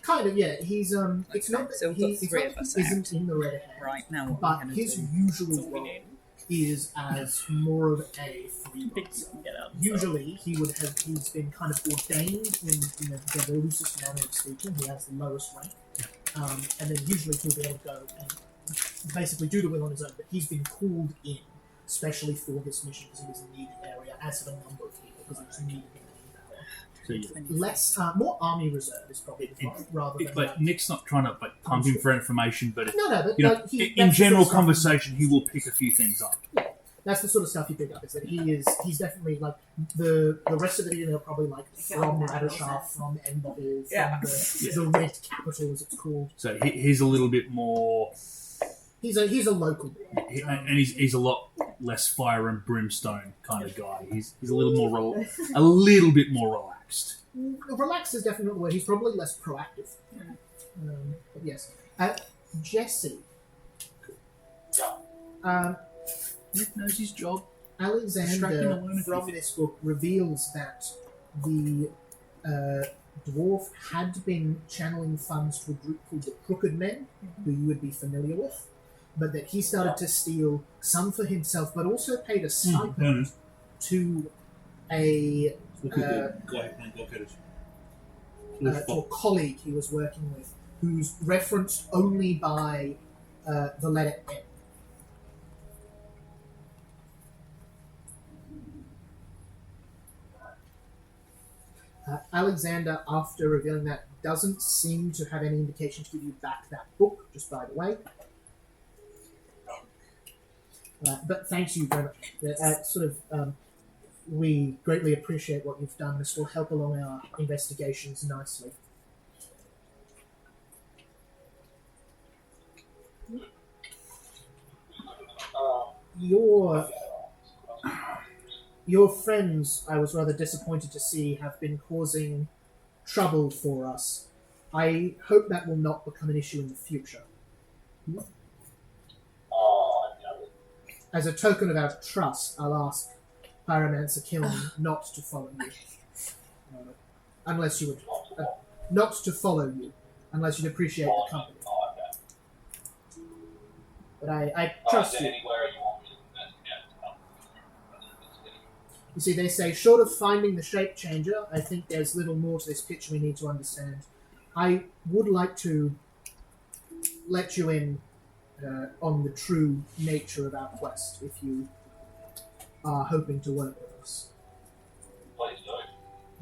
S1: Kind of, yeah. He's It's
S5: Okay,
S1: not that
S5: so we've
S1: he,
S5: got
S1: it's
S5: three
S1: not
S5: of
S1: that
S5: us
S1: he isn't in the red hand,
S5: Right, now what
S1: but
S5: we're going
S1: his
S5: to do.
S1: usual
S2: That's all we
S1: role
S2: need.
S1: is as more of a
S2: Big
S1: freelancer.
S2: can get out.
S1: Usually, he's been kind of ordained in the loosest manner of speaking. He has the lowest rank, and then usually he'll be able to go and basically do the will on his own. But he's been called in, especially for this mission because he was in the area, as have a number of people because he was needed in the power.
S3: So yeah.
S1: Less, more army reserve is probably the vibe, rather than
S3: But Nick's not trying to pump him for information, but
S1: no, but
S3: you know,
S1: like,
S3: in
S1: that's the
S3: general
S1: sort of stuff-
S3: conversation, he will pick a few things up.
S1: That's the sort of stuff you pick up. Is that he's definitely like the rest of it. They're probably like from Radishar, from Endbubble, from
S2: Yeah.
S1: the Red Capital as it's called.
S3: So he's a little bit more,
S1: He's a local boy.
S3: and he's a lot less fire and brimstone kind of guy. He's a little more, a little bit more relaxed.
S1: Relaxed is definitely the word. He's probably less proactive. But yes, Jesse.
S3: Nick knows his job.
S1: Alexander
S3: Distracting
S1: from this book reveals that the dwarf had been channeling funds to a group called the Crooked Men, who you would be familiar with, but that he started to steal some for himself, but also paid a stipend to a to a colleague he was working with, who's referenced only by the letter N. Alexander, after revealing that, doesn't seem to have any indication to give you back that book, just by the way. But thank you very much. We greatly appreciate what you've done. This will help along our investigations nicely. Your friends, I was rather disappointed to see, have been causing trouble for us. I hope that will not become an issue in the future.
S6: Oh, I know.
S1: As a token of our trust, I'll ask Pyromancer Kiln not to follow you. Unless you would... not to follow you, unless you'd appreciate the company.
S6: Oh, okay.
S1: But I
S6: Is
S1: trust
S6: there
S1: you.
S6: anywhere you want me to investigate?
S1: You see, they say, short of finding the shape changer, I think there's little more to this pitch we need to understand. I would like to let you in on the true nature of our quest, if you are hoping to work with us.
S6: Please do.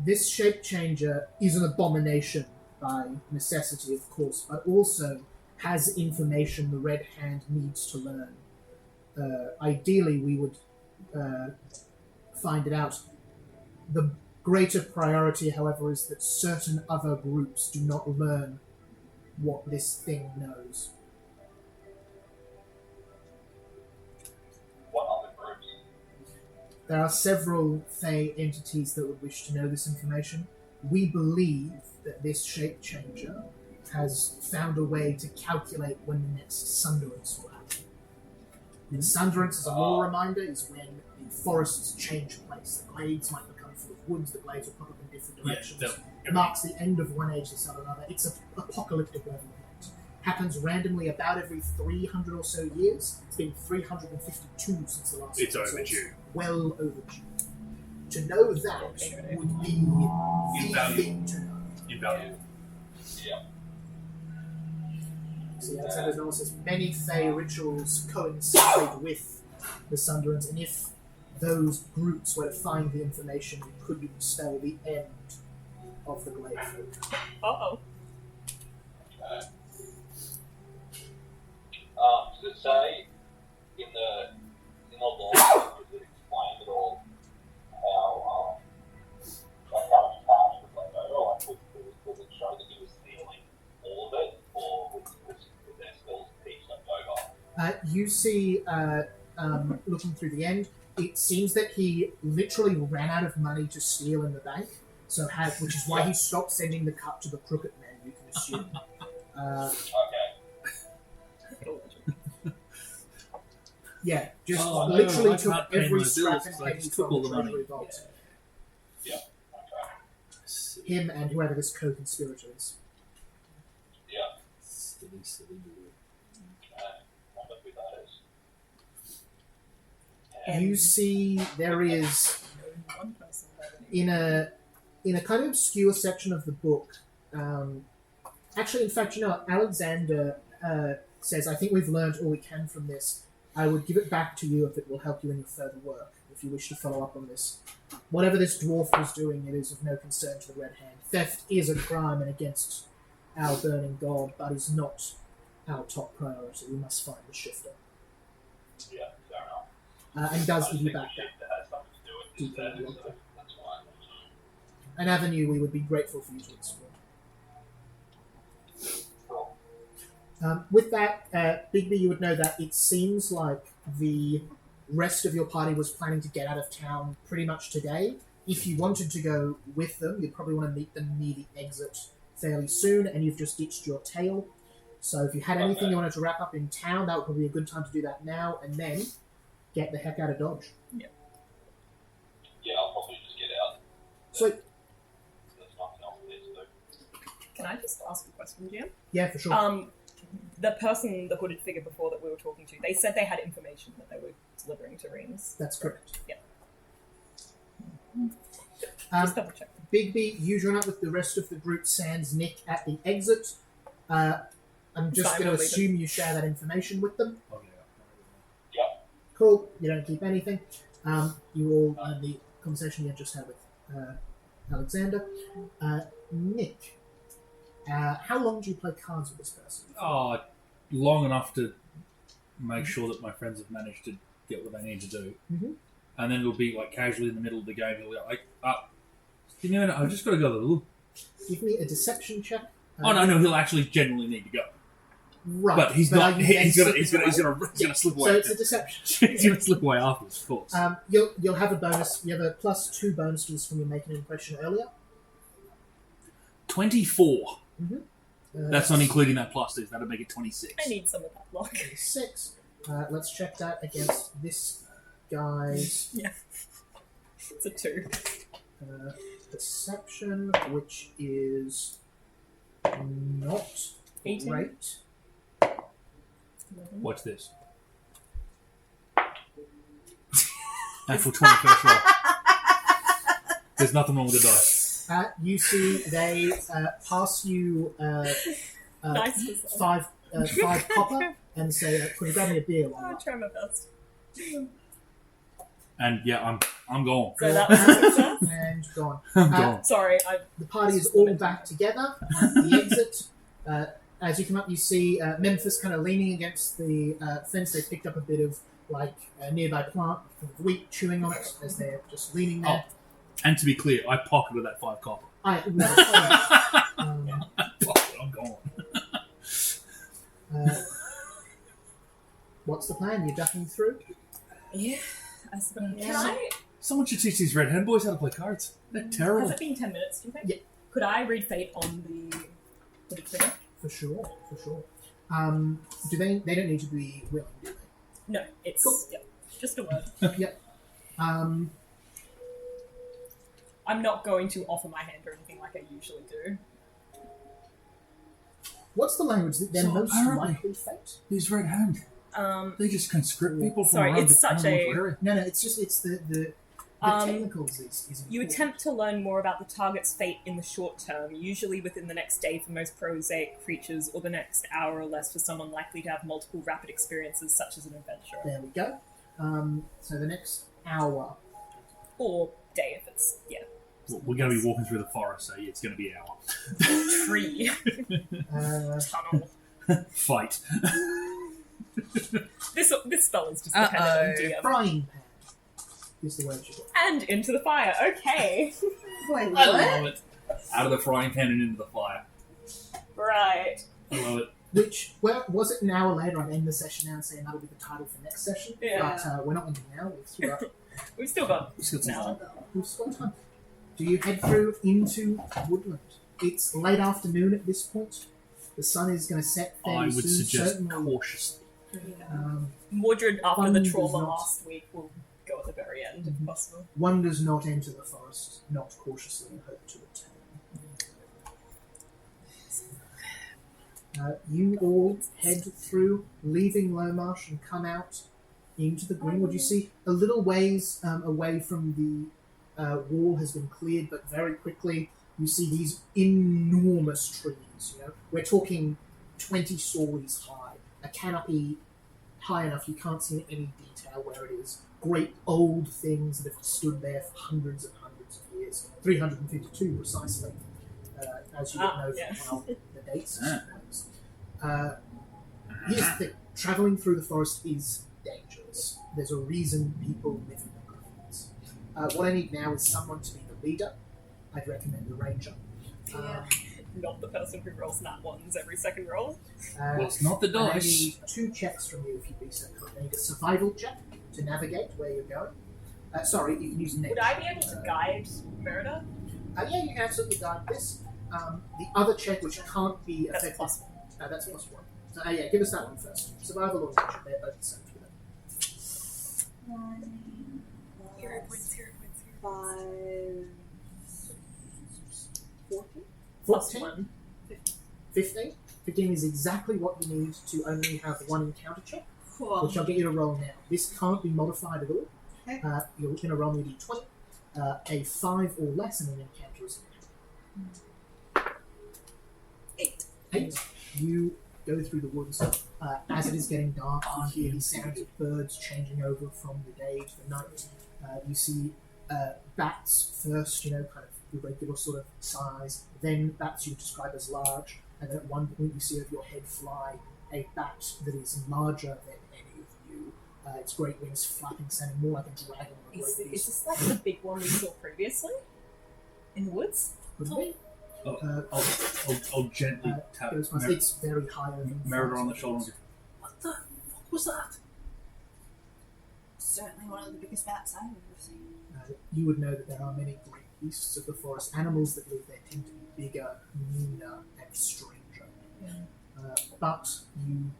S1: This shape changer is an abomination by necessity, of course, but also has information the Red Hand needs to learn. Ideally, we would find it out. The greater priority, however, is that certain other groups do not learn what this thing knows.
S6: What other groups?
S1: There are several Fey entities that would wish to know this information. We believe that this shape changer has found a way to calculate when the next Sunderance will happen. The Sunderance, as a lore reminder, is when the forests change place. The glades might become full of woods, the glades will pop up in different directions. It marks the end of one age to start another. It's an apocalyptic level event. Happens randomly about every 300 or so years. It's been 352 since the last
S3: It's
S1: one, so
S3: overdue.
S1: well overdue. To know that would be the
S3: Invaluable.
S1: thing to know.
S3: Invaluable.
S6: Yeah.
S1: See, Alexander's novel says many Fey rituals coincide with the Sunderance, and if those groups were to find the information, it could spell the end of the Glade Folk.
S2: Uh-oh.
S6: Okay. Does it say in the law, does it explain at all how much cash was left over? Like, was it show that he was stealing all of it, or was there still a piece left over?
S1: You see, looking through the end, it seems that he literally ran out of money to steal in the bank, which is why he stopped sending the cut to the crooked man, you can assume.
S6: Okay.
S1: Yeah, just
S3: Oh, no,
S1: literally
S3: I
S1: took
S3: can't pay
S1: every
S3: my
S1: scrap
S3: bills
S1: and
S3: because I
S1: penny
S3: just took
S1: from
S3: all
S1: the
S3: the money.
S1: treasury vault.
S6: Yeah. Okay.
S1: Him and whoever this co-conspirator is.
S6: Yeah.
S3: Silly.
S6: Wonder who that is.
S1: You see, there is
S2: One person by the name.
S1: in a kind of obscure section of the book. Actually, in fact, Alexander says, "I think we've learned all we can from this. I would give it back to you if it will help you in your further work. If you wish to follow up on this, whatever this dwarf was doing, it is of no concern to the Red Hand. Theft is a crime and against our burning god, but is not our top priority. We must find the shifter."
S6: Yeah, fair enough.
S1: And does
S6: I
S1: give
S6: just
S1: you
S6: think
S1: back
S6: the
S1: that.
S6: shit that has something to do with this
S1: Detail.
S6: so that's fine.
S1: An avenue we would be grateful for you to explore.
S6: Cool.
S1: With that, Bigby, you would know that it seems like the rest of your party was planning to get out of town pretty much today. If you wanted to go with them, you'd probably want to meet them near the exit fairly soon, and you've just ditched your tail. So if you had anything you wanted to wrap up in town, that would probably be a good time to do that now, and then get the heck out of Dodge.
S6: Yeah, I'll probably just get out.
S1: Sweet.
S6: There's nothing else for me to do.
S2: Can I just ask a question, Jim?
S1: Yeah, for sure.
S2: The person, the hooded figure before that we were talking to, they said they had information that they were delivering to Reams.
S1: That's correct.
S2: Yeah.
S1: Um,
S2: Just double check.
S1: Bigby, you join up with the rest of the group, sans Nick, at the exit. I'm just
S2: Fine,
S1: going
S2: we'll
S1: to
S2: leave
S1: assume you share that information with them.
S3: Oh,
S6: Yeah.
S1: Cool. You don't keep anything. You all learn the conversation you just had with Alexander. Nick, how long do you play cards with this person?
S3: Oh, long enough to make sure that my friends have managed to get what they need to do.
S1: Mhm.
S3: And then it'll be like casually in the middle of the game, he'll be like, give me a minute, I've just got to go to the loo.
S1: Give me a deception check.
S3: Oh, no, he'll actually genuinely need to go.
S1: Right.
S3: But he's
S1: are
S3: not,
S1: you
S3: he's
S1: then
S3: gonna
S1: slipping away?
S3: slip
S1: So
S3: away.
S1: it's a deception.
S3: He's gonna slip away afterwards, of course.
S1: You'll have a bonus. You have a +2 bonuses from your making an impression earlier.
S3: 24. That's not including that +2. That'll make it 26.
S2: I need some of that luck.
S1: 6. Let's check that against this guy's
S2: It's a 2.
S1: perception, which is not
S2: 18.
S1: great.
S3: Watch this. Natural 20 first roll. There's nothing wrong with the dice.
S1: You see they pass you
S2: Nice.
S1: 5 copper and say, "Could you grab me a beer?"
S2: I'll try my best.
S3: And yeah, I'm gone.
S2: So that was a success.
S1: And gone.
S3: I'm gone.
S2: Sorry,
S1: The party is all back together at the exit. As you come up, you see Memphis kind of leaning against the fence. They picked up a bit of a nearby plant of wheat, chewing on it as they're just leaning there.
S3: And to be clear, I pocketed that 5 copper.
S1: I'm
S3: gone.
S1: What's the plan? You're ducking through?
S2: Yeah, I suppose.
S4: Yeah.
S2: Can I?
S3: Someone should teach these red-hand boys how to play cards. They're terrible.
S2: Has it been 10 minutes, do you think?
S1: Yeah.
S2: Could I read fate on the hooded figure?
S1: For sure. Do they? They don't need to be willing, do they?
S2: No, it's
S1: Cool.
S2: just a word.
S1: Yep.
S2: I'm not going to offer my hand or anything like I usually do.
S1: What's the language that they're
S3: So
S1: most
S3: apparently-
S1: likely fate?
S3: These red-hand. They just conscript people from
S2: Sorry,
S3: around
S2: it's
S3: the
S2: such
S3: town
S2: a-
S3: area.
S1: No, it's the technicals is
S2: You
S1: important.
S2: attempt to learn more about the target's fate in the short term, usually within the next day for most prosaic creatures, or the next hour or less for someone likely to have multiple rapid experiences, such as an adventurer.
S1: There we go. So the next hour.
S2: Or day if it's,
S3: Well, we're going to be walking through the forest, so yeah, it's going to be an hour.
S2: tree, tunnel.
S3: Fight.
S2: This spell is just dependent on DM.
S1: Frying pan is the word you got.
S2: And into the fire, okay.
S4: Wait,
S3: I
S4: what?
S3: love it. Out of the frying pan and into the fire.
S2: Right.
S3: I love it.
S1: Which, well, was it an hour later? I'd end the session now and say that'll be the title for next session.
S2: Yeah.
S1: But we're not ending now.
S2: We've still got
S3: Let's get some
S2: now.
S3: time.
S1: We've still got time. Do you head through into woodland? It's late afternoon at this point. The sun is going to set fairly
S3: I would
S1: soon.
S3: suggest
S1: certainly.
S3: cautiously.
S2: Mordred, after
S1: One
S2: the
S1: does
S2: trauma
S1: not-
S2: last week, will go at the very end if possible.
S1: One does not enter the forest, not cautiously, and hope to return. You all head through, leaving Lomarsh, and come out into the greenwood. You see a little ways away from the wall has been cleared, but very quickly you see these enormous trees. You know, we're talking 20 stories high, a canopy high enough you can't see any detail where it is. Great old things that have stood there for hundreds and hundreds of years, 352 precisely, as you would know
S2: yeah.
S1: from how the dates. Here's the thing: traveling through the forest is dangerous. There's a reason people live in the mountains. What I need now is someone to be the leader. I'd recommend the ranger.
S2: Not the person who rolls nat ones every second roll.
S3: Well, it's not the
S1: and I
S3: dice.
S1: need 2 checks from you if you'd be so kind. I need a survival check to navigate where you're going. Sorry, you can use nature.
S2: Would I be able to guide Merida?
S1: Yeah, you can absolutely guide this. The other check, which can't be
S2: That's
S1: affected.
S2: plus
S1: That's plus 1. So, yeah, give us that one first. Survival or nature, they're both the same for them.
S2: 0.0.
S4: 5, 14?
S2: Plus
S1: 14?
S2: 1.
S1: 15? 15 is exactly what you need to only have one encounter check,
S4: Cool.
S1: which I'll get you to roll now. This can't be modified at all.
S4: Okay.
S1: You're going to roll me a d20. A 5 or less and an encounter is natural. 8. You go through the woods. As it is getting dark, you hear the sounds of birds changing over from the day to the night. You see bats first, kind of the regular sort of size, then bats you describe as large, and then at one point you see over your head fly a bat that is larger than any of you. Its great wings flapping, sounding more like a dragon or a
S2: Is
S1: great beast.
S2: this like the big one we saw previously? In the woods?
S1: Could be.
S3: I'll gently tap
S1: Goes past- it's very high over.
S3: Merida on the shoulder and go, what the fuck was that?
S4: Certainly one of the biggest bats I've ever seen.
S1: You would know that there are many great beasts of the forest. Animals that live there tend to be bigger, meaner, and stranger. But you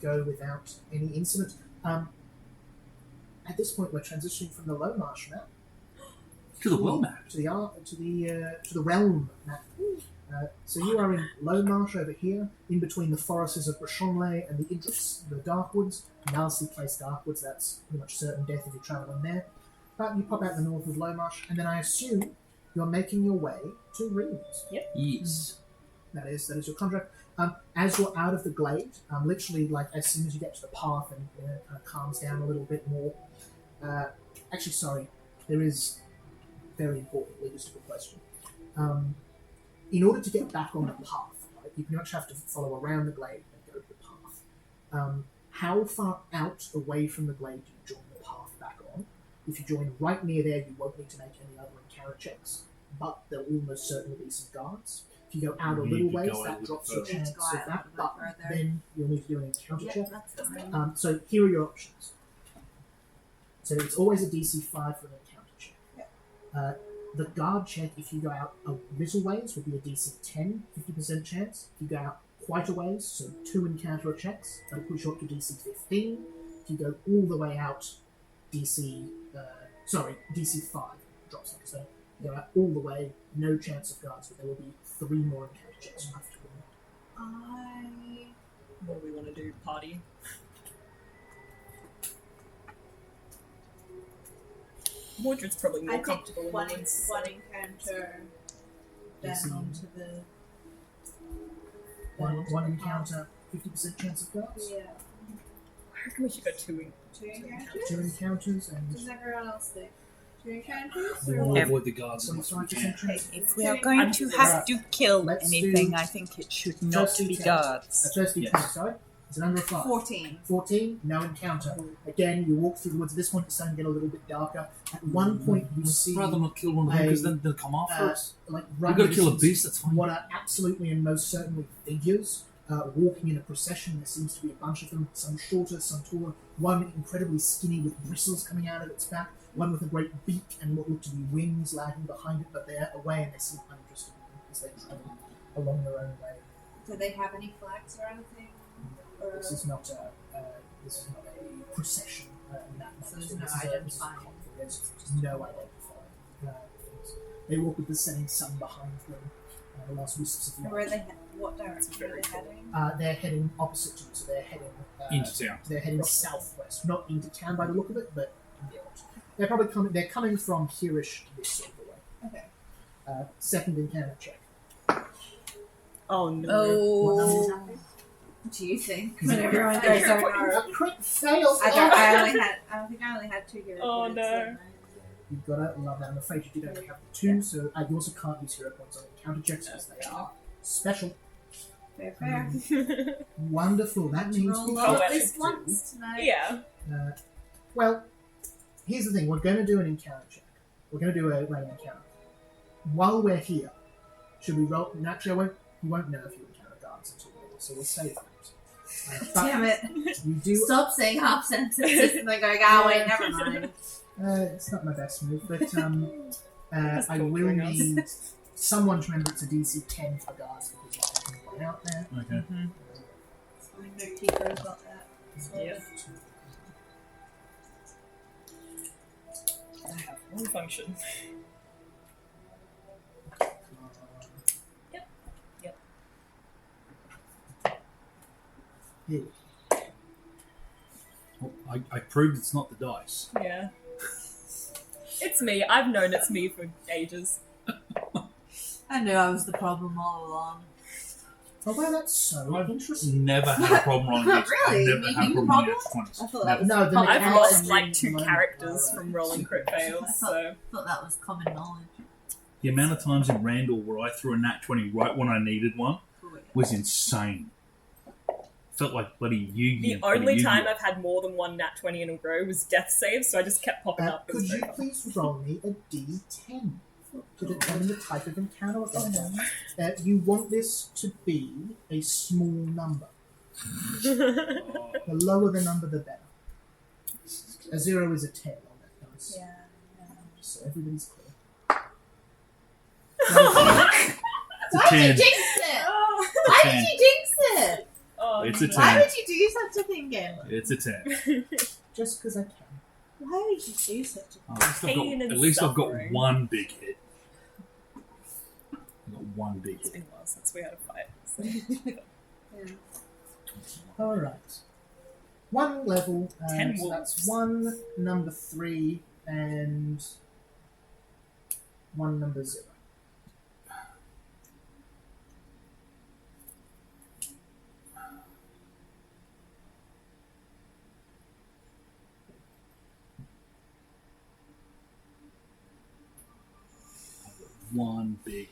S1: go without any incident. At this point, we're transitioning from the low marsh map
S3: To the well map.
S1: to the realm map. So you are in low marsh over here, in between the forests of Brachonlay and the Idris, the Darkwoods. Nasty place, Darkwoods. That's pretty much certain death if you're traveling there. But you pop out the north of low marsh, and then I assume you're making your way to Reeds.
S3: Yes.
S1: That is your contract. As you're out of the glade, literally, like as soon as you get to the path and it kind of calms down a little bit more. Actually, sorry, there is very important logistical question. In order to get back on the path, right, you pretty much have to follow around the glade and go to the path. How far out away from the glade do you join the path back on? If you join right near there, you won't need to make any other encounter checks, but there will most certainly be some guards. If you go out a
S3: You
S1: little
S3: could
S1: ways,
S3: go out
S1: that
S3: a
S1: drops
S3: little
S1: your chance
S4: further.
S1: of
S4: Go out a
S1: that,
S4: little
S1: but
S4: bit further.
S1: then you'll need to do an encounter
S4: Yeah,
S1: check.
S4: that's fine.
S1: So here are your options. So it's always a DC 5 for an encounter check. The guard check, if you go out a little ways, would be a DC 10, 50% chance. If you go out quite a ways, so 2 encounter checks, that'll push you up to DC 15. If you go all the way out, DC 5 drops it. So you go out all the way, no chance of guards, but there will be 3 more encounter checks you have to do.
S2: What do we want to do? Party? Mordred's probably more
S4: I think
S2: comfortable in
S4: one
S2: the woods.
S4: encounter, then
S1: Yes,
S4: onto the.
S1: One encounter, 50% chance of guards.
S4: Yeah.
S2: I reckon we should go 2
S4: Two encounters?
S1: 2 encounters and
S4: Does everyone else think? 2 encounters?
S3: We
S4: Or
S3: will
S4: what?
S3: avoid the guards as much as we
S1: 25%
S3: can.
S1: chance.
S5: If we are going to have to kill
S1: Let's
S5: anything,
S1: do-
S5: I think it should not
S1: First
S5: be
S1: D10.
S5: guards.
S1: First D10,
S3: Yes.
S1: sorry. It's an under 5.
S4: 14.
S1: 14, no encounter. Again, you walk through the woods. At this point, it's starting to get a little bit darker. At one point, you see
S3: I'd rather not kill one of them because then they'll come after us.
S1: like
S3: We've
S1: right
S3: got to
S1: in
S3: kill a
S1: distance,
S3: beast, that's fine.
S1: what are absolutely and most certainly figures walking in a procession. There seems to be a bunch of them, some shorter, some taller. One incredibly skinny with bristles coming out of its back. One with a great beak and what look to be wings lagging behind it, but they're away and they seem uninterested in them as they travel along their own way.
S4: Do they have any flags or anything? Or
S1: This is not a procession in that
S4: So
S1: sense.
S4: there's no
S1: This is a
S4: identifying.
S1: conflict. There's no identifying things. They walk with the setting sun behind them. The last wisps of light.
S4: where they what direction are they heading?
S1: They're heading opposite to you, so they're heading
S3: Into town.
S1: They're heading southwest, not into town by the look of it, but beyond. They're probably coming. They're coming from Hereish this sort of way.
S4: Okay.
S1: Second encounter check.
S2: Oh no.
S5: Oh,
S4: Nothing? What do you think?
S1: Is it
S4: Everyone
S1: a
S4: goes
S1: crit?
S4: over.
S1: A crit fail.
S4: I don't think I only had 2 hero
S2: Oh,
S4: points.
S2: no.
S4: didn't
S1: You've got to love that. I'm afraid you did only have the 2, so you also can't use hero points on encounter checks because they are special.
S4: I? Fair.
S1: Wonderful. That means
S4: Roll
S1: we
S4: low at
S2: Poetic
S4: least
S1: do-
S4: once tonight.
S2: Yeah.
S1: Well, here's the thing. We're going to do an encounter check. We're going to do a random encounter. While we're here, should we roll? Naturally, we won't know if you encounter guards until later, so we'll save that. But
S4: Damn it.
S1: you do.
S4: Stop saying half sentences and then going, oh wait, never mind.
S1: It's not my best move, but
S2: That's
S1: I
S2: cool,
S1: will
S2: bring us.
S1: need someone to remember it's a DC 10 for guards because you're taking one out there.
S3: Okay.
S4: My note keeper's got that.
S2: Yeah. I have one function. Yep.
S1: Here.
S3: Well, I proved it's not the dice.
S2: Yeah. It's me. I've known it's me for ages.
S4: I knew I was the problem all along.
S1: Oh, well, that's so
S3: I've
S1: interesting.
S3: never had a problem rolling against
S4: Really?
S3: I've never had a
S4: Making
S3: problem
S4: problems?
S3: rolling against 20s.
S4: I thought that was
S1: No, the
S2: I've
S1: mechanics
S2: lost
S1: and
S2: like 2
S1: the
S2: characters
S1: moment
S2: from rolling crit fails, so
S4: thought that was common knowledge.
S3: The amount of times in Randall where I threw a nat 20 right when I needed one was insane. Felt like bloody Yu-Gi-Oh!
S2: the only time I've had more than 1 nat 20 in a row was death saves, so I just kept popping up. It
S1: Could
S2: was
S1: you
S2: very fun.
S1: please roll me a D10 to determine the type of encounter we're going to have? You want this to be a small number. The lower the number, the better. A 0 is a 10 on that dice.
S4: Yeah.
S1: So everybody's clear.
S3: It's a 10.
S4: Jinx it! Why
S3: 10.
S4: did you jinx it?
S2: Oh,
S3: It's a
S2: no.
S3: 10.
S4: Why would you do such a thing, Galen?
S3: It's a 10.
S1: Just because I can.
S4: Why would you do such a
S3: Oh, at least I've
S2: Pain
S3: got,
S2: and
S3: at least I've got
S2: suffering.
S3: one big hit. I've got one big
S2: It's
S3: hit.
S2: been a while since we had a fight. So.
S4: Yeah.
S1: Alright. One level,
S2: 10
S1: so that's
S2: wolves.
S1: one number 3 and one number 0.
S3: One big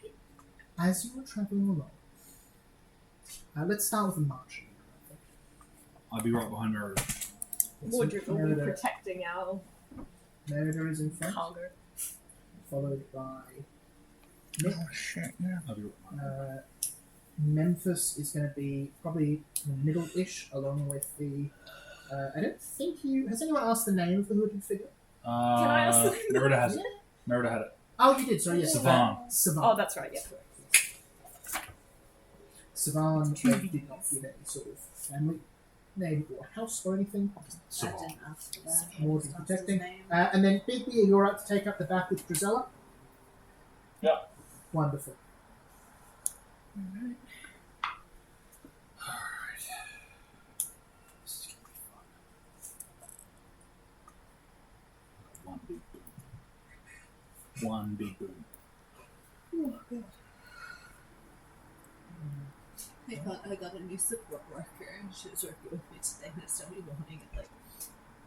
S3: hit.
S1: As you are traveling along, let's start with the marching.
S3: I'll be right behind Merida.
S2: Mordred will be
S1: Merida.
S2: protecting our
S1: Merida is in front,
S2: cargo.
S1: followed by Nick.
S3: I'll be right behind.
S1: Memphis is going to be probably middle-ish, along with the. I don't think you. Has anyone asked the name of the hooded figure?
S2: Can I ask the name?
S3: Merida has it. Merida had it.
S1: Oh, you did. Sorry, yes.
S3: Savan.
S1: Savan.
S2: Oh, that's right, yeah.
S1: Savan did not give any sort of family name or house or anything.
S4: I
S3: Savan.
S4: didn't ask for that.
S1: More
S4: I just
S1: than
S4: asked
S1: protecting.
S4: his name.
S1: And then Big Beer, you're up to take up the back with Drizella.
S6: Yeah.
S1: Wonderful.
S3: Alright. This is gonna be fun. One big boom. One big boom.
S4: I got a new support worker and she was working with me today and it's only morning at like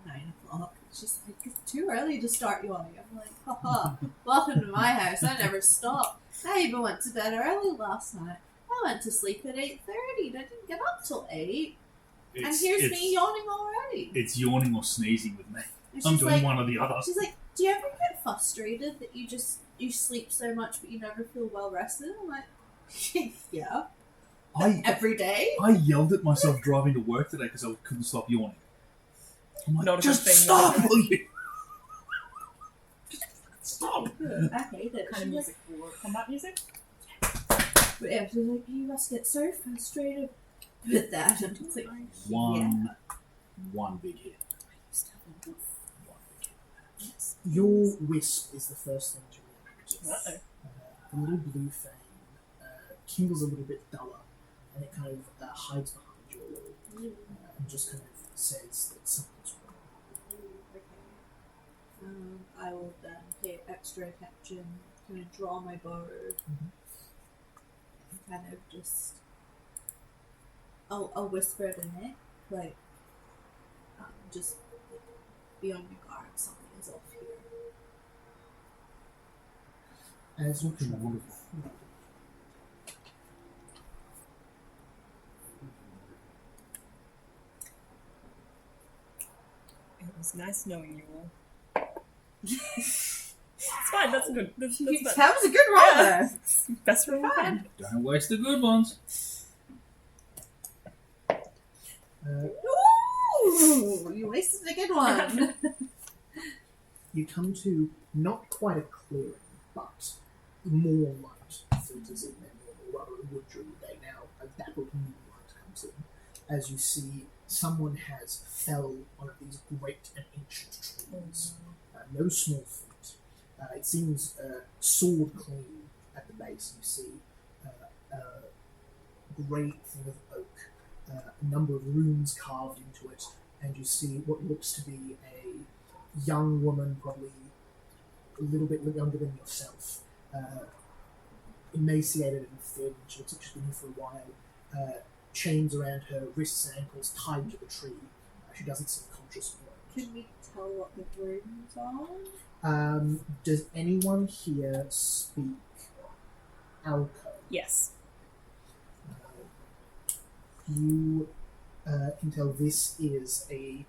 S4: 9 o'clock. She's like, it's too early to start yawning. I'm like, haha, welcome to my house. I never stop. I even went to bed early last night. I went to sleep at 8:30 and I didn't get up till 8. And here's me yawning already.
S3: It's yawning or sneezing with me.
S4: And
S3: I'm
S4: she's
S3: doing
S4: like,
S3: one or the other.
S4: she's like, do you ever get frustrated that you sleep so much but you never feel well rested? I'm like, yeah. Every day?
S3: I yelled at myself driving to work today because I couldn't stop yawning. I'm like,
S2: Not a good
S3: just
S2: thing,
S3: stop,
S2: though.
S3: will you? Just stop.
S4: I hate it.
S2: What kind of
S4: She's like,
S2: music? War combat music?
S4: but yeah, she's like, you must get so frustrated with that. And it's like,
S3: One big hit. One big hit.
S1: Your wisp is the first thing to react.
S2: Uh-oh.
S1: The little blue flame kindles a little bit duller, and it kind of hides behind your wall and just kind of says that something's wrong.
S4: okay. I will then pay extra attention, kind of draw my bow, and kind of just, I'll whisper to Nick, like, just be on your guard, something is off here.
S1: As you travel,
S2: It was nice knowing you all. It's fine, that's good. That's fine.
S4: That was a good roll there.
S2: Best roll we've had.
S3: Don't waste the good ones.
S4: Ooh, you wasted a good one.
S1: you come to not quite a clearing, but more light filters in than normal, rather a wood during the day. Now, a dappled moonlight comes in as you see someone has felled one of these great and ancient trees. No small feat. It seems sword clean at the base. You see a great thing of oak, a number of runes carved into it, and you see what looks to be a young woman, probably a little bit younger than yourself, emaciated and thin. She looks like she's been here for a while. Chains around her wrists and ankles tied to the tree. She doesn't seem conscious of it.
S4: Can we tell what the runes are?
S1: Does anyone here speak Alco?
S2: Yes.
S1: You can tell this is a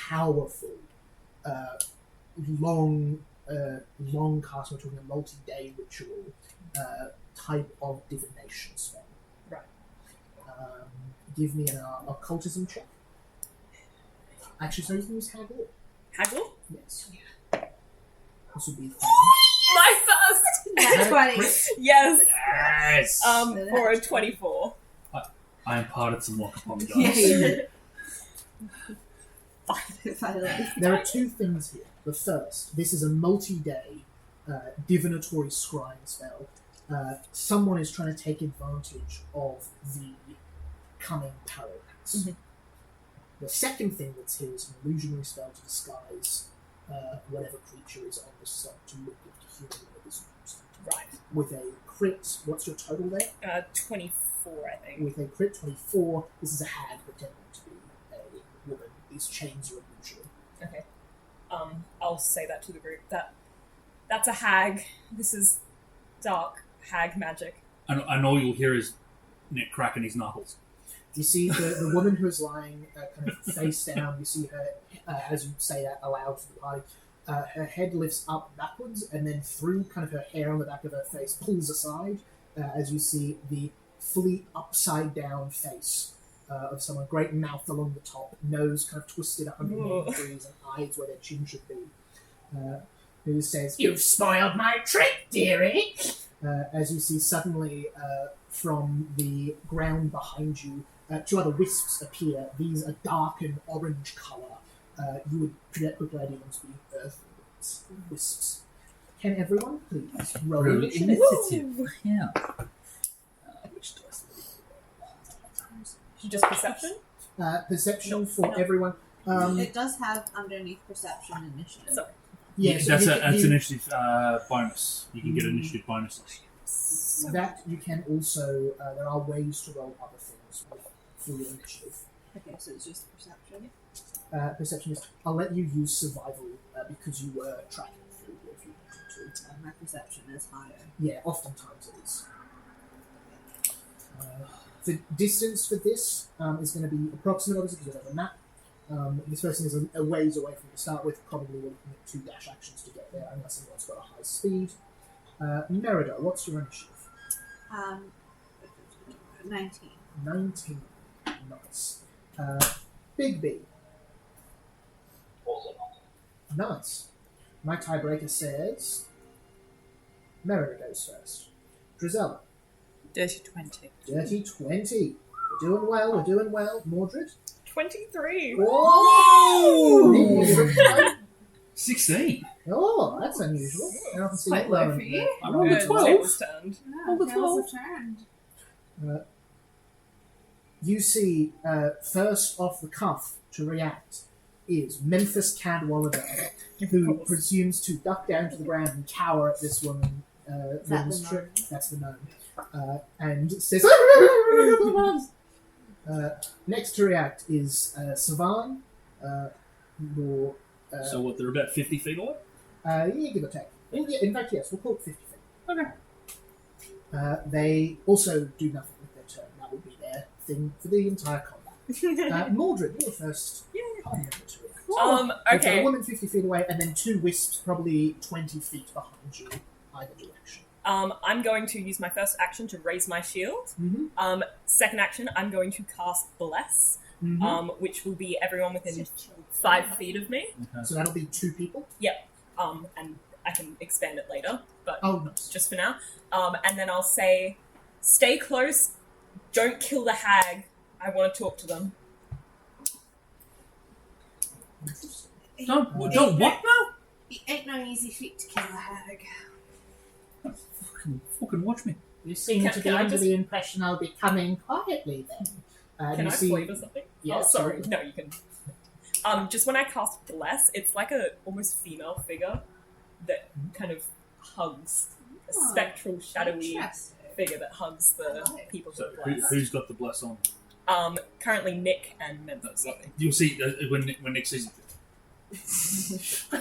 S1: powerful, long cast. We're talking a multi-day ritual type of divination spell.
S2: Right.
S1: Give me an occultism check. Actually, sorry, you can use Haggle.
S2: Haggle?
S1: Yes. This would be
S2: My first!
S4: That's 20.
S2: Yes.
S3: Yes!
S2: For a 24.
S3: I imparted some luck upon the
S4: Yeah,
S3: dice.
S4: you did. Finally.
S1: There are two things here. The first, this is a multi-day divinatory scrying spell. Someone is trying to take advantage of the coming parallax.
S2: Mhm.
S1: The second thing that's here is an illusionary spell to disguise whatever creature is on the slot to look like human when it is used.
S2: Right.
S1: With a crit, what's your total there?
S2: 24, I think.
S1: With a crit 24, this is a hag pretending to be a woman. These chains are illusory.
S2: Okay. I'll say that to the group. That's a hag. This is dark hag magic.
S3: And all you'll hear is Nick cracking his knuckles.
S1: You see the woman who is lying kind of face down. You see her, as you say that aloud to the party, her head lifts up backwards, and then through kind of her hair on the back of her face pulls aside, as you see the fully upside down face of someone, great mouth along the top, nose kind of twisted 180 degrees, and eyes where their chin should be. Who says, "You've spoiled my trick, dearie!" As you see suddenly from the ground behind you, two other wisps appear. These are dark and orange colour. You would quickly idea them to be earth wisps. Can everyone please roll initiative?
S3: Yeah. Which dice?
S2: Just perception?
S1: Perception for
S2: No.
S1: everyone.
S4: It does have underneath perception initiative.
S2: Sorry.
S1: Yes,
S3: That's
S1: you
S3: an
S1: can-
S3: initiative bonus. You can get initiative bonuses.
S1: that you can also. There are ways to roll other things for your initiative.
S4: Okay, so it's just perception.
S1: Perception is. I'll let you use survival because you were tracking through if you wanted to.
S4: My perception is higher.
S1: Yeah, oftentimes it is. The distance for this is going to be approximate, obviously, because you have a map. This person is a ways away from you to start with. Probably we're looking at 2 dash actions to get there, unless anyone's got a high speed. Merida, what's your initiative?
S4: 19.
S1: 19. Nice. Big B.
S6: Also not.
S1: Nice. My tiebreaker says Merida goes first. Drizella.
S5: Dirty 20.
S1: Dirty 20. We're doing well, we're doing well. Mordred.
S2: 23.
S1: Whoa!
S3: 16.
S1: Oh, that's unusual. I don't see
S4: Quite
S1: it
S4: low
S1: lower
S4: for
S1: than
S4: you.
S3: I rolled a
S2: Good,
S3: 12.
S2: tables turned.
S4: Oh,
S3: the
S4: the
S3: 12.
S4: have turned.
S1: that. You see, first off the cuff to react is Memphis Cadwallader, who presumes to duck down to the ground and cower at this woman.
S4: that
S1: woman's
S4: the
S1: trick. That's the gnome. And says, next to react is Savan, more.
S3: So what, they're about 50 feet away?
S1: Yeah, give or take. Well, yeah, in fact, yes, we'll call it 50 feet.
S3: Okay.
S1: They also do nothing with their turn. That will be their thing for the entire combat. Mordred, you're the first party member to react. We've got a
S2: Okay.
S1: woman 50 feet away, and then 2 wisps probably 20 feet behind you, either direction.
S2: I'm going to use my first action to raise my shield.
S1: Mm-hmm.
S2: Second action, I'm going to cast Bless,
S1: Mm-hmm.
S2: which will be everyone within 5 feet of me.
S1: So that'll be 2 people.
S2: And I can expand it later, but
S1: Oh, nice.
S2: just for now. And then I'll say, stay close, don't kill the hag. I want to talk to them.
S3: Don't what now?
S4: It ain't no easy feat to kill a hag.
S3: Fucking watch me.
S1: You seem
S2: Can-
S1: to be
S2: can I
S1: under
S2: just-
S1: the impression I'll be coming quietly then.
S2: Can
S1: you
S2: I
S1: see,
S2: flavor something?
S1: Yeah,
S2: Oh, sorry.
S1: sorry.
S2: No, you can. Just when I cast Bless, it's like a almost female figure that kind of hugs a
S4: Oh,
S2: spectral, shadowy
S4: Interesting.
S2: figure that hugs the
S4: Right.
S2: people
S3: So
S2: who bless.
S3: who's got the bless on?
S2: Currently Nick and Memphis, I think.
S3: You'll see when Nick sees it.
S1: I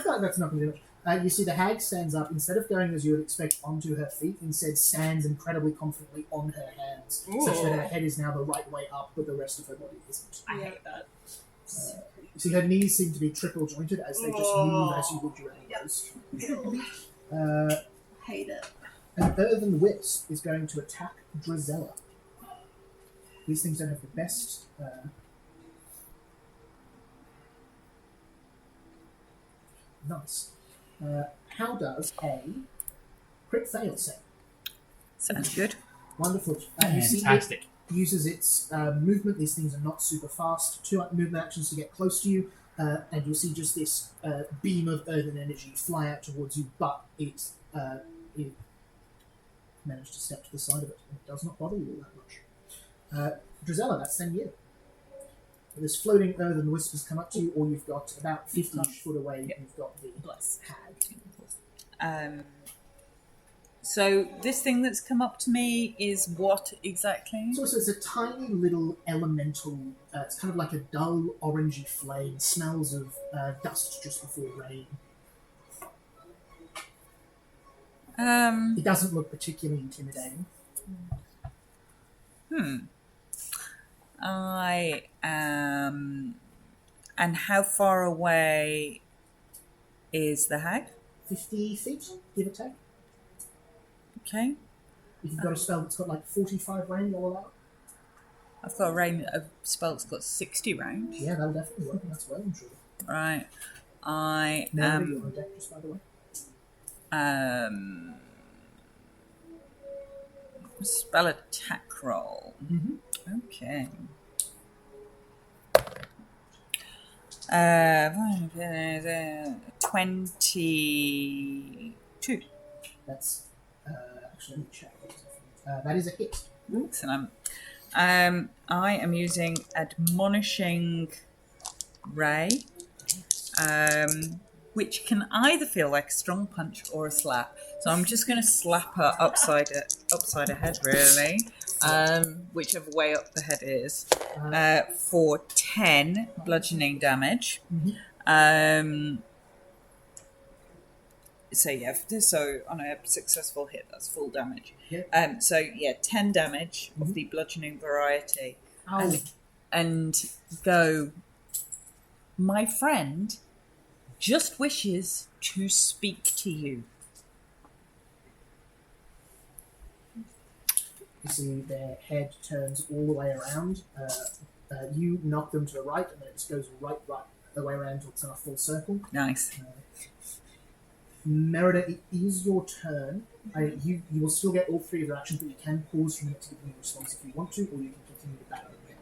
S1: feel like that's not going to do much. You see the hag stands up, instead of going as you would expect onto her feet, instead stands incredibly confidently on her hands, such that her
S2: Ooh.
S1: head is now the right way up, but the rest of her body isn't.
S2: I
S4: Yeah.
S2: hate that.
S1: You see her knees seem to be triple jointed as they just move as you would your elbows.
S4: Hate it.
S1: And Earthen Wisp is going to attack Drizella. These things don't have the best. Nice. How does a Crit fail save.
S5: Sounds good.
S1: Wonderful. You see it
S3: Fantastic.
S1: uses its movement. These things are not super fast. 2 movement actions to get close to you, and you'll see just this beam of earthen energy fly out towards you, but it managed to step to the side of it, and it does not bother you all that much. Drizella, that's then you. This floating earthen wisp has come up to you, or you've got about 50 foot away, you've got the hag.
S5: So this thing that's come up to me is what exactly?
S1: So it's a tiny little elemental, it's kind of like a dull orangey flame, smells of dust just before rain. It doesn't look particularly intimidating.
S5: I am... And how far away is the hag?
S1: 50 feet, give or take.
S5: Okay.
S1: If you've got a spell that's got like 45 range, you'll allow it.
S5: I've got a spell that's got 60 range.
S1: Yeah, that'll definitely work. That's well and truly.
S5: Right. I
S1: Nobody on deck, just by the way.
S5: Spell attack roll.
S1: Mm-hmm.
S5: Okay. 22.
S1: That's actually, let me check. That is a hit.
S5: Excellent. I am using Admonishing Ray, which can either feel like a strong punch or a slap. So I'm just going to slap her upside her head, really, whichever way up the head is, for 10 bludgeoning damage. So yeah, so on a successful hit, that's full damage.
S1: Yep.
S5: So yeah, 10 damage of the bludgeoning variety, and go. My friend just wishes to speak to you.
S1: You see their head turns all the way around. You knock them to the right, and then it just goes right the way around until it's in a full circle.
S5: Nice.
S1: Merida, it is your turn. You will still get all 3 of your actions, but you can pause from it to give me a response if you want to, or you can continue to battle again.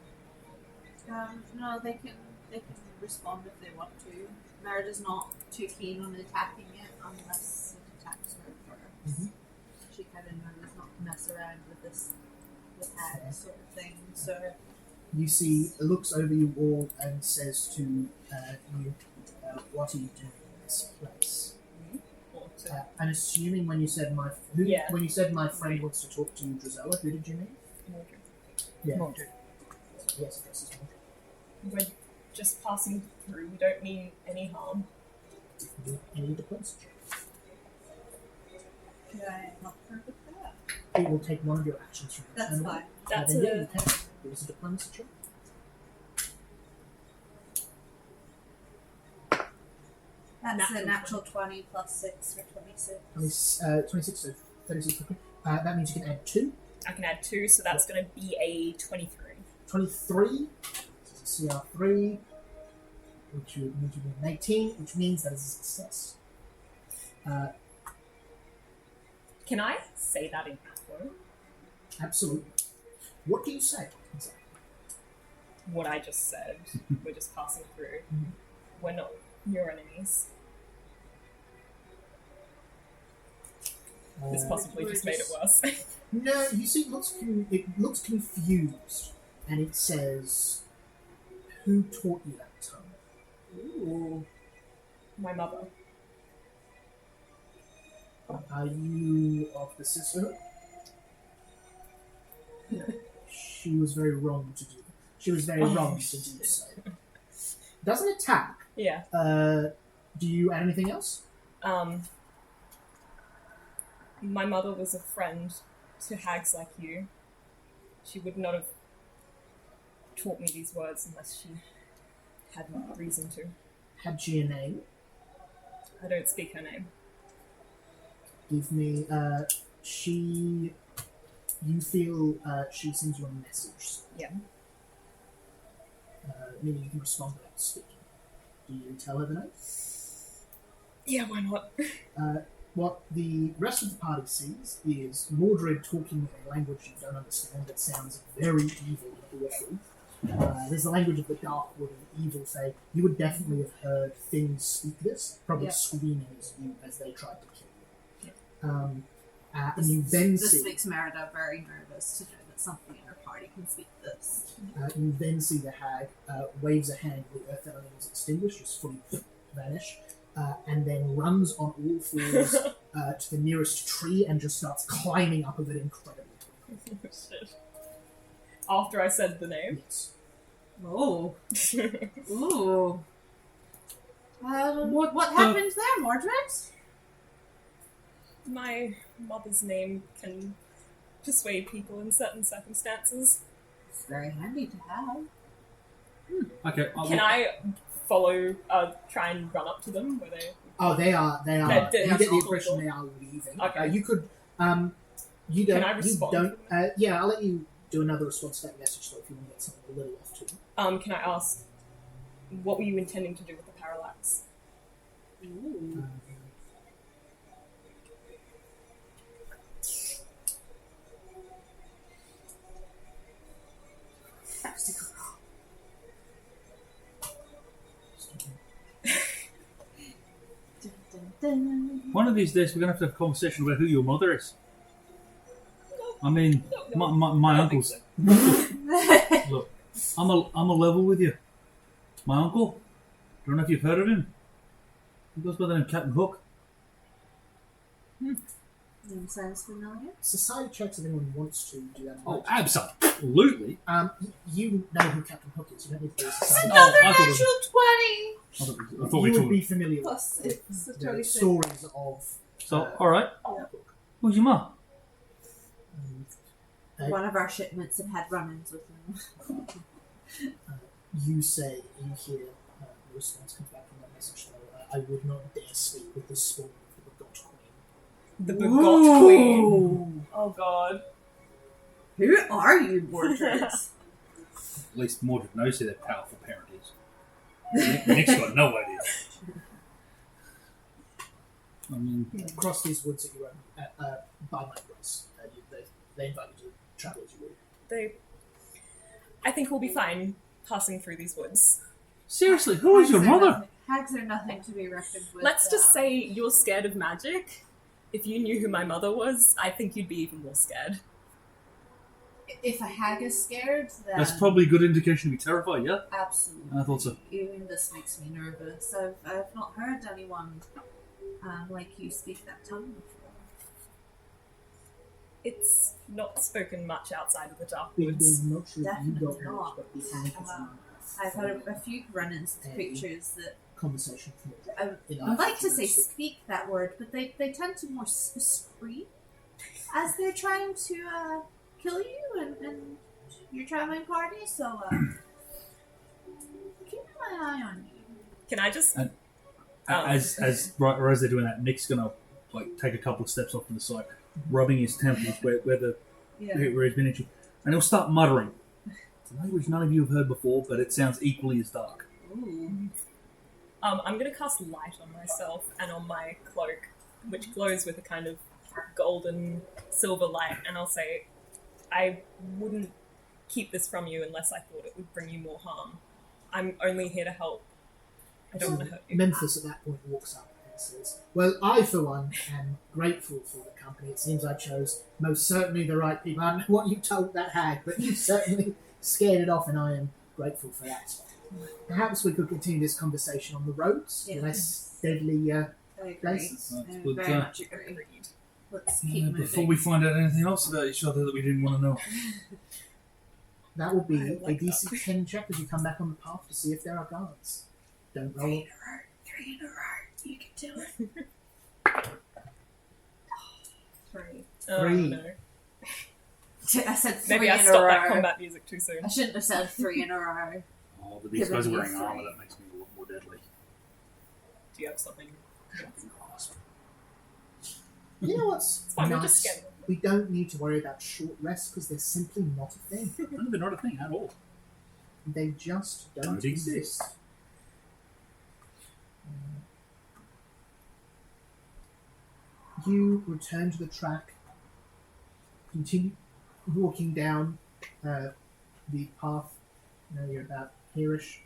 S4: No, they can respond if they want to. Merida's not too keen on attacking it unless it attacks her first. She kind of does not mess around with this hag sort of thing. So
S1: You see, it looks over you all and says to you, "What are you doing in this place?" I'm assuming when you said my friend wants to talk to you, Drizella, who did you mean?
S2: Mordred.
S1: Yeah.
S5: Mordred.
S1: Yes, this is Mordred.
S2: We're just passing through. We don't mean any harm.
S1: Do any diplomacy check.
S4: could I help her with that?
S1: It will take one of your actions from your
S4: That's
S1: turn.
S4: fine.
S2: That's
S1: then, yeah,
S2: a
S1: you can. It was a diplomacy check.
S4: That's a natural 20 plus 6 for 26.
S1: 26, so 36. That means you can add 2.
S2: I can add 2, so that's going to be a 23.
S1: 23, CR3, which would mean you an 18, which means that is a success.
S2: Can I say that in Afro?
S1: Absolutely. What do you say? Exactly.
S2: What I just said. We're just passing through. We're not your enemies. This possibly
S4: we're
S2: just made it worse.
S1: No, you see, it looks confused, and it says, "Who taught you that tongue?"
S2: Ooh. My mother.
S1: Are you of the sisterhood? She was very wrong to do. She was very wrong to do so. Doesn't attack.
S2: Yeah.
S1: Do you add anything else?
S2: My mother was a friend to hags like you. She would not have taught me these words unless she had reason to.
S1: Had she a name?
S2: I don't speak her name.
S1: Give me. You feel she sends you a message.
S2: Yeah.
S1: Meaning you can respond without speaking. Do you tell her the name?
S2: Yeah, why not?
S1: What the rest of the party sees is Mordred talking a language you don't understand that sounds very evil and awful. There's the language of the dark wood and evil fae. You would definitely have heard things speak this, probably screaming at you as they tried to kill you. And you then
S4: This
S1: see...
S4: makes Merida very nervous to know that something in her party can speak this.
S1: You then see the hag waves a hand, the earth element is extinguished, just fully vanish, and then runs on all fours to the nearest tree and just starts climbing up of it incredibly quickly.
S2: Shit. After I said the name.
S1: Yes.
S4: Oh. Ooh. What happened there, Mordred?
S2: My mother's name can persuade people in certain circumstances.
S4: It's very handy to have.
S3: Okay.
S2: Can I follow, try and run up to them? Where they...
S1: Oh, they are.
S2: They're
S1: You get the
S2: cool.
S1: impression they are leaving.
S2: Okay.
S1: You could. You don't.
S2: Can I respond?
S1: You don't. Yeah, I'll let you do another response to that message though if you want to get something a little off too.
S2: Can I ask, what were you intending to do with the parallax?
S4: Ooh. Dun, dun, dun.
S3: One of these days, we're going to have a conversation about who your mother is. I mean, my uncle's. Look, I'm a level with you. My uncle. I don't know if you've heard of him. He goes by the name Captain Hook.
S4: Name sounds familiar.
S1: Society checks if anyone wants to do that.
S3: Oh, absolutely.
S1: You know who Captain Hook is. You don't need to do a society.
S4: Another
S3: I thought it was-
S4: natural 20!
S3: I thought we
S1: You would
S3: talked.
S1: be familiar
S4: Plus
S1: with
S4: it's
S1: the
S4: 26.
S1: stories of.
S3: So, all right.
S1: Hook.
S3: Who's your mum?
S4: One of our shipments had run-ins with him.
S1: You say in here, the response comes back from that message though, I would not dare speak with the spawn of the begot queen.
S2: The begot queen. Oh god.
S4: Who are you, Mordred?
S3: At least Mordred knows who their powerful parent is. Nick's got no idea. I mean,
S1: Across these woods that you were by my grace, they invited you to travel as you would.
S2: I think we'll be fine passing through these woods.
S3: seriously, who is your mother?
S4: Hags are nothing to be reckoned with.
S2: Let's just say you're scared of magic. If you knew who my mother was, I think you'd be even more scared.
S4: If a hag is scared, then
S3: That's probably a good indication to be terrified, yeah?
S4: absolutely.
S3: I thought so.
S4: Even this makes me nervous. I've not heard anyone like you speak that tongue before.
S2: It's not spoken much outside of the dark
S1: It
S2: woods.
S1: is not true you
S4: Definitely
S1: don't know,
S4: not.
S1: but behind his mouth,
S4: I've had a few run-ins with creatures that
S1: conversation from
S4: I'd like to say speak that word, but they tend to more scream as they're trying to kill you and your traveling party. So keep my eye on you.
S2: Can I just...
S3: As they're doing that, Nick's gonna like take a couple of steps off to the side, rubbing his temples where he's been itching, and he'll start muttering. It's a language none of you have heard before, but it sounds equally as dark.
S4: Ooh.
S2: I'm going to cast light on myself and on my cloak, which glows with a kind of golden silver light, and I'll say, I wouldn't keep this from you unless I thought it would bring you more harm. I'm only here to help. I don't want to hurt you.
S1: Memphis at that point walks up and says, well, I for one am grateful for the company. It seems I chose most certainly the right people. I don't know what you told that hag, but you certainly scared it off and I am grateful for that. Perhaps we could continue this conversation on the roads,
S4: Yes.
S1: less deadly
S4: I agree.
S1: places.
S3: That's
S4: I
S3: good,
S4: very much agree.
S2: Agreed.
S4: Let's keep moving.
S3: Before we find out anything else about each other that we didn't want to know.
S1: That will be
S2: I like
S1: a DC 10 check as you come back on the path to see if there are guards. Don't roll.
S4: 3 in a row. You can do it. 3.
S2: Oh,
S1: Three.
S2: no.
S4: I said 3
S2: Maybe I
S4: in a
S2: stopped
S4: row.
S2: that combat music too soon.
S4: I shouldn't have said 3 in a row.
S3: Oh, but these
S4: Given
S3: guys are
S4: you
S3: wearing
S4: three.
S3: armor, that makes me a lot more deadly.
S2: Do you have something?
S3: Shocking grasp.
S1: You know what's
S2: It's fine, we're just
S1: nice?
S2: scared.
S1: We don't need to worry about short rests because they're simply not a thing.
S3: No, they're not a thing at all.
S1: They just don't
S3: Don't exist.
S1: exist. You return to the track, continue walking down the path. Now you're about here-ish.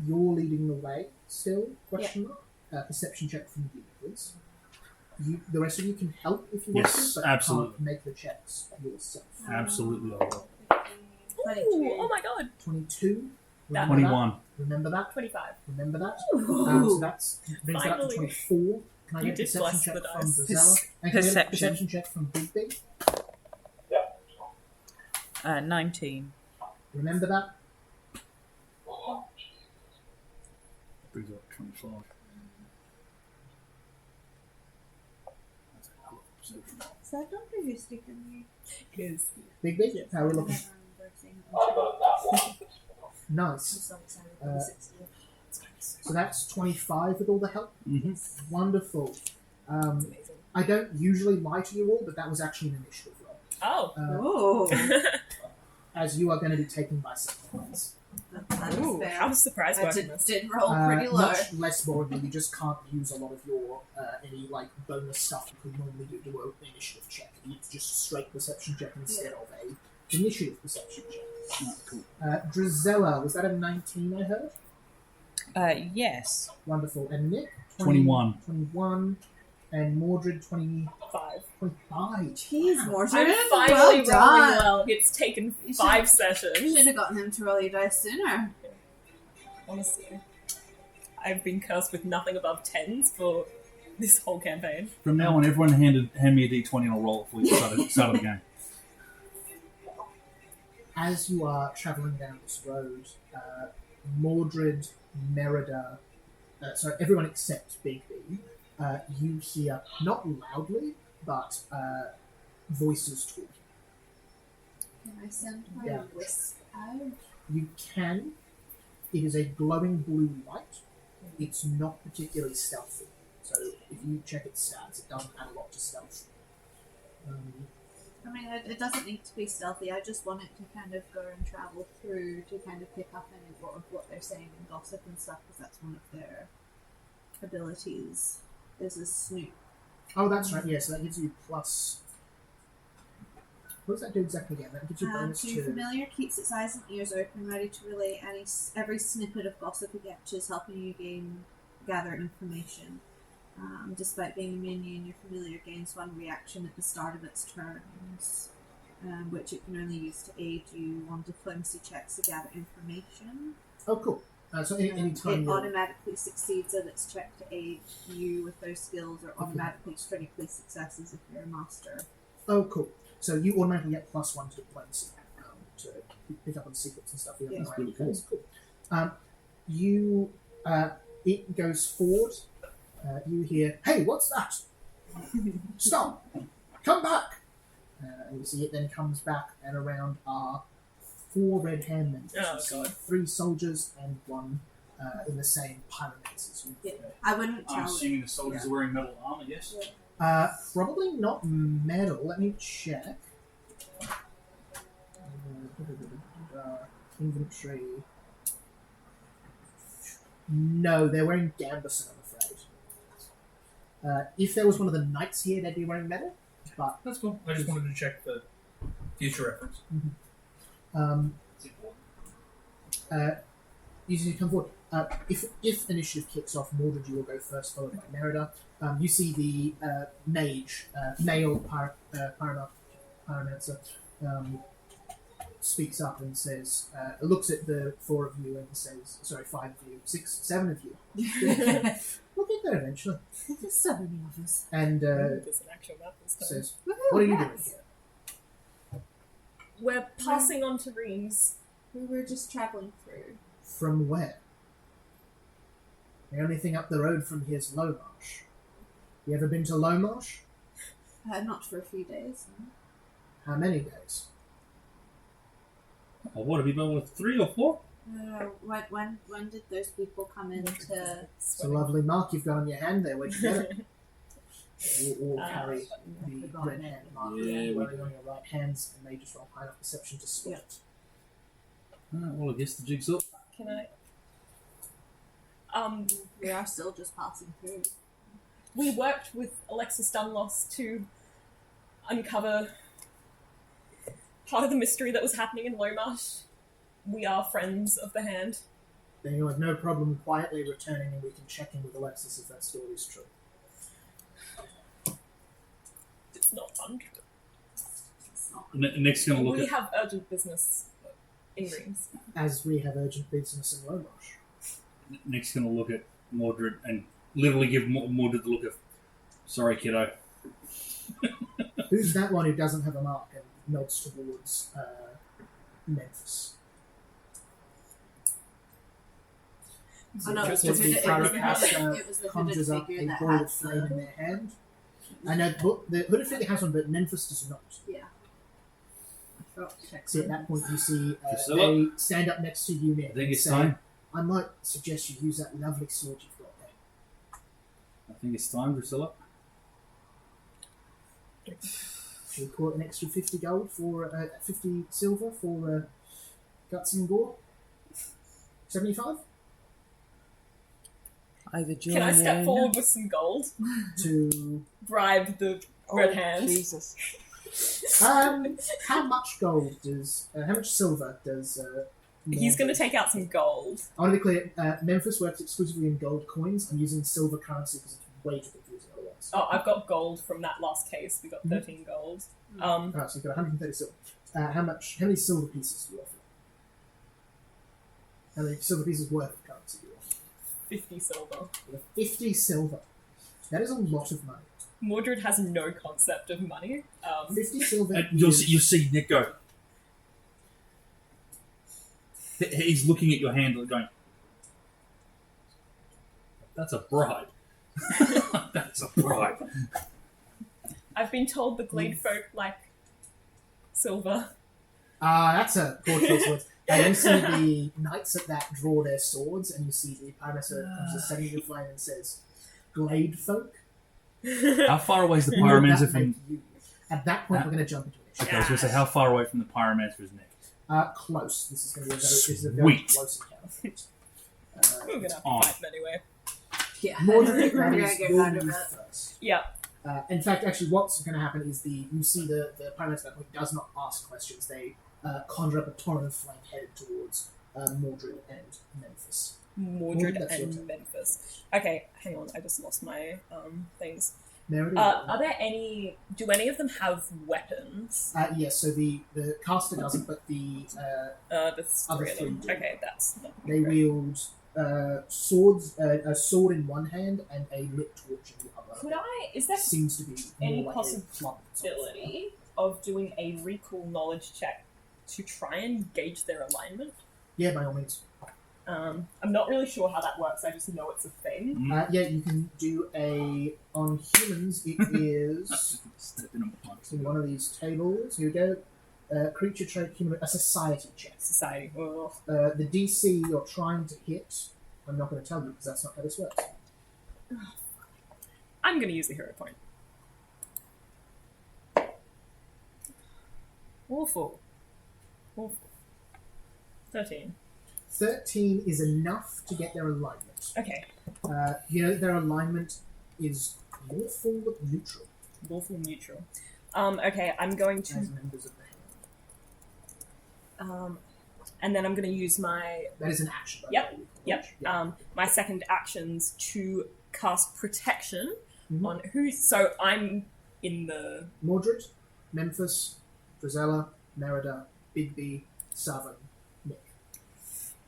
S1: You're leading the way still? Question mark? Perception check from you, please. The rest of you can help if you want to,
S3: Yes,
S1: but
S3: absolutely.
S1: you can't make the checks yourself.
S3: Absolutely. I will.
S2: Ooh, oh my god.
S1: 22.
S2: That-
S3: 21.
S1: Remember that?
S2: 25.
S1: Remember that?
S4: Ooh.
S1: So that's brings that up to
S2: Finally.
S1: 24. Can I
S2: You
S1: get a
S2: did
S1: perception
S2: bless
S1: check
S2: the
S1: from
S2: dice.
S1: Drizella? And can I get a
S5: Perception.
S1: perception check from Big Big?
S5: 19.
S1: Remember that?
S3: Brings up 25.
S4: Is that not previously from me?
S2: It is.
S1: Big Big? How are we looking?
S6: I've got that one.
S1: Nice.
S4: so excited
S1: for the
S4: 60.
S1: So that's 25 with all the help.
S3: Mm-hmm.
S1: Wonderful.
S2: It's amazing.
S1: I don't usually lie to you all, but that was actually an initiative roll.
S2: Oh.
S4: Oh,
S1: As you are going to be taken by surprise.
S4: that
S2: Ooh,
S4: is fair.
S2: how does surprise work
S4: I
S2: in this?
S4: did roll pretty low.
S1: Much less boringly, you just can't use a lot of your any like bonus stuff you could normally do to an initiative check. It's just a straight perception check instead of a initiative perception check.
S3: Oh, cool.
S1: Drizella, was that a 19 I heard?
S5: Yes.
S1: Wonderful. And Nick?
S3: 21.
S1: 21. And Mordred, 25.
S2: 5.
S4: Jeez, Mordred.
S2: I'm finally
S4: well
S2: rolling
S4: done.
S2: well. It's taken
S4: You
S2: 5
S4: You
S2: sessions.
S4: should have gotten him to roll your dice sooner.
S2: Honestly. I've been cursed with nothing above 10s for this whole campaign.
S3: From now on, everyone hand me a d20 and I'll roll it for you start of the game.
S1: As you are travelling down this road, Mordred, Merida, everyone except Big B, you hear, not loudly, but voices talking.
S4: Can I send my
S1: Yeah.
S4: wisp out?
S1: You can. It is a glowing blue light. It's not particularly stealthy. So if you check its stats, it doesn't add a lot to stealth.
S4: I mean, it doesn't need to be stealthy. I just want it to kind of go and travel through to kind of pick up any of what they're saying and gossip and stuff, because that's one of their abilities. Is a snoop.
S1: Oh, that's right. Yeah, so that gives you plus. What does that do exactly again? That gives you bonus
S4: The
S1: to.
S4: familiar keeps its eyes and ears open, ready to relay every snippet of gossip it catches, helping you gather information. Despite being a minion, your familiar gains one reaction at the start of its turns, which it can only use to aid you on diplomacy checks to gather information.
S1: Oh, cool. So any time
S4: It
S1: you're.
S4: automatically succeeds at its check to aid you with those skills, or automatically critically successes if you're a master.
S1: Oh, cool. So you automatically get +1 to diplomacy to pick up on secrets and stuff.
S4: Yeah.
S3: That's really cool.
S1: That's cool. It goes forward. You hear, "Hey, what's that? Stop! Come back!" And you see it then comes back, and around are 4 red hand members.
S2: Oh,
S1: You see
S2: God.
S1: 3 soldiers and 1 in the same pyromancer's uniform.
S4: Yeah. I wouldn't
S3: I'm
S4: tell
S3: assuming the soldiers are wearing metal armor, yes?
S1: Probably not metal. Let me check. Inventory. No, they're wearing gambeson, I'm afraid. If there was one of the knights here, they'd be wearing metal. But
S7: That's cool. I just wanted to check the future reference.
S3: It's important.
S1: Usually come forward. If initiative kicks off, Mordred, you will go first, followed by Merida. You see the mage, male pyromancer, speaks up and says, looks at the 4 of you and says, sorry, 5 of you, 6, 7 of you. We'll get there eventually.
S4: There's so many of us.
S1: And
S2: There's an actual map this time.
S1: says,
S4: Woohoo,
S1: what are you doing
S4: yes.
S1: here?
S2: We're passing on to Reams.
S4: We were just traveling through.
S1: From where? The only thing up the road from here is Lowmarsh. You ever been to Lowmarsh?
S4: Not for a few days.
S1: How many days?
S3: What have you been with 3 or 4?
S4: When did those people come in to...
S1: It's a lovely mark you've got on your hand there. Where'd you get it? You all carry the red hand mark
S3: Yeah, we
S1: wearing on your right hands, and they just roll high enough perception to spot.
S3: Well, I guess the jig's up.
S2: Can I?
S4: We are still just passing through.
S2: We worked with Alexis Dunlos to uncover part of the mystery that was happening in Lomarsh. We are friends of the hand.
S1: Then you'll have no problem quietly returning, and we can check in with Alexis if that story is true.
S2: It's not untrue.
S3: Nick's going to look
S2: We
S3: at...
S2: have urgent business in rooms.
S1: As we have urgent business in Lomarsh.
S3: Nick's going to look at Mordred and literally give Mordred the look of, sorry, kiddo.
S1: Who's that one who doesn't have a mark and nods towards Memphis?
S4: Oh, no,
S1: Just
S4: it was
S1: as the
S4: the
S1: Throwercaster conjures up
S4: figure
S1: a
S4: that
S1: ball
S4: had
S1: of flame
S4: the...
S1: in their hand. I know the hooded figure has one, but Memphis does not.
S4: Yeah.
S1: So at that point, you see
S3: Priscilla?
S1: they stand up next to you, Nick.
S3: I think it's
S1: and say,
S3: time.
S1: I might suggest you use that lovely sword you've got there.
S3: I think it's time, Priscilla.
S1: Should we call it an extra 50 gold for 50 silver for guts and gore? 75
S5: Either join
S2: Can I step
S5: in-
S2: forward with some gold?
S1: to
S2: Bribe the red hand.
S5: Jesus.
S1: how much gold does how much silver does
S2: He's going to take out some gold.
S1: I want to be clear, Memphis works exclusively in gold coins. I'm using silver currency because it's way too confusing otherwise.
S2: Oh, I've got gold from that last case. We got 13 gold.
S1: Alright, so you've got 130 silver. How many silver pieces do you offer? How many silver pieces worth of currency do you offer?
S2: 50 silver.
S1: 50 silver. That is a lot of money.
S2: Mordred has no concept of money.
S1: 50 silver.
S3: And you'll see Nick go. He's looking at your hand and going, that's a bribe. That's a bribe.
S2: I've been told the Glade folk like silver.
S1: That's a poor choice of words. And you see the knights at that draw their swords, and you see the pyromancer comes to setting the flame and says, Glade folk?
S3: How far away is the
S1: What would
S3: pyromancer
S1: that
S3: from...
S1: make you? At that point, we're going to jump into it.
S3: Okay, I was going to say, how far away from the pyromancer is Nick?
S1: Close. This is going to be a very
S3: Sweet.
S1: close encounter.
S2: We're going to have
S3: on.
S2: to fight them anyway.
S4: Yeah.
S1: Mordred,
S4: We're
S1: that
S4: gonna
S1: is
S4: get
S1: your
S4: out of
S1: move
S4: it.
S1: first.
S2: Yeah.
S1: In fact, actually, what's going to happen is you see the pyromancer at that point does not ask questions. They conjure up a torrent of flame headed towards Mordred and Memphis.
S2: Mordred
S1: that's your turn.
S2: and Memphis. Okay, hang on. I just lost my things.
S1: Meredith?
S2: Are there any... Do any of them have weapons?
S1: Yes, so the caster doesn't, but the
S2: The
S1: Other
S2: three of them.
S1: three do.
S2: Okay, that's not
S1: they
S2: great.
S1: wield swords, a sword in one hand and a lit torch in the other.
S2: Could I... Is there
S1: Seems to be
S2: any
S1: more like a plump
S2: possibility of doing a recall knowledge check to try and gauge their alignment?
S1: Yeah, by all means.
S2: I'm not really sure how that works. I just know it's a thing.
S1: Yeah, you can do on humans. It is
S3: Step in a punch.
S1: in one of these tables. Here we go. Creature trait, human, a society check.
S2: Society. Ugh.
S1: The DC you're trying to hit, I'm not going to tell you because that's not how this works.
S2: I'm going to use the hero point. Awful. 13.
S1: 13 is enough to get their alignment.
S2: Okay.
S1: Their alignment is lawful neutral
S2: Lawful neutral. Okay, I'm going to...
S1: as members of the hand.
S2: And then I'm going to use my...
S1: That is an action. by
S2: Yep,
S1: the way.
S2: Yep.
S1: Yeah.
S2: My second actions to cast protection
S1: Mhm.
S2: on who... So I'm in the...
S1: Mordred, Memphis, Drizella, Merida, Bigby, Savin, Nick.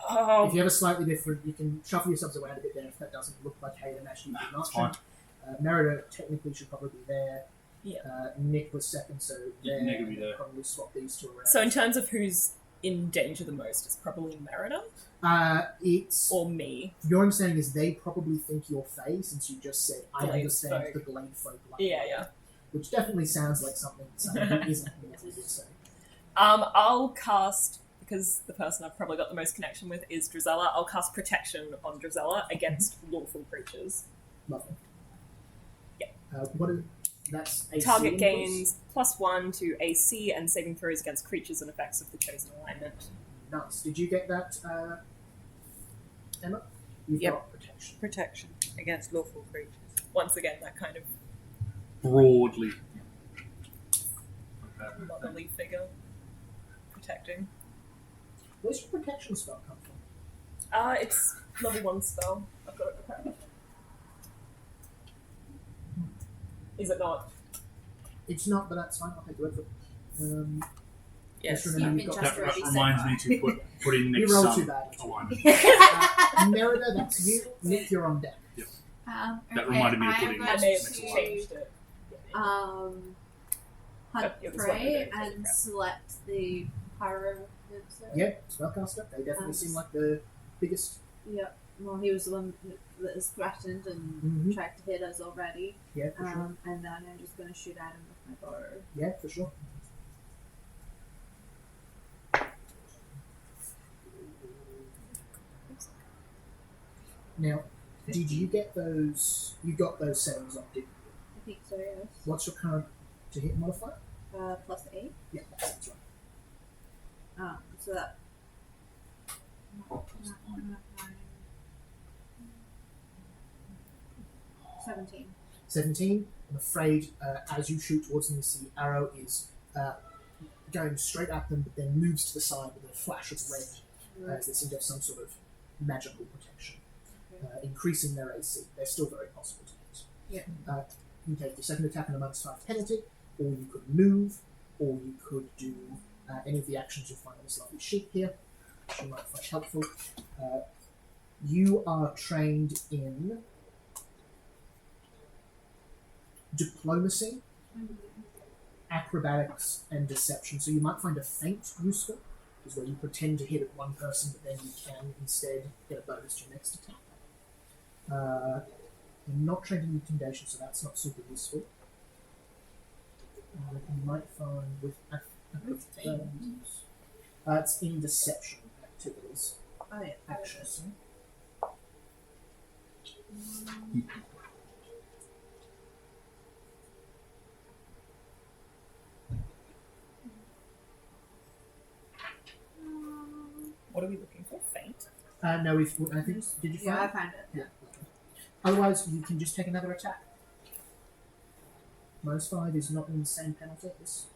S2: Oh,
S1: If you have a slightly different, you can shuffle yourselves around a bit there if that doesn't look like Hayden actually did
S3: That's
S1: not. Merida technically should probably be there.
S2: Yeah.
S1: Nick was second, so there.
S3: Nick would be
S1: and then
S3: there.
S1: probably swap these two around.
S2: so in terms of who's in danger the most, it's probably Merida
S1: It's
S2: or me.
S1: your understanding is they probably think you're Fae since you just said I
S2: Glade
S1: understand
S2: folk.
S1: the Glade folk like
S2: Yeah.
S1: which definitely sounds like something someone who isn't Mordred would say.
S2: I'll cast, because the person I've probably got the most connection with is Drizella, I'll cast protection on Drizella against lawful creatures.
S1: Lovely.
S2: Yeah.
S1: That's AC
S2: Target
S1: increase.
S2: gains +1 to AC and saving throws against creatures and effects of the chosen alignment.
S1: Nice. Did you get that, Emma? You've
S5: Yep.
S1: got protection.
S5: Protection against lawful creatures.
S2: Once again, that kind of
S3: Broadly.
S2: motherly figure protecting.
S1: Where's your protection spell come from?
S2: It's level 1 spell. I've got it prepared. Is it not?
S1: It's not, but that's fine. I'll take the word for it.
S2: Yes.
S1: just remember
S4: You've
S1: you've
S4: been
S1: got
S4: just
S3: That
S4: already
S3: reminds me
S4: said
S3: to put in
S1: You
S3: next
S1: rolled
S3: sum.
S1: too badly.
S3: Oh, I know.
S1: Merida, that's you. Nick, you're on deck.
S3: That reminded me of
S4: I am
S3: putting
S2: I
S4: going
S2: may have
S3: next one.
S2: changed it.
S4: hunt
S2: It was
S4: prey
S2: one of the
S4: and
S2: crap.
S4: select the pyromancer.
S1: Yeah, spellcaster. They definitely seem like the biggest.
S4: Yep. Well, he was the one that is threatened and
S1: Mhm.
S4: tried to hit us already.
S1: Yeah, for sure.
S4: And then I'm just going to shoot at him with my bow.
S1: Yeah, for sure. Now, did you get those? You got those settings up, did you?
S4: I think so, yes.
S1: What's your current to hit modifier?
S4: +8.
S1: Yeah, that's right.
S4: So that. 17.
S1: 17. I'm afraid as you shoot towards them, you see the arrow is going straight at them, but then moves to the side with a flash of red as they seem to have some sort of magical protection, increasing their AC. They're still very possible to hit.
S4: Yeah.
S1: You can take your second attack and a -5 penalty, or you could move, or you could do any of the actions you'll find on this lovely sheet here, which you might find helpful. You are trained in diplomacy, acrobatics, and deception. So you might find a feint useful, is where you pretend to hit at one person, but then you can instead get a bonus to your next attack. You're not trained in intimidation, so that's not super useful. You might find with acrobatics, it's in deception activities.
S4: Oh, yeah.
S1: Actions.
S2: What are we looking for? Faint?
S1: No, I think. Did you
S4: Yeah, I
S1: find?
S4: found it.
S1: Yeah. Otherwise, you can just take another attack. -5 is not an insane penalty. This.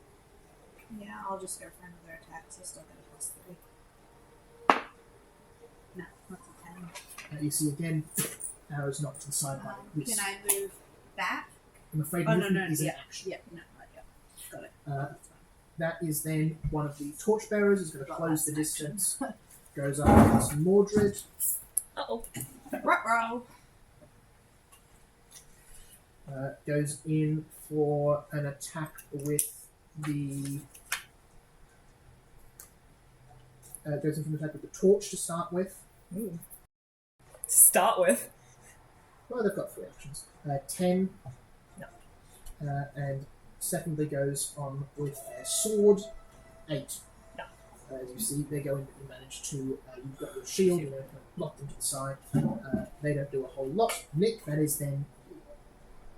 S4: Yeah, I'll just go for another attack, so I still get a +3. No, that's a 10.
S1: You see again, arrows knocked to the side by this.
S4: Can I move back?
S1: I'm afraid
S4: Oh, no,
S1: movement
S4: no,
S1: is an
S4: yeah.
S1: action.
S4: Yeah, no, right, yeah. Got it.
S1: That is then one of the torchbearers is going to
S4: Got
S1: close
S4: that
S1: the
S4: action.
S1: distance. Goes up against Mordred.
S2: Uh-oh.
S4: Ruh-roh.
S1: Goes in for an attack with the. Goes in for an attack with the torch to start with.
S2: To start with.
S1: Well, they've got 3 actions. 10.
S2: No.
S1: And secondly goes on with a sword. 8.
S2: No.
S1: As you see, they go in, but you manage to. You've got your shield, you know, kind of block them to the side. They don't do a whole lot. Nick, that is then.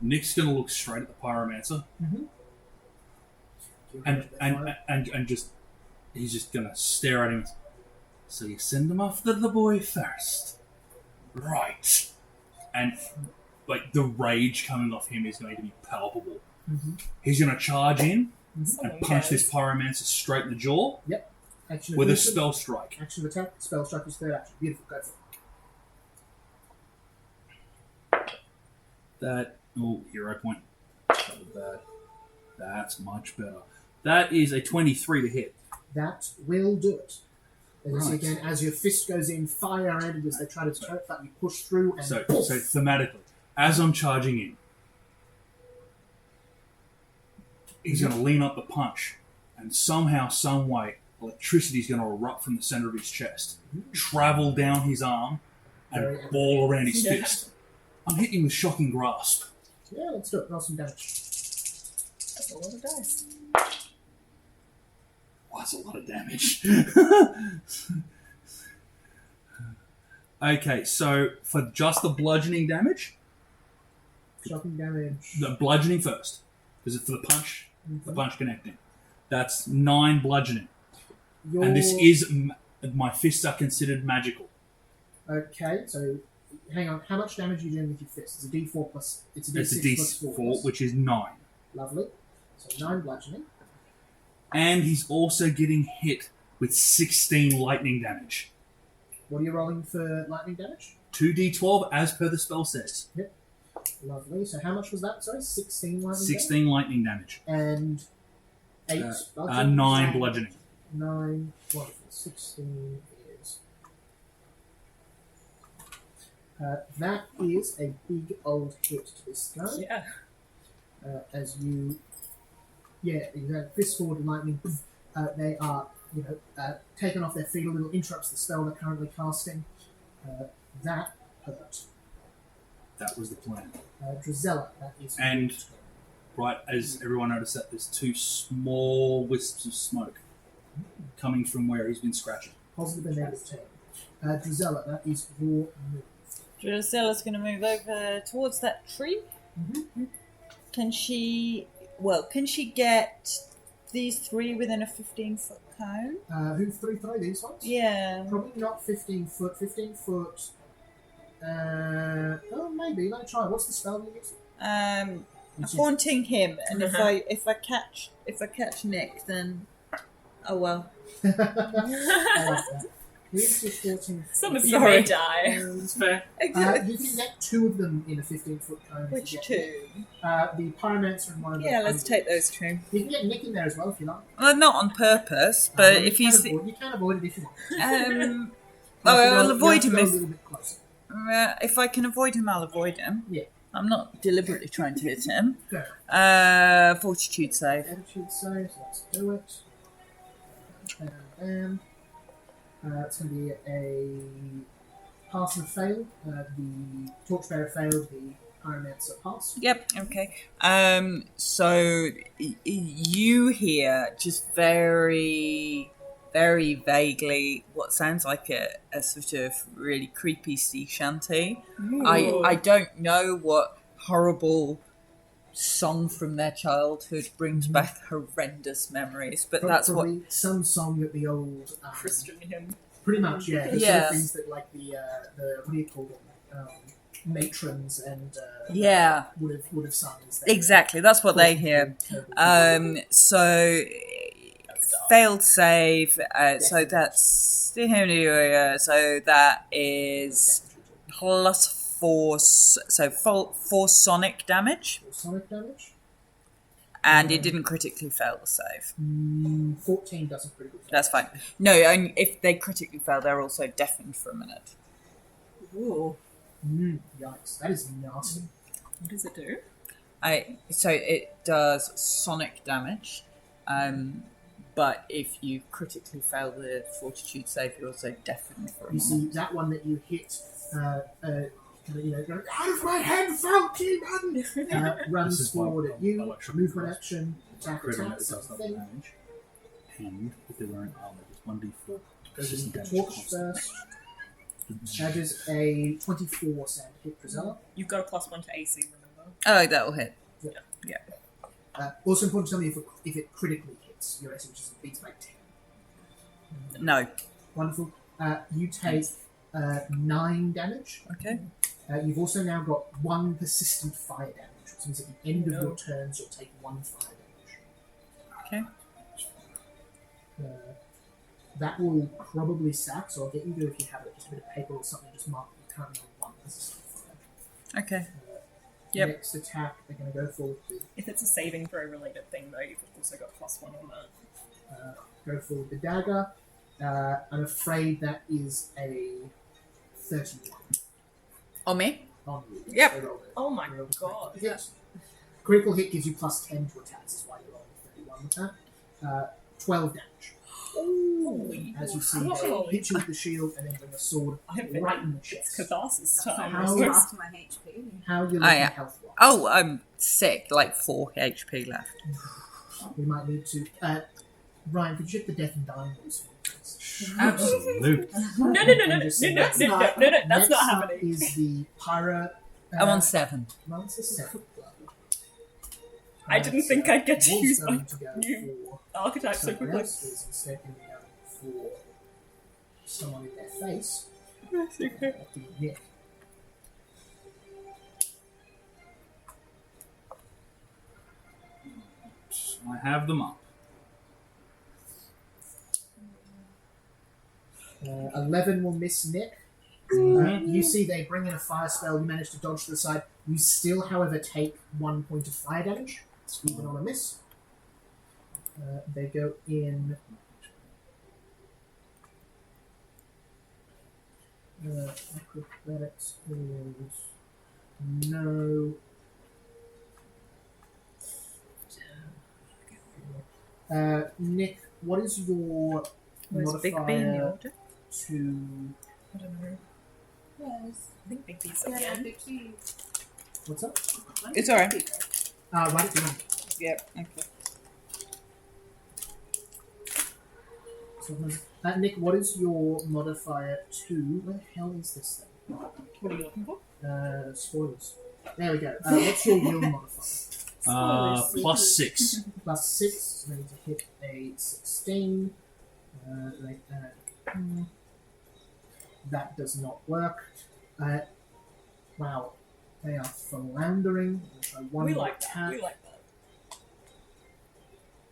S3: Nick's going to look straight at the pyromancer and just he's just going to stare at him. So you send him after the boy first, right? And like the rage coming off him is going to be palpable. He's going to charge in
S2: Someone
S3: and punch
S2: cares.
S3: this pyromancer straight in the jaw
S1: Action
S3: with a
S1: movement.
S3: spell strike.
S1: Action of attack. Spell strike is third action. Beautiful. Go for it.
S3: That hero point. That's much better. That is a 23 to hit.
S1: That will do it. As you see
S3: Right.
S1: again, as your fist goes in, fire at it as they try to turret that, you push through and
S3: So
S1: poof.
S3: thematically, as I'm charging in, he's going to lean up the punch, and somehow, some way, electricity is going to erupt from the center of his chest, travel down his arm,
S1: Very
S3: and ball around his
S2: Yeah.
S3: fist. I'm hitting with shocking grasp.
S1: Yeah, let's do it. Roll some damage.
S2: That's a lot of dice.
S3: Well, that's a lot of damage. Okay, so for just the bludgeoning damage,
S1: Shocking damage.
S3: the bludgeoning first, because it's for the punch connecting. That's 9 bludgeoning. And this is my fists are considered magical.
S1: Okay, so hang on. How much damage are you doing with your fist? It's a D4 plus. It's a
S3: It's a
S1: D6 plus 4.
S3: D4, which is 9.
S1: Lovely. So 9 bludgeoning.
S3: And he's also getting hit with 16 lightning damage.
S1: What are you rolling for lightning damage?
S3: 2d12 as per the spell says.
S1: Lovely. So how much was that? Sorry, 16 lightning
S3: 16 lightning damage.
S1: And 8
S3: 9 bludgeoning.
S1: 9. Wonderful. 16 is. That is a big old hit to this guy.
S2: Yeah.
S1: As you. Yeah, exactly. Fist forward and lightning. They are, taken off their feet a little, interrupts the spell they're currently casting. That hurt.
S3: That was the plan.
S1: Drizella, that is.
S3: And right as everyone noticed that, there's 2 small wisps of smoke coming from where he's been scratching.
S1: Positive and negative 10. Drizella, that is your move.
S5: Drusilla's going to move over towards that tree.
S1: Mm-hmm.
S5: Can she get these 3 within a 15-foot cone?
S1: Who throw these ones?
S5: Yeah.
S1: Probably not 15 foot. 15 foot. Maybe. Let me try. What's the spell you're using?
S5: Haunting him, and if I catch Nick, then oh well.
S1: I like that. Here's your 14.
S2: Some of you may die.
S3: It's fair.
S1: You can get 2 of them in a 15-foot cone.
S5: Which 2?
S1: The Pyromancer and one of them.
S5: Yeah, let's take those 2.
S1: You can get Nick in there as well if you like.
S5: Well, not on purpose, but if
S1: you
S5: he's
S1: can avoid it if you want.
S5: I'll avoid him
S1: a
S5: if
S1: little bit closer.
S5: if I can avoid him. I'll avoid him.
S1: Yeah.
S5: I'm not deliberately trying to hit him.
S1: Fair.
S5: Fortitude save.
S1: Attitude save, so let's do it. Bam. It's going to be a pass and fail. The Torchbearer failed, the Pyromancer passed.
S5: Yep. Okay. So you hear just very, very vaguely what sounds like a sort of really creepy sea shanty. I don't know what horrible song from their childhood brings back horrendous memories, but that's what.
S1: Probably some song that the old
S2: Christian hymn.
S1: pretty much, yeah. The sort
S5: Yeah.
S1: of things that like the what do you call them? Matrons and
S5: Yeah.
S1: would have sung as they
S5: Exactly, that's what they hear. So failed save. So that's so that is +4. So 4 sonic damage,
S1: sonic damage.
S5: and it didn't critically fail the save.
S1: 14 doesn't pretty good.
S5: That's fine. No, and if they critically fail, they're also deafened for a minute.
S2: Ooh.
S1: Yikes, that is nasty.
S2: What does it do?
S5: So it does sonic damage, but if you critically fail the fortitude save, you're also deafened for a
S1: You see
S5: moment.
S1: that one that you hit, going, out of my head, Falky, runs
S3: This is why
S1: forward at you,
S3: I like shopping
S1: movement
S3: fast.
S1: action, attack,
S3: Critical
S1: attack,
S3: it does not
S1: thing.
S3: damage. And if they're wearing armor, it's 1d4.
S1: Goes
S3: Just
S1: into
S3: damage
S1: torch
S3: constant.
S1: first. That is a 24 sound hit, Drizella.
S2: You've got a +1 to AC, remember?
S5: Oh, that'll hit.
S1: Also important to tell me if it critically hits your AC, which is beats by 10.
S5: No.
S1: Wonderful. You take 9 damage.
S5: Okay.
S1: You've also now got 1 persistent fire damage, which means at the end of
S2: No.
S1: your turns you'll take 1 fire damage.
S5: Okay.
S1: That will probably sack, so I'll get you to, if you have it, just a bit of paper or something, just mark that you're currently on 1 persistent fire.
S5: Okay. Yep.
S1: Next attack, they're going to go forward with
S2: If it's a saving throw related thing, though, you've also got +1 on that.
S1: go forward the dagger. I'm afraid that is a 31
S5: On me?
S1: on you.
S5: Yep.
S1: So roll it.
S2: Oh my
S1: Roll the
S2: god.
S1: critical hit. Critical hit gives you +10 to attacks, is why you're rolling 31 with that. 12 damage.
S2: Holy
S1: As you see,
S2: God.
S1: hit you with the shield and then bring a sword
S2: I've been
S1: right in the
S2: It's
S1: chest.
S2: catharsis
S4: That's
S2: time.
S1: How-
S4: almost half my HP.
S1: How are you
S5: Oh,
S1: looking
S5: yeah.
S1: health-wise?
S5: Oh, I'm sick. Like 4 HP left.
S1: We might need to... Ryan, could you check the death and dying rules for me, please?
S3: Absolutely.
S2: No,
S1: Next
S2: that's not
S1: up
S2: happening.
S1: is the Pyro...
S5: I'm on 7.
S1: Mine's a 7.
S2: I didn't think I'd get to
S1: was
S2: use
S1: going
S2: my
S1: to go
S2: new
S1: for
S2: archetype so
S1: someone
S2: quickly.
S1: else, is instead going to go for someone in their face.
S2: Okay.
S1: That'd be Nick.
S3: I have them up.
S1: 11 will miss Nick. You see they bring in a fire spell. You manage to dodge to the side. You still, however, take 1 point of fire damage, even on a miss. They go in. Acrobatics is no. Nick, what is your
S5: Was Big B in the
S1: modifier
S5: order?
S1: to?
S2: I don't know.
S4: Yes.
S2: I think Big B's
S4: Yeah,
S2: again.
S4: Big B.
S1: What's up?
S5: It's alright.
S1: Right at the end.
S5: Yep. Okay.
S1: So, Nick, what is your modifier to? Where the hell is this thing?
S2: What are you looking for?
S1: Spoilers. There we go. What's your will modifier?
S3: Plus 6.
S1: Plus 6, so they need to hit a 16. That does not work. Wow, they are floundering. So one
S2: We
S1: more
S2: like that.
S1: attack.
S2: We like that.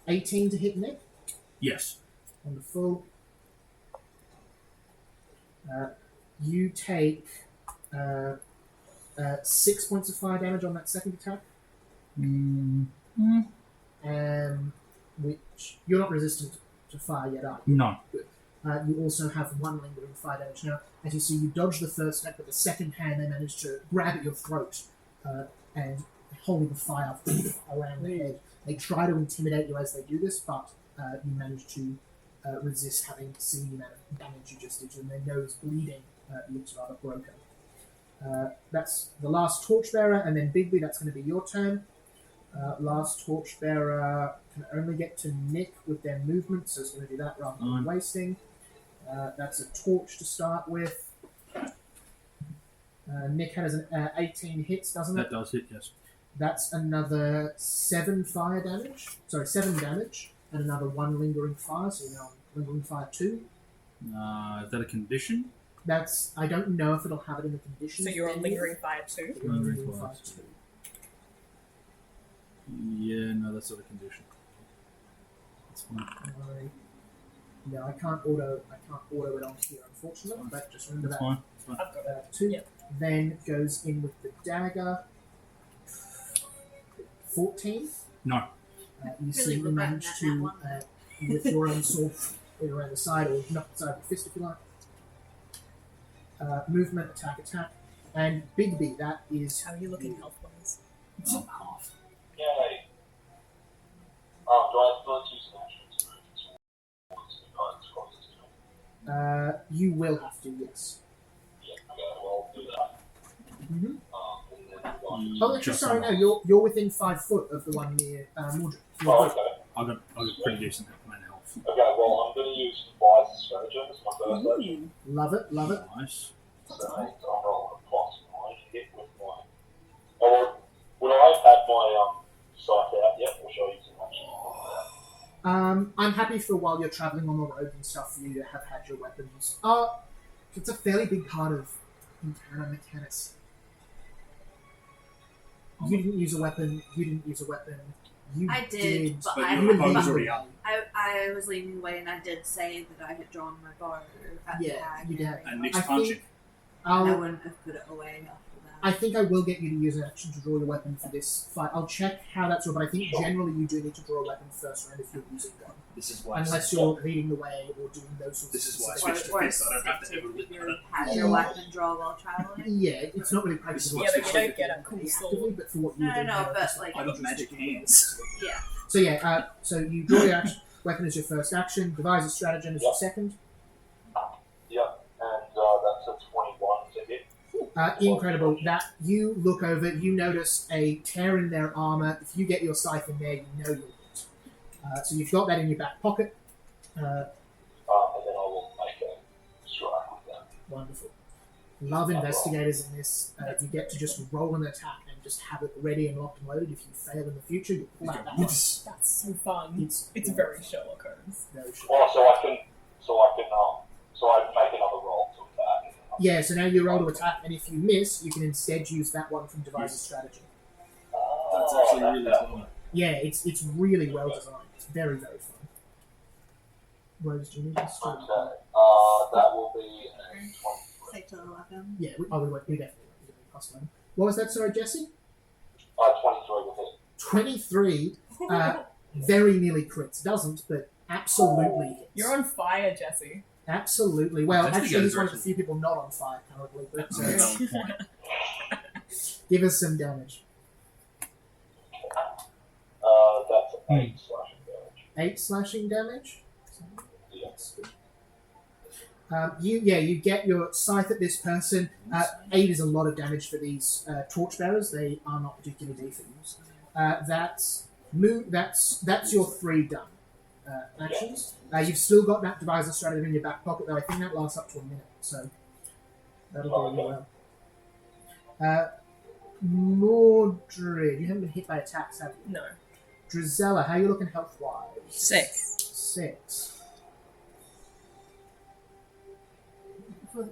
S1: 18 to hit Nick.
S3: Yes.
S1: Wonderful. You take 6 points of fire damage on that second attack. Which you're not resistant to fire yet, are you?
S3: No.
S1: You also have 1 lingering fire damage. Now, as you see, you dodge the first attack, but the second hand they manage to grab at your throat and holding the fire around the head. They try to intimidate you as they do this, but you manage to resist having seen the amount of damage you just did, and their nose bleeding looks rather broken. That's the last torchbearer, and then Bigby, that's going to be your turn. Last torchbearer can only get to Nick with their movement, so it's going to do that rather than wasting. That's a torch to start with. Nick has an 18 hits, doesn't it?
S3: That does hit, yes.
S1: That's another 7 fire damage. Sorry, 7 damage, and another 1 lingering fire, so you're now on lingering fire 2.
S3: Is that a condition?
S1: That's, I don't know if it'll have it in the conditions.
S2: So you're on lingering fire too.
S1: You're on
S3: Lingering
S1: lingering
S3: fire
S1: fire 2.
S3: Yeah, no, that's not a condition. That's fine.
S1: No, I can't auto it on here, unfortunately. But just remember
S3: That's
S1: that.
S3: fine. That's fine.
S2: I've got it.
S1: 2.
S2: Yep.
S1: Then goes in with the dagger. 14.
S3: No.
S1: You see, you
S4: regretting
S1: manage
S4: that
S1: to,
S4: one.
S1: with your own sword, put it around the side or knock the side of the fist if you like. Movement, attack. And Big B, that is.
S2: How are you looking health-wise?
S3: Half.
S6: Yay. Do I still have to use an action to move towards the guy that's closest to me?
S1: You will have to, yes.
S6: Yeah, okay, well, do that.
S1: Mm-hmm.
S6: And then one.
S1: Oh, actually,
S3: Just
S1: sorry, no,
S3: enough.
S1: you're within 5 foot of the one near Mordred.
S6: Oh, okay.
S3: I've got pretty decent health.
S6: Okay, well, I'm going to use Device Stratagem as my first action.
S1: Love it.
S3: Nice.
S6: So I'm rolling a plus 9 hit with my. Oh, would I have had my sight out yet, or shall I use an action?
S1: I'm happy for while you're traveling on the road and stuff for you to have had your weapons. It's a fairly big part of encounter mechanics. You didn't use a weapon. You
S4: I did, but
S3: but
S4: I
S3: your
S1: you
S3: bow
S1: lead
S3: was
S1: the
S3: already
S1: way.
S3: up.
S4: I was leading the way, and I did say that I had drawn my bow at the
S1: Yeah,
S4: tag
S1: you did.
S4: area.
S3: And Nick's
S1: I
S3: punching.
S1: think
S4: And I
S1: I'll,
S4: wouldn't have put it away after that.
S1: I think I will get you to use an action to draw your weapon for this fight. I'll check how that's all, but I think generally you do need to draw a weapon first round if you're using one.
S3: This is why.
S1: Unless you're leading the way or doing those sorts
S3: This
S1: of
S3: is why I
S1: specific-
S3: switched to
S4: Or
S3: fist. I don't have to
S4: stick
S3: ever
S4: if you
S3: look
S4: had your weapon draw while traveling.
S1: Yeah, it's not really practical.
S3: Yeah,
S2: Yeah,
S3: but
S2: but
S3: you
S2: you don't get a cool
S1: actively,
S2: sword.
S1: but for what you
S4: No,
S1: do,
S4: no,
S1: now,
S4: but,
S1: just
S4: like-
S3: I got magic hands.
S4: Yeah.
S1: So yeah, so you draw your action, weapon as your first action, devise a stratagem as your second.
S6: Yeah, and that's a 21 to hit.
S1: Incredible. That you look over, you notice a tear in their armor. If you get your scythe in there, you know you'll hit. So you've got that in your back pocket.
S6: And then I will make a strike with that.
S1: Wonderful. Love investigators in this. You get to just roll an attack and just have it ready and locked and loaded. If you fail in the future, you pull out that one.
S2: That's so fun.
S1: It's
S2: very Sherlock Holmes.
S1: very short.
S6: Oh, so I make another roll to attack.
S1: Yeah, so now you roll to attack, and if you miss, you can instead use that one from Device's strategy.
S3: That's actually really clever.
S1: Yeah, it's really well designed. It's very, very fun. Rose, do you need this?
S6: Okay. That will be a 23.
S4: Say to 11.
S1: Yeah, we definitely won't. Plus 11. What was that, sorry, Jesse?
S6: 23 with it.
S1: 23 very nearly crits. Doesn't, but absolutely hits.
S2: You're on fire, Jesse.
S1: Absolutely. Well,
S3: That's the
S1: actually, he's
S3: good
S1: one of the
S3: version.
S1: few people not on fire currently. But
S3: That's a valid point.
S1: give us some damage.
S6: That's 8 slashing damage.
S1: 8 slashing damage.
S6: Yes.
S1: You get your scythe at this person. 8 is a lot of damage for these torchbearers. They are not particularly defense. That's your 3 done actions. You've still got that divisor strategy in your back pocket, though I think that lasts up to a minute, so that'll do you well. Mordred, you haven't been hit by attacks, have you?
S2: No.
S1: Drizella, how are you looking health-wise?
S5: 6.
S1: 6.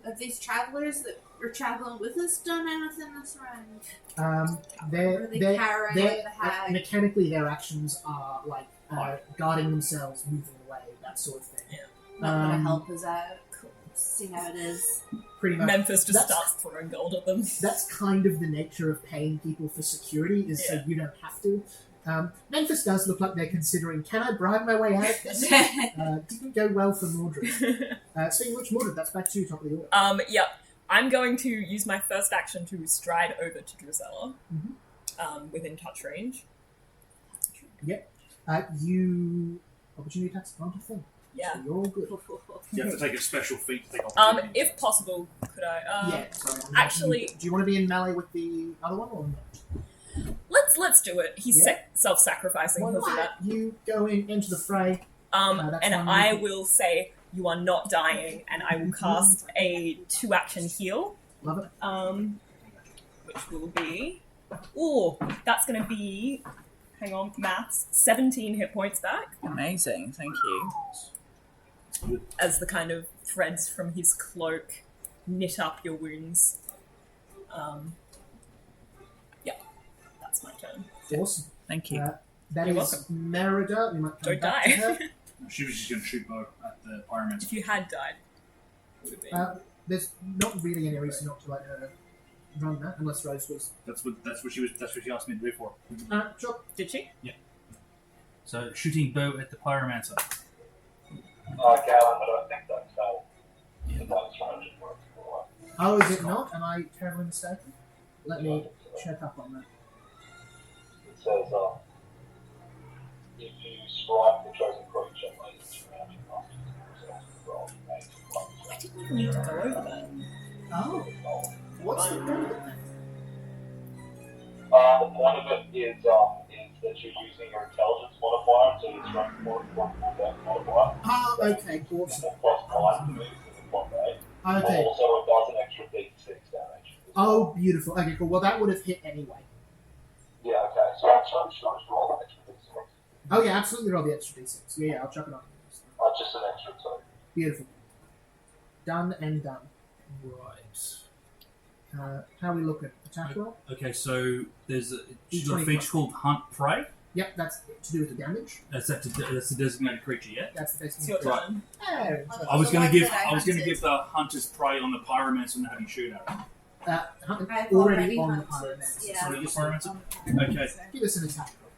S4: Have these travelers that were traveling with us done anything this round?
S1: They're,
S4: Or are they
S1: they're,
S4: carrying
S1: they're-
S4: out the hag?
S1: mechanically, their actions are like guarding themselves, moving away, that sort of thing.
S4: Not gonna
S1: Um,
S4: help us out. See how it is.
S1: Pretty much.
S2: Memphis just
S1: That's-
S2: starts throwing gold at them.
S1: That's kind of the nature of paying people for security, is so
S2: Yeah.
S1: you don't have to. Memphis does look like they're considering, can I bribe my way out of this? Didn't go well for Mordred. Speaking of which, Mordred, that's back to you, top of the order.
S2: Yeah. I'm going to use my first action to stride over to Drizella. Within touch range.
S1: You opportunity attacks aren't a thing.
S2: Yeah.
S1: So you're all good.
S3: You have to take a special feat to take opportunity.
S2: If possible, could I?
S1: Yeah, sorry.
S2: actually-
S1: Do you want to be in melee with the other one or not?
S2: Let's do it. He's
S1: Yeah.
S2: self-sacrificing.
S1: Why
S2: He'll do
S1: not?
S2: that.
S1: You go in, enter the fray. that's
S2: And
S1: fine.
S2: I will say you are not dying, and I will cast a 2-action heal.
S1: Love it.
S2: Which will be... Ooh, that's going to be... Hang on, maths. 17 hit points back,
S5: Amazing, thank you.
S2: as the kind of threads from his cloak knit up your wounds. Yeah, that's my turn.
S1: Awesome.
S5: Thank you.
S1: That
S2: You're
S1: is
S2: welcome.
S1: Merida. We might come
S2: Don't
S1: back to her.
S2: die.
S3: She was just going to shoot bow at the pyromancer.
S2: If you had died, it would have been...
S1: There's not really any reason not to let her run that, unless Rose was.
S3: That's what she asked me to do for.
S1: Sure.
S2: Did she?
S3: So shooting bow at the pyromancer.
S6: Galen, I don't think that's how the bonus range works.
S1: Oh, is it not? Am I terribly mistaken? Let me check up on that.
S6: It says, if you strike the chosen creature, later this round, you must roll
S2: I didn't even need to go over that.
S1: Oh, what's the point of it then?
S6: The point of it is that you're using your intelligence modifier, so your strength modifier.
S1: Oh, okay,
S6: And
S1: awesome.
S6: the plus 9 moves in the combat.
S1: Okay.
S6: Also, it does an extra d6 damage.
S1: Oh, beautiful. Okay, cool. Well, that would have hit anyway.
S6: Yeah, okay. So I'm just roll an extra d6.
S1: Oh, yeah, absolutely roll the extra d6. Yeah, I'll chuck it on.
S6: Just an extra 2.
S1: Beautiful. Done and done.
S3: Right.
S1: How are we looking? Attack roll?
S3: Okay, so she's got a
S1: D20
S3: feature called Hunt Prey.
S1: Yep, that's to do with the damage.
S3: That's the designated creature, yeah?
S1: That's the best
S2: It's your
S3: Right.
S2: turn.
S1: Oh,
S3: I was
S4: The
S3: going
S4: one
S3: to give
S4: that I
S3: I was going to
S4: hunted.
S3: give the Hunter's Prey on the pyromancer and have you shoot at him.
S4: I've
S1: already on the
S4: hunted.
S1: pyromancer.
S4: Yeah.
S3: Sorry, your pyromancer?
S4: On the pyromancer.
S3: Okay.
S1: Give us an attack roll.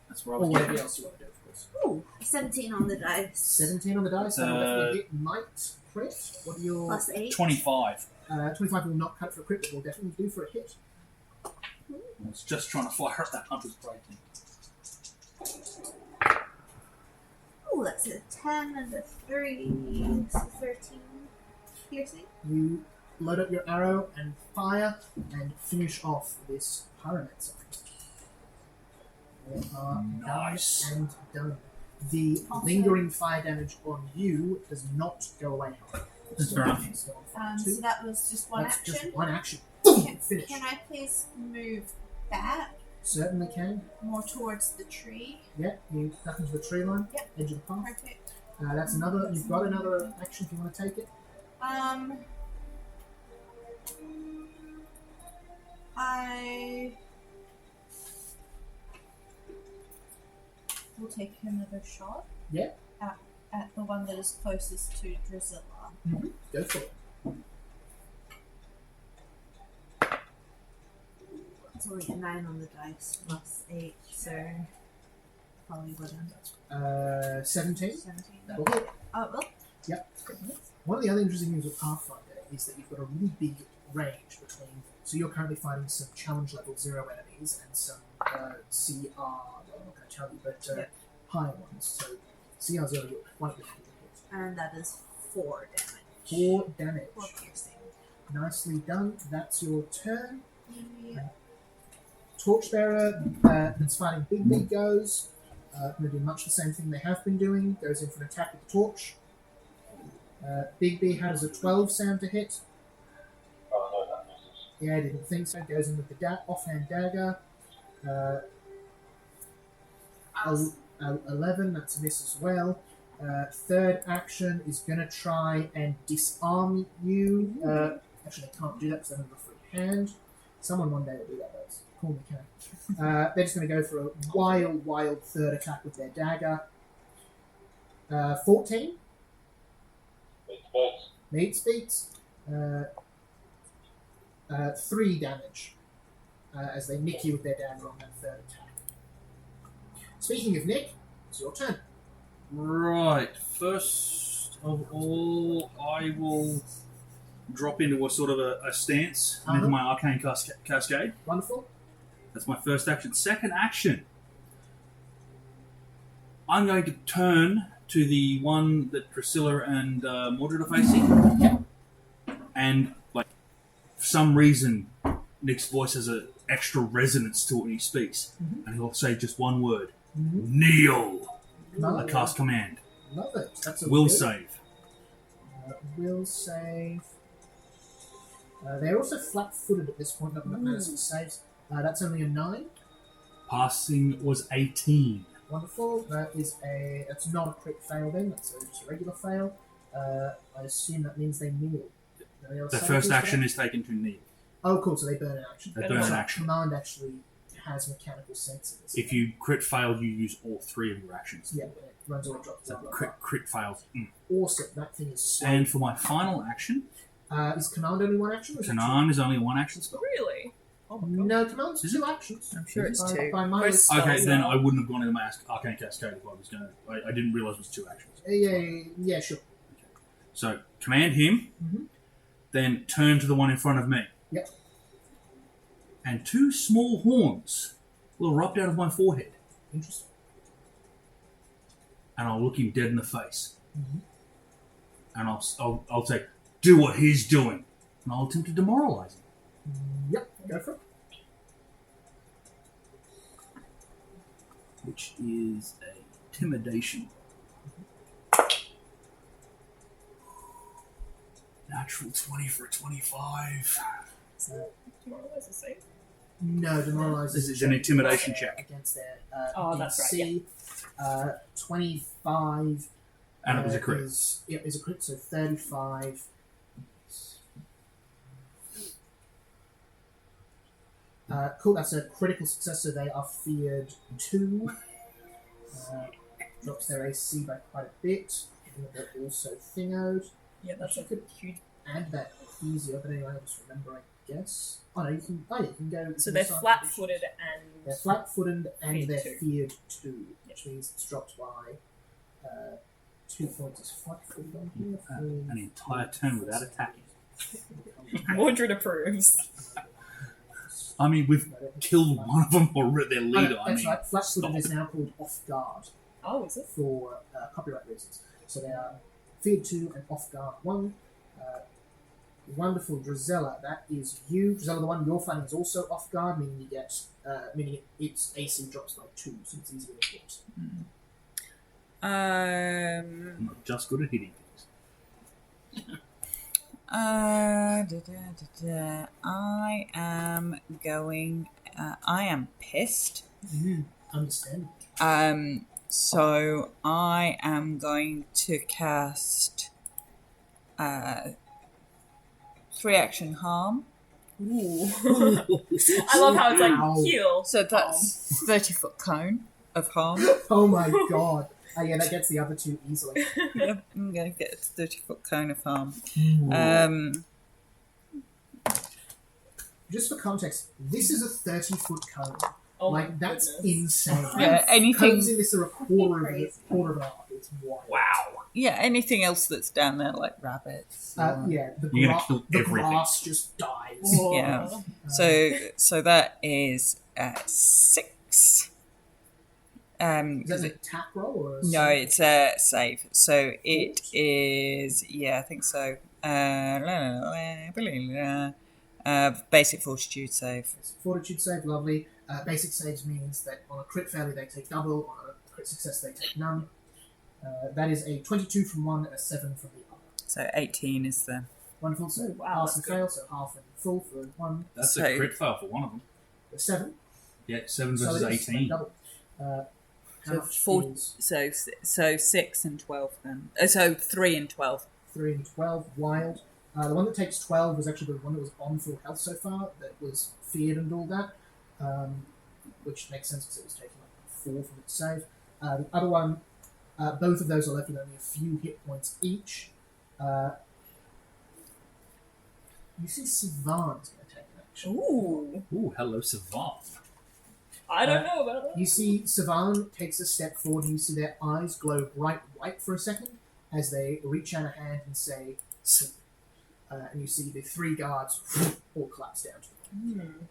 S3: That's where I
S1: Or
S3: was
S1: whatever
S3: getting.
S1: else you want to do, of course.
S2: Ooh.
S4: 17 on the dice.
S1: 17 on the dice. That'll definitely hit. Might crit. What are your...
S4: Plus 8.
S3: 25.
S1: 25 will not cut for a crit, but will definitely do for a hit.
S3: I was just trying to fire up that Hunter's Prey thing.
S4: Oh, that's a 10 and a 3. So 13 piercing.
S1: You load up your arrow and fire and finish off this pyromancer. They are
S3: Nice.
S1: done and done. The lingering fire damage on you does not go away.
S3: That's fair enough.
S1: It's still on fire
S4: So
S1: too.
S4: that was just one
S1: That's
S4: action.
S1: just one action.
S4: Can,
S1: Finish.
S4: can I please move back
S1: Certainly can.
S4: more towards the tree?
S1: Yeah, you back into the tree line,
S4: Yep.
S1: edge of the path.
S4: Perfect.
S1: That's another. You've got another action if you want to take it.
S4: will take another shot.
S1: Yeah.
S4: At the one that is closest to Drusilla.
S1: Mm-hmm. Go for it.
S4: It's only a 9 on the dice plus 8, so probably wouldn't.
S1: 17.
S4: 17.
S1: That'll hit.
S4: Oh, well.
S1: Yep. One of the other interesting things with Pathfinder is that you've got a really big range between. So you're currently fighting some challenge level 0 enemies and some CR. Well, I'm not going to tell you, but higher ones. So CR 0, you're quite lucky to hit.
S4: And that is 4 damage.
S1: 4 damage.
S4: 4 piercing.
S1: Nicely done. That's your turn.
S4: Yeah.
S1: Torchbearer that's fighting Big B goes. Going to do much the same thing they have been doing. Goes in for an attack with the torch. Big B has a 12 sound to hit.
S6: Oh, no, that misses.
S1: Yeah, I didn't think so. Goes in with the offhand dagger. 11, that's a miss as well. Third action is going to try and disarm you. Actually, they can't do that because they don't have a free hand. Someone one day will do that, though. Call me can. They're just going to go for a wild third attack with their dagger. 14. Beats. 3 damage as they nick you with their dagger on that third attack. Speaking of Nick, it's your turn.
S3: Right. First of all, I will drop into a sort of a stance into my Arcane Cascade.
S1: Wonderful.
S3: That's my first action. Second action, I'm going to turn to the one that Priscilla and Mordred are facing. And, like, for some reason, Nick's voice has an extra resonance to it when he speaks. And he'll say just one word. Kneel! I cast command.
S1: Love it. That's a
S3: Will
S1: good.
S3: save.
S1: Will save. They're also flat-footed at this point, not that matters for saves. That's only a 9.
S3: Passing was 18.
S1: Wonderful. That's not a crit fail then, that's just a regular fail. I assume that means they kneel.
S3: The first action is taken to kneel.
S1: Oh, cool, so they burn an action.
S3: They burn an action.
S1: Command actually has mechanical sensors.
S3: If you crit fail, you use all 3 of your actions.
S1: Yeah, it runs all drops.
S3: So crit fails.
S1: Awesome, that thing is slow.
S3: And for my final action,
S1: is command only one action? Or is it
S3: command is only 1 action spell.
S2: Really? Oh my
S1: two?
S2: god.
S1: No, command's 2 actions.
S5: I'm sure it's
S1: By-
S5: 2.
S1: By my
S2: Most-
S3: Okay,
S2: Spells
S3: then
S2: now.
S3: I wouldn't have gone into my Arcane Cascade if I was going to. I didn't realise it was 2 actions.
S1: Yeah, sure.
S3: So, command him, then turn to the one in front of me.
S1: Yep.
S3: And 2 small horns will erupt out of my forehead.
S1: Interesting.
S3: And I'll look him dead in the face. And I'll say, do what he's doing. And I'll attempt to demoralise him.
S1: Yep, go for it.
S3: Which is a intimidation. Natural 20 for 25.
S2: Demoralize a save?
S1: No, demoralize.
S3: This is an intimidation check.
S1: Against their
S2: Oh, that's right,
S1: DC. 25.
S3: And it was a crit.
S1: Is a crit, so 35. Cool, that's a critical success, so they are feared 2. Drops their AC by quite a bit. They're also thingoed.
S2: Yeah, that's a huge.
S1: Add that easier, but anyway, I'll just remember, I guess. Oh no, you can go.
S2: So they're flat-footed and
S1: They're flat-footed and
S2: Feared
S1: they're
S2: 2.
S1: feared 2, which means it's dropped by 2 points. Is flat-footed on here?
S3: An entire turn without attacking.
S2: Mordred approves.
S3: I mean, we've killed one of them already, their
S1: Oh,
S3: leader.
S1: no,
S3: I
S1: that's
S3: mean,
S1: right. Flat-footed
S3: stop.
S1: is now called off guard
S2: Oh, is it?
S1: for copyright reasons. So they are feared 2 and off guard 1. Wonderful, Drusilla. That is you. Drusilla, the one you're fighting is also off guard, meaning you get, meaning its AC drops by 2, so it's easier to hit.
S3: I'm not just good at hitting things.
S5: I am going. I am pissed.
S1: Understand.
S5: So I am going to cast 3-action harm.
S2: Ooh. I love how it's
S1: Ow.
S2: like heal.
S5: So that's 30-foot cone. of harm.
S1: Oh my god. Yeah, that gets the other two easily.
S5: Yep, I'm going to get a 30-foot cone of harm.
S1: Just for context, this is a 30-foot cone.
S2: Oh my
S1: Like, that's
S2: goodness.
S1: insane.
S5: Yeah, anything.
S1: Cones in this are a quarter of an arc. It's wild.
S3: Wow.
S5: Yeah, anything else that's down there, like rabbits. or-
S1: Yeah,
S3: You're gonna kill
S1: the
S3: everything.
S1: grass just dies.
S5: Yeah. So that is 6.
S1: Is that an attack roll or a
S5: No,
S1: save?
S5: it's a save. So it is. Yeah, I think so. Basic fortitude save.
S1: It's fortitude save, lovely. Basic saves means that on a crit failure they take double, on a crit success they take none. That is a 22 from one and a 7 from the other.
S5: So 18 is the.
S1: Wonderful. So
S2: Wow,
S1: pass and
S2: that's good.
S1: fail, so half and full for one.
S3: That's
S5: So-
S3: a crit fail for one of them.
S1: The 7.
S3: Yeah, 7
S1: So
S3: versus
S1: it is
S3: 18.
S1: double. How
S5: So
S1: much is
S5: So 6 and 12 then. So 3 and 12.
S1: 3 and 12? Wild. The one that takes 12 was actually the one that was on full health so far, that was feared and all that, which makes sense because it was taking like 4 from its save. The other one, both of those are left with only a few hit points each. You see Sivan's going to take an action.
S2: Ooh,
S3: Ooh, hello, Savant.
S2: I don't know about that.
S1: You see Sivan takes a step forward and you see their eyes glow bright white for a second as they reach out a hand and say, "Sleep." And you see the 3 guards all collapse down to the ground.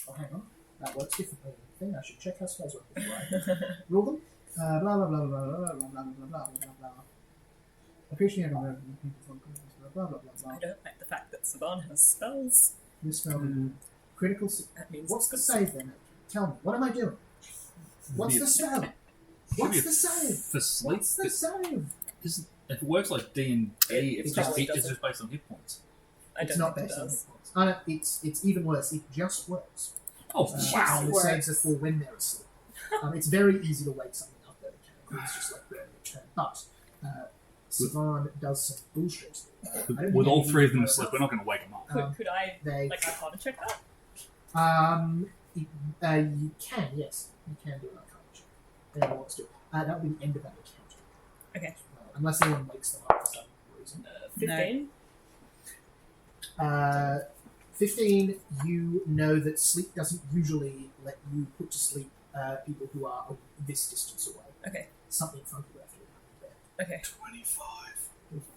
S1: Oh, hang on. That works differently than the thing. I should check how spells work before I roll them. Blah, blah, blah, blah, blah, blah, blah, blah, blah, blah, blah, blah. Appreciate blah, blah, blah, blah, blah.
S2: I don't like the fact that Saban has spells.
S1: This spell critical.
S2: That means
S1: What's the
S2: it's
S1: save then? Tell me. What am I doing? What's the spell? What's the save?
S3: For sleep?
S1: What's the save?
S3: If it works like D&D, it's just
S2: probably
S3: it's
S2: doesn't.
S3: just based on hit points.
S2: I
S1: It's
S2: don't
S1: not
S2: think it
S1: based on
S2: does.
S1: hit points. It's even worse. It just works.
S3: Oh,
S2: Wow.
S1: And the saves are for when they're asleep. It's very easy to wake something up that it's just like rarely a turn. But Sivan does some bullshit. I don't
S3: With
S1: think
S3: all
S1: any
S3: 3 of them
S1: of
S3: asleep, we're not going to wake them up.
S2: Could I,
S1: They,
S2: like, Arcana check that?
S1: you can, yes, you can do an arcana check. Anyone wants to. That will be the end of that encounter.
S2: Okay.
S1: Unless anyone wakes them up for some reason.
S2: 15?
S1: 15, you know that sleep doesn't usually let you put to sleep people who are this distance away.
S2: Okay.
S1: Something funky will have to happen there.
S2: Okay.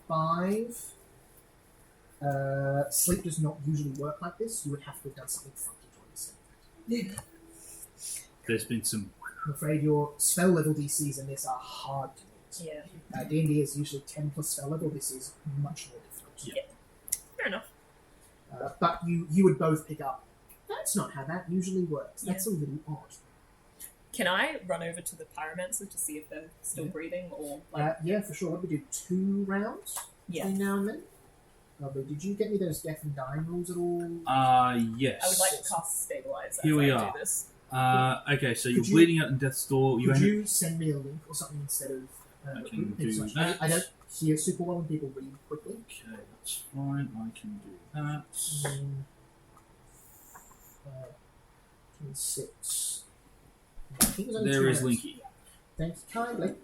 S3: 25.
S1: 5. Sleep does not usually work like this. You would have to have done something funky to understand that.
S3: There's been some.
S1: I'm afraid your spell level DCs in this are hard to meet.
S2: Yeah.
S1: D&D is usually 10 plus spell level. This is much more difficult.
S3: Yeah.
S2: Fair enough.
S1: But you would both pick up. That's not how that usually works. That's a little odd.
S2: Can I run over to the pyromancer to see if they're still breathing or like?
S1: Yeah, for sure. What do we do? 2 rounds
S2: Yeah.
S1: between now and then? Lovely. Did you get me those death and dying rules at all?
S3: Yes.
S2: I would like to cast stabilize as
S3: Here we
S2: I
S3: are.
S2: do this.
S3: Okay, so you're
S1: Could you-
S3: bleeding out in death's door.
S1: Could you send me a link or something instead of...
S3: I can
S1: thank you so
S3: do
S1: much.
S3: that.
S1: I don't hear super well when people read quickly.
S3: Okay, that's fine. I can do that.
S1: 26. I think it was only
S3: There
S1: 2
S3: is
S1: rounds.
S3: Linky.
S1: Thank you kindly.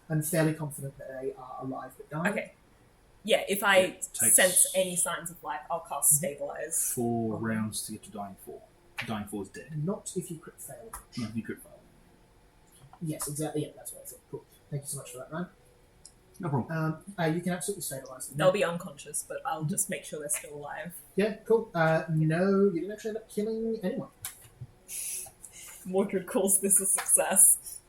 S1: I'm fairly confident that they are alive but dying.
S2: Okay. Yeah, if I
S3: It takes-
S2: sense any signs of life, I'll cast stabilize.
S3: 4 rounds to get to Dying 4. Dying 4 is dead.
S1: Not if you crit fail.
S3: No, you could fail.
S1: Yes, exactly. Yeah, that's what I said. Cool. Thank you so much for that, Ryan.
S3: No problem.
S1: You can absolutely stabilize them.
S2: They'll be unconscious, but I'll just make sure they're still alive.
S1: Yeah, cool. No, you didn't actually end up killing anyone.
S2: Mordred calls this a success.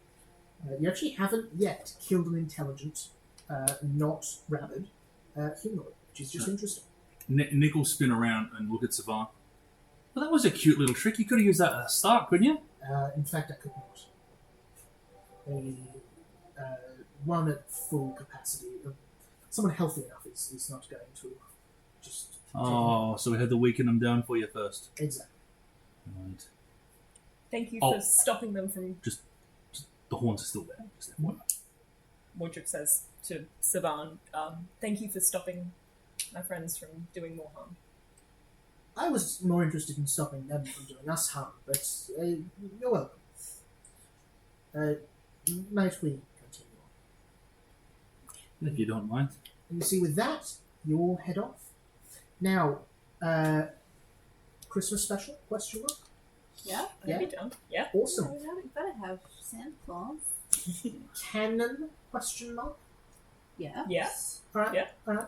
S1: You actually haven't yet killed an intelligent, not rabid, humanoid, which is just interesting.
S3: Nick will spin around and look at Savant. Well, that was a cute little trick. You could have used that at the start, couldn't you?
S1: In fact, I could not. One at full capacity. Someone healthy enough is not going to just...
S3: Oh, so we had to weaken them down for you first.
S1: Exactly.
S3: Right.
S2: Thank you
S3: Oh.
S2: for stopping them from.
S3: The horns are still there. Just FYI.
S2: Mordred says to Saban, thank you for stopping my friends from doing more harm.
S1: I was more interested in stopping them from doing us harm, but you're welcome. Might we continue on?
S3: If you don't mind.
S1: And you see, with that, you all head off. Now, Christmas special? Question mark?
S4: Yeah.
S1: Yeah.
S2: Maybe done. Yeah.
S1: Awesome.
S4: We gotta have Santa Claus.
S1: Canon? Question mark?
S4: Yeah.
S2: Yeah.
S1: Alright.
S2: Yeah.
S1: Alright.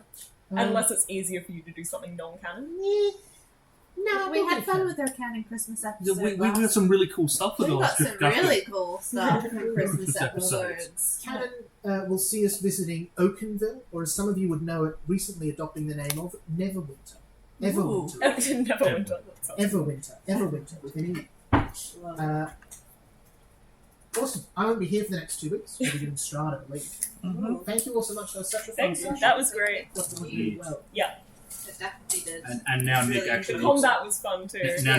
S2: Unless it's easier for you to do something non-canon.
S1: No,
S4: We had fun with our canon Christmas episode.
S3: We got some really cool stuff for
S4: We
S3: the
S4: got
S3: last
S4: some
S3: 50
S4: really cool stuff from Christmas
S3: Christmas episodes.
S4: episodes.
S1: Canon will see us visiting Oakenville, or as some of you would know it, recently adopting the name of Neverwinter. Everwinter.
S2: Never went on.
S1: Everwinter. Everwinter with an E. Awesome. I won't be here for the next 2 weeks. We'll be doing Strata and leave. Thank you all so much. That was such a fun
S2: Thanks.
S1: session.
S2: That was great.
S1: Got to work really well.
S2: Yeah.
S4: It definitely did.
S3: And now Nick
S4: Really
S3: actually
S2: The
S3: looks,
S2: combat was fun too.
S3: now